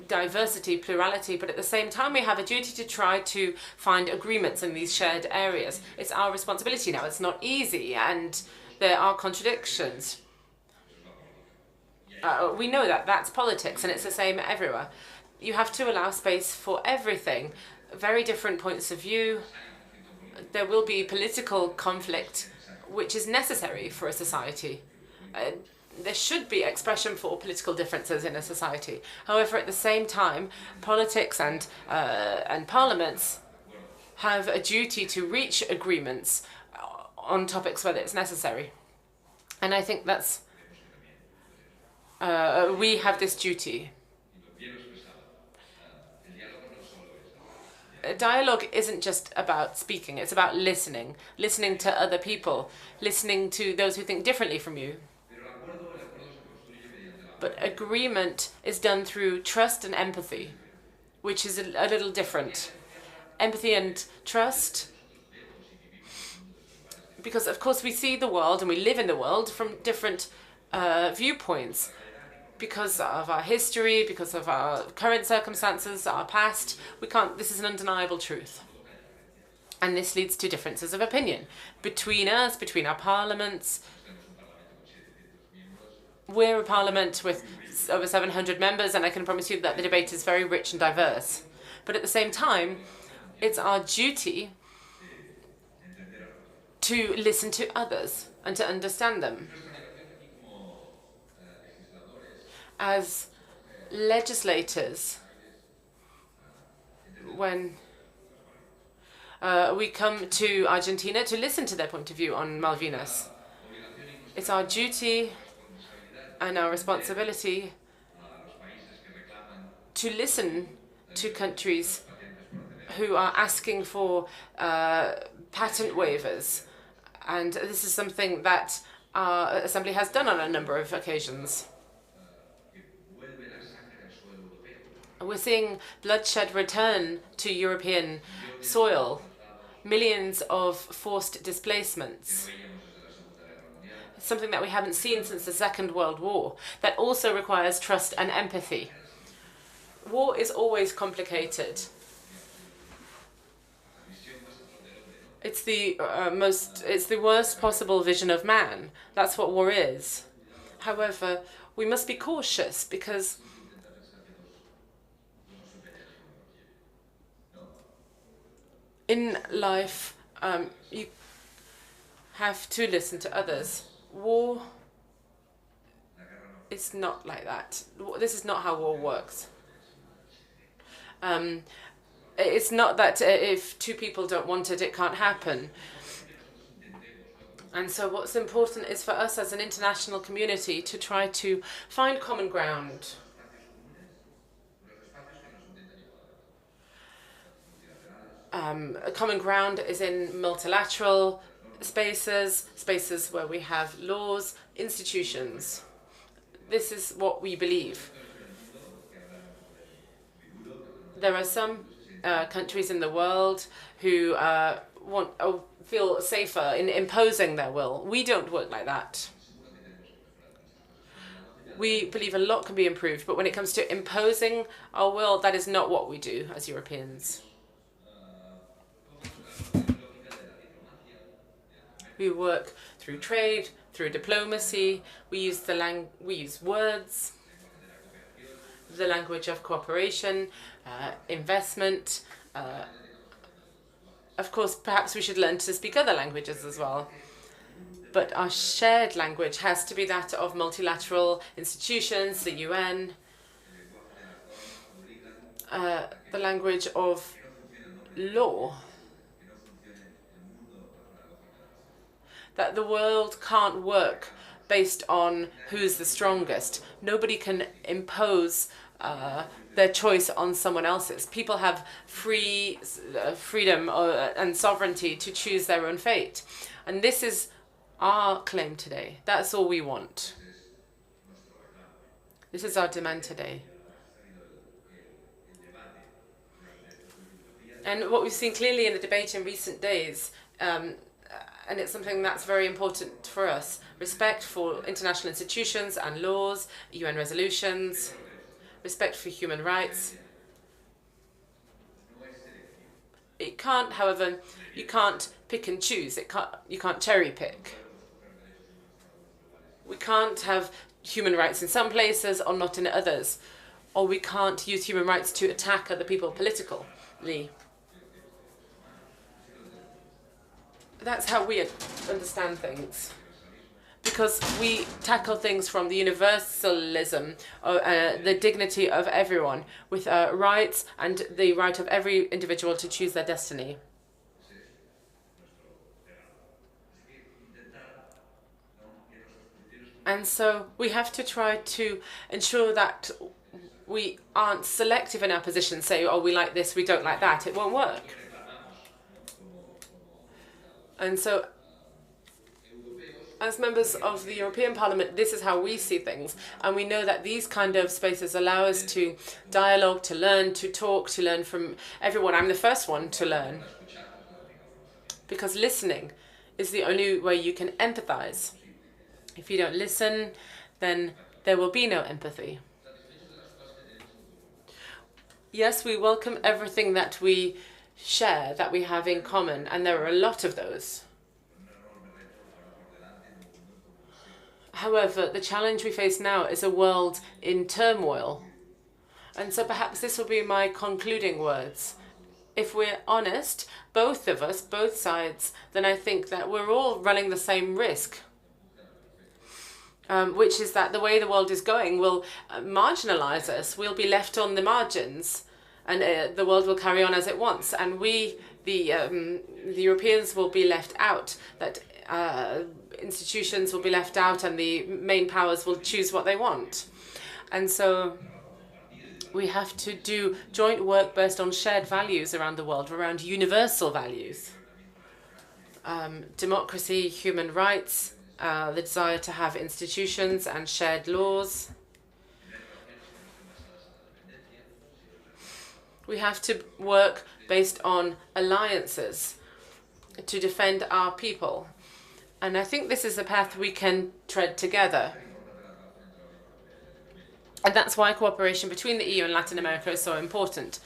diversity, plurality, but at the same time we have a duty to try to find agreements in these shared areas. It's our responsibility now. It's not easy, and there are contradictions. We know that. That's politics, and it's the same everywhere. You have to allow space for everything. Very different points of view. There will be political conflict, which is necessary for a society. There should be expression for political differences in a society. However, at the same time, politics and parliaments have a duty to reach agreements on topics where it's necessary. And I think that's we have this duty. Dialogue isn't just about speaking, it's about listening to other people, listening to those who think differently from you. But agreement is done through trust and empathy, which is a little different. Empathy and trust, because of course we see the world and we live in the world from different viewpoints. Because of our history, because of our current circumstances, our past, this is an undeniable truth. And this leads to differences of opinion between us, between our parliaments. We're a parliament with over 700 members, and I can promise you that the debate is very rich and diverse. But at the same time, it's our duty to listen to others and to understand them. As legislators, when we come to Argentina to listen to their point of view on Malvinas, it's our duty and our responsibility to listen to countries who are asking for patent waivers. And this is something that our Assembly has done on a number of occasions. We're seeing bloodshed return to European soil, millions of forced displacements. It's something that we haven't seen since the Second World War. That also requires trust and empathy. War is always complicated. It's the worst possible vision of man. That's what war is. However, we must be cautious because in life, you have to listen to others. War is not like that. This is not how war works. It's not that if two people don't want it, it can't happen. And so what's important is for us as an international community to try to find common ground. A common ground is in multilateral spaces where we have laws, institutions. this is what we believe. There are some countries in the world who feel safer in imposing their will. We don't work like that. We believe a lot can be improved, but when it comes to imposing our will, that is not what we do as Europeans. We work through trade, through diplomacy. We use words, the language of cooperation, investment. Of course, perhaps we should learn to speak other languages as well. But our shared language has to be that of multilateral institutions, the UN, the language of law. That the world can't work based on who's the strongest. Nobody can impose their choice on someone else's. People have freedom and sovereignty to choose their own fate. And this is our claim today. That's all we want. This is our demand today. And what we've seen clearly in the debate in recent days, and it's something that's very important for us, respect for international institutions and laws, UN resolutions, respect for human rights. It can't, however, you can't pick and choose. You can't cherry pick. We can't have human rights in some places or not in others. Or we can't use human rights to attack other people politically. That's how we understand things. Because we tackle things from the universalism, the dignity of everyone, with rights and the right of every individual to choose their destiny. And so we have to try to ensure that we aren't selective in our position, say, oh, we like this, we don't like that. It won't work. And so, as members of the European Parliament, this is how we see things. And we know that these kind of spaces allow us to dialogue, to learn, to talk, to learn from everyone. I'm the first one to learn. Because listening is the only way you can empathize. If you don't listen, then there will be no empathy. Yes, we welcome everything that we share, that we have in common, and there are a lot of those. However, the challenge we face now is a world in turmoil. And so perhaps this will be my concluding words. If we're honest, both of us, both sides, then I think that we're all running the same risk. Which is that the way the world is going will marginalize us. We'll be left on the margins, and the world will carry on as it wants. And we, the Europeans, will be left out. That institutions will be left out, and the main powers will choose what they want. And so we have to do joint work based on shared values around the world, around universal values. Democracy, human rights, the desire to have institutions and shared laws. We have to work based on alliances to defend our people. And I think this is a path we can tread together. And that's why cooperation between the EU and Latin America is so important.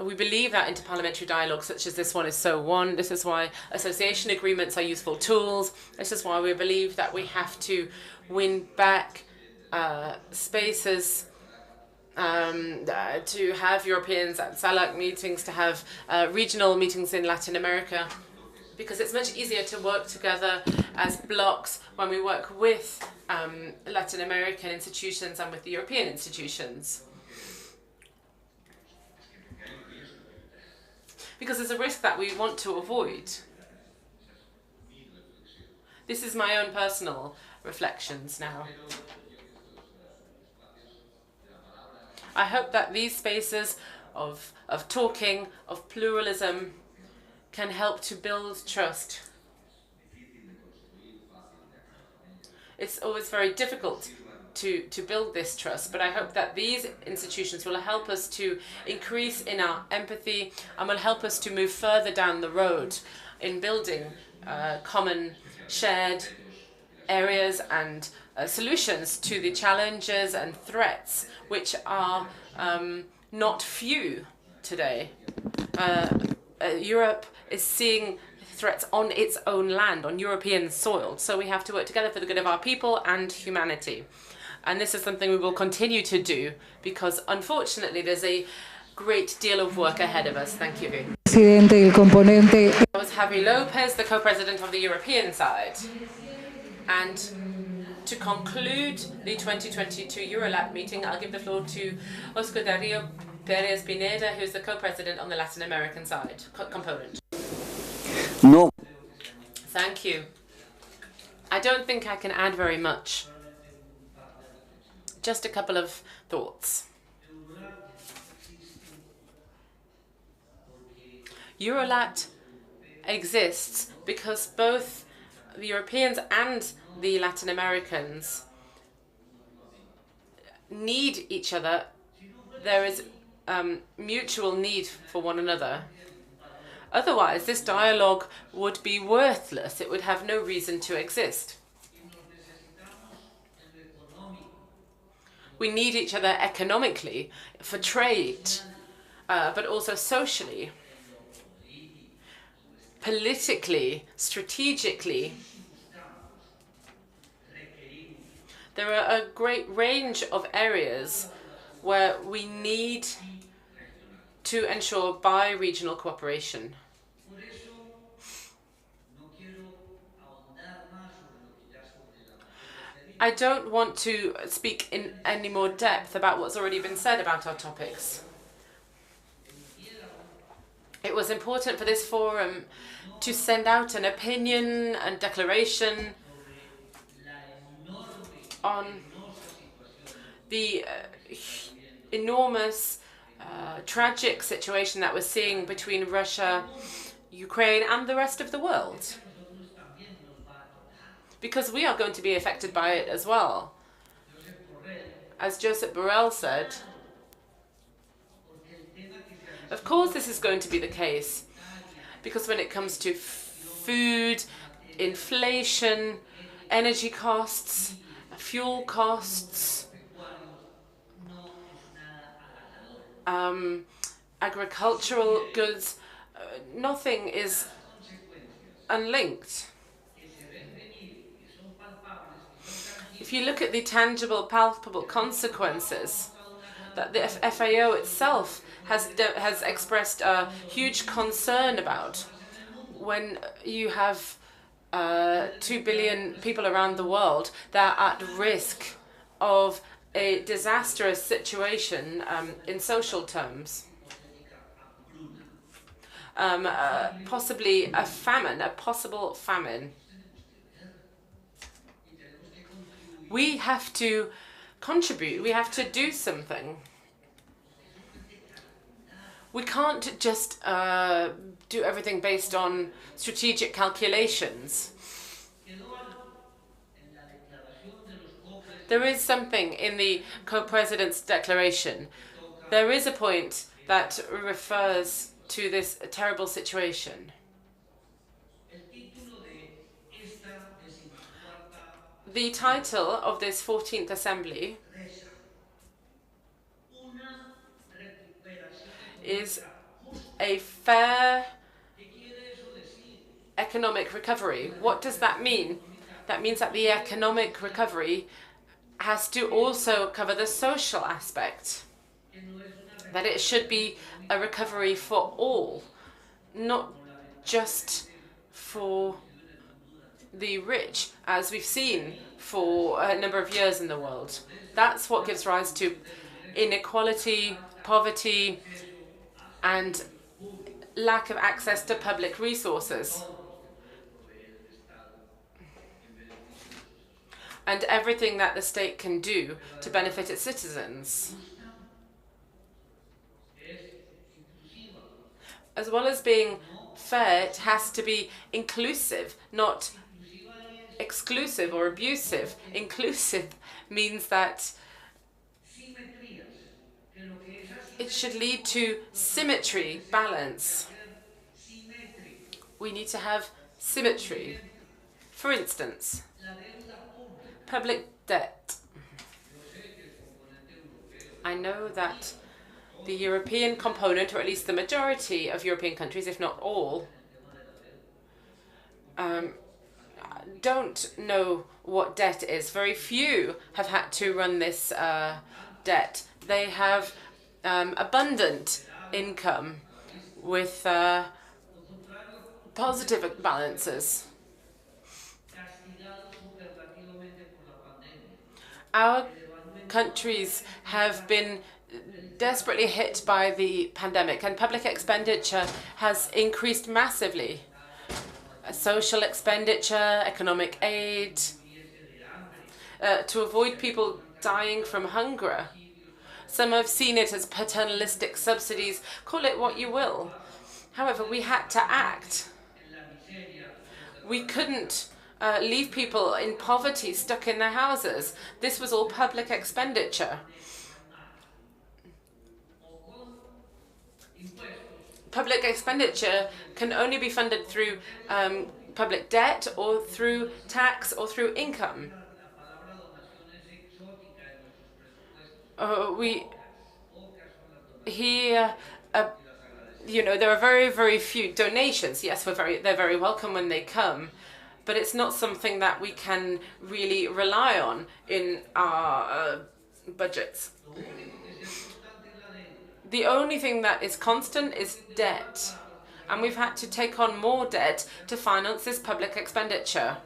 We believe that interparliamentary dialogue such as this one is so one. This is why association agreements are useful tools. This is why we believe that we have to win back spaces to have Europeans at SALAC meetings, to have regional meetings in Latin America, because it's much easier to work together as blocks when we work with Latin American institutions and with the European institutions. Because there's a risk that we want to avoid. This is my own personal reflections now. I hope that these spaces of talking, of pluralism, can help to build trust. It's always very difficult to build this trust, but I hope that these institutions will help us to increase in our empathy and will help us to move further down the road in building common shared areas and solutions to the challenges and threats which are not few today. Europe is seeing threats on its own land, on European soil, so we have to work together for the good of our people and humanity. And this is something we will continue to do because, unfortunately, there's a great deal of work ahead of us. Thank you. Presidente, I was Javi Lopez, the co-president of the European side. And to conclude the 2022 Eurolat meeting, I'll give the floor to Oscar Dario Perez Pineda, who's the co-president on the Latin American side component. No. Thank you. I don't think I can add very much. Just a couple of thoughts. Eurolat exists because both the Europeans and the Latin Americans need each other. There is mutual need for one another. Otherwise, this dialogue would be worthless. It would have no reason to exist. We need each other economically, for trade, but also socially, politically, strategically. There are a great range of areas where we need to ensure bi-regional cooperation. I don't want to speak in any more depth about what's already been said about our topics. It was important for this forum to send out an opinion and declaration on the enormous, tragic situation that we're seeing between Russia, Ukraine, and the rest of the world. Because we are going to be affected by it as well. As Josep Borrell said, of course this is going to be the case, because when it comes to food, inflation, energy costs, fuel costs, agricultural goods, nothing is unlinked. If you look at the tangible, palpable consequences that the FAO itself has expressed a huge concern about, when you have 2 billion people around the world that are at risk of a disastrous situation in social terms, possibly a famine, a possible famine. We have to contribute, we have to do something. We can't just do everything based on strategic calculations. There is something in the co-president's declaration. There is a point that refers to this terrible situation. The title of this 14th Assembly is a fair economic recovery. What does that mean? That means that the economic recovery has to also cover the social aspect. That it should be a recovery for all, not just for the rich, as we've seen for a number of years in the world. That's what gives rise to inequality, poverty, and lack of access to public resources. And everything that the state can do to benefit its citizens. As well as being fair, it has to be inclusive, not exclusive or abusive. Inclusive means that it should lead to symmetry, balance. We need to have symmetry. For instance, public debt. I know that the European component, or at least the majority of European countries, if not all, don't know what debt is. Very few have had to run this debt. They have abundant income with positive balances. Our countries have been desperately hit by the pandemic, and public expenditure has increased massively. Social expenditure, economic aid, to avoid people dying from hunger. Some have seen it as paternalistic subsidies, call it what you will. However, we had to act. We couldn't leave people in poverty stuck in their houses. This was all public expenditure. Public expenditure can only be funded through public debt or through tax or through income. There are very, very few donations. Yes, they're very welcome when they come, but it's not something that we can really rely on in our budgets. The only thing that is constant is debt, and we've had to take on more debt to finance this public expenditure.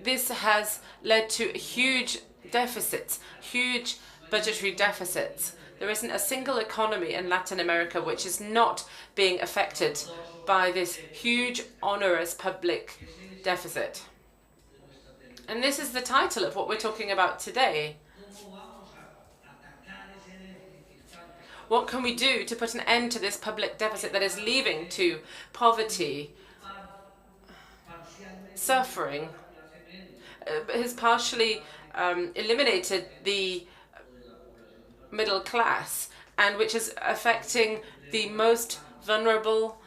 This has led to huge deficits, huge budgetary deficits. There isn't a single economy in Latin America which is not being affected by this huge, onerous public deficit. And this is the title of what we're talking about today. What can we do to put an end to this public deficit that is leading to poverty, suffering, has partially eliminated the middle class, and which is affecting the most vulnerable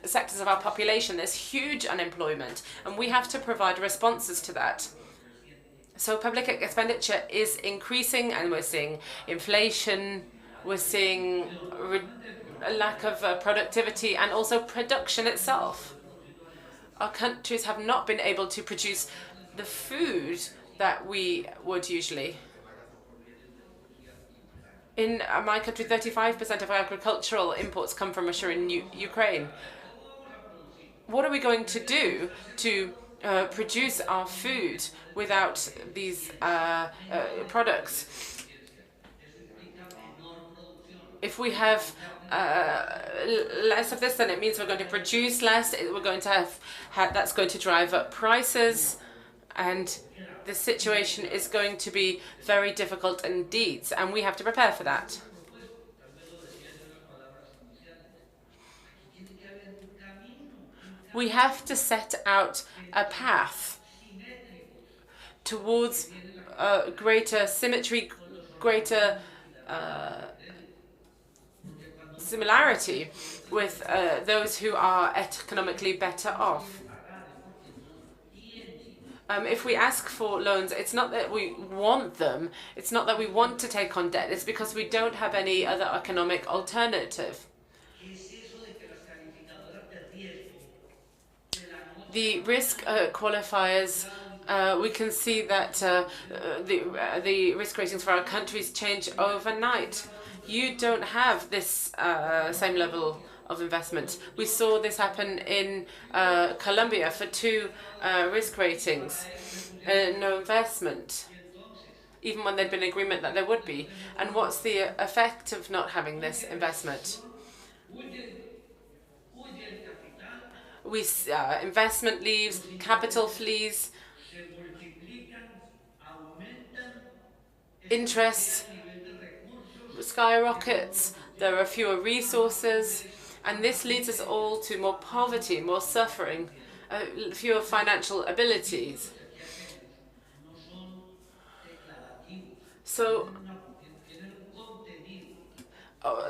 sectors of our population? There's huge unemployment, and we have to provide responses to that. So public expenditure is increasing, and we're seeing inflation, we're seeing a lack of productivity, and also production itself. Our countries have not been able to produce the food that we would usually. In my country, 35% of our agricultural imports come from Russia and Ukraine. What are we going to do to produce our food without these products? If we have less of this, then it means we're going to produce less. We're going to have that's going to drive up prices, and the situation is going to be very difficult indeed, and we have to prepare for that. We have to set out a path towards greater symmetry, greater similarity with those who are economically better off. If we ask for loans, it's not that we want them, it's not that we want to take on debt, it's because we don't have any other economic alternative. The risk qualifiers, we can see that the risk ratings for our countries change overnight. You don't have this same level of investment. We saw this happen in Colombia for 2 risk ratings, no investment, even when there'd been agreement that there would be. And what's the effect of not having this investment? Investment leaves, capital flees, interest skyrockets, there are fewer resources, And this leads us all to more poverty, more suffering, fewer financial abilities. So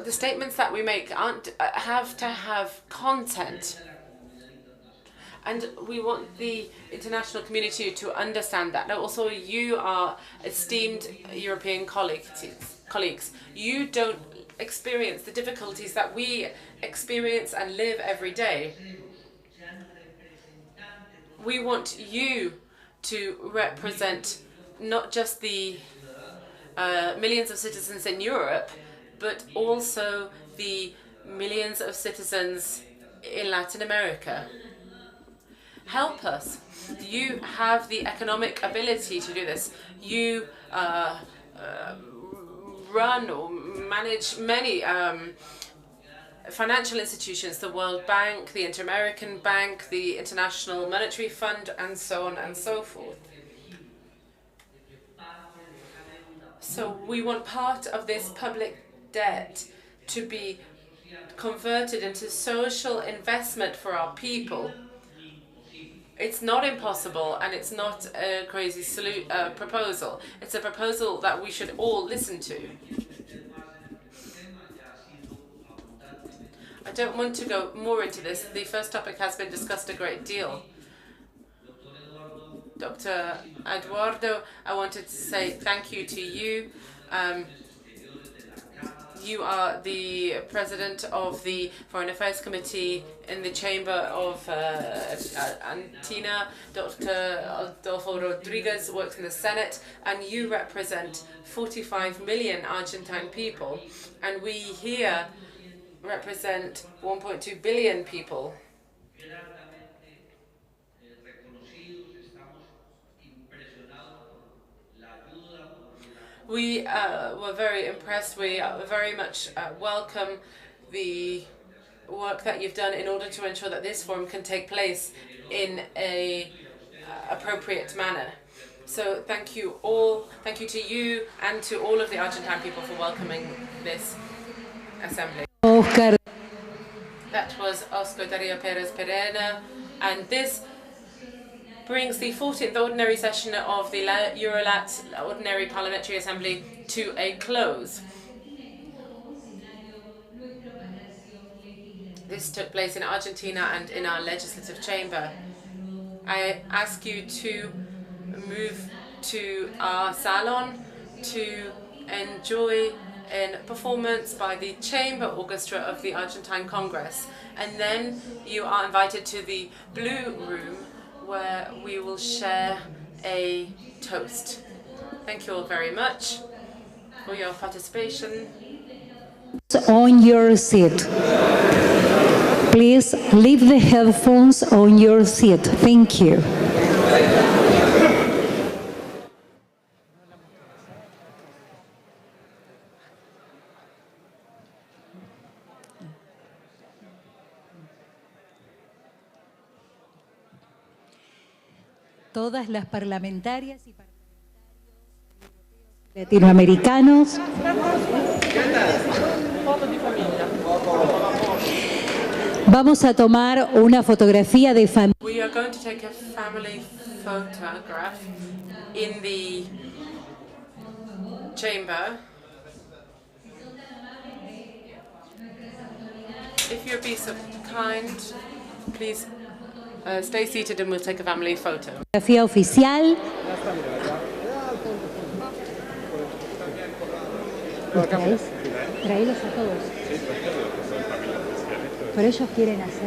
the statements that we make have to have content. And we want the international community to understand that. Now, also, you are esteemed European colleagues. You don't experience the difficulties that we experience and live every day. We want you to represent not just the millions of citizens in Europe, but also the millions of citizens in Latin America. Help us. You have the economic ability to do this. You run or manage many financial institutions, the World Bank, the Inter-American Bank, the International Monetary Fund, and so on and so forth. So we want part of this public debt to be converted into social investment for our people. It's not impossible, and it's not a crazy proposal. It's a proposal that we should all listen to. I don't want to go more into this. The first topic has been discussed a great deal. Dr. Eduardo, I wanted to say thank you to you. You are the president of the Foreign Affairs Committee in the Chamber of Argentina. Dr. Adolfo Rodriguez works in the Senate, and you represent 45 million Argentine people. And we here represent 1.2 billion people. We were very impressed. We very much welcome the work that you've done in order to ensure that this forum can take place in an appropriate manner. So thank you all. Thank you to you and to all of the Argentine people for welcoming this assembly. Oscar. That was Oscar Dario Perez Perena, and this brings the 14th ordinary session of the Eurolat Ordinary Parliamentary Assembly to a close. This took place in Argentina and in our legislative chamber. I ask you to move to our salon to enjoy a performance by the Chamber Orchestra of the Argentine Congress. And then you are invited to the Blue Room, where we will share a toast. Thank you all very much for your participation. On your seat. Please leave the headphones on your seat. Thank you. Todas las parlamentarias y parlamentarios latinoamericanos. Vamos a tomar una fotografía de familia. We are going to take a family photograph in the chamber. If you'll be so kind, please stay seated and we'll take a family photo. Fotografía oficial. ¿Los traéis? Traélos a todos. Pero ellos quieren hacer.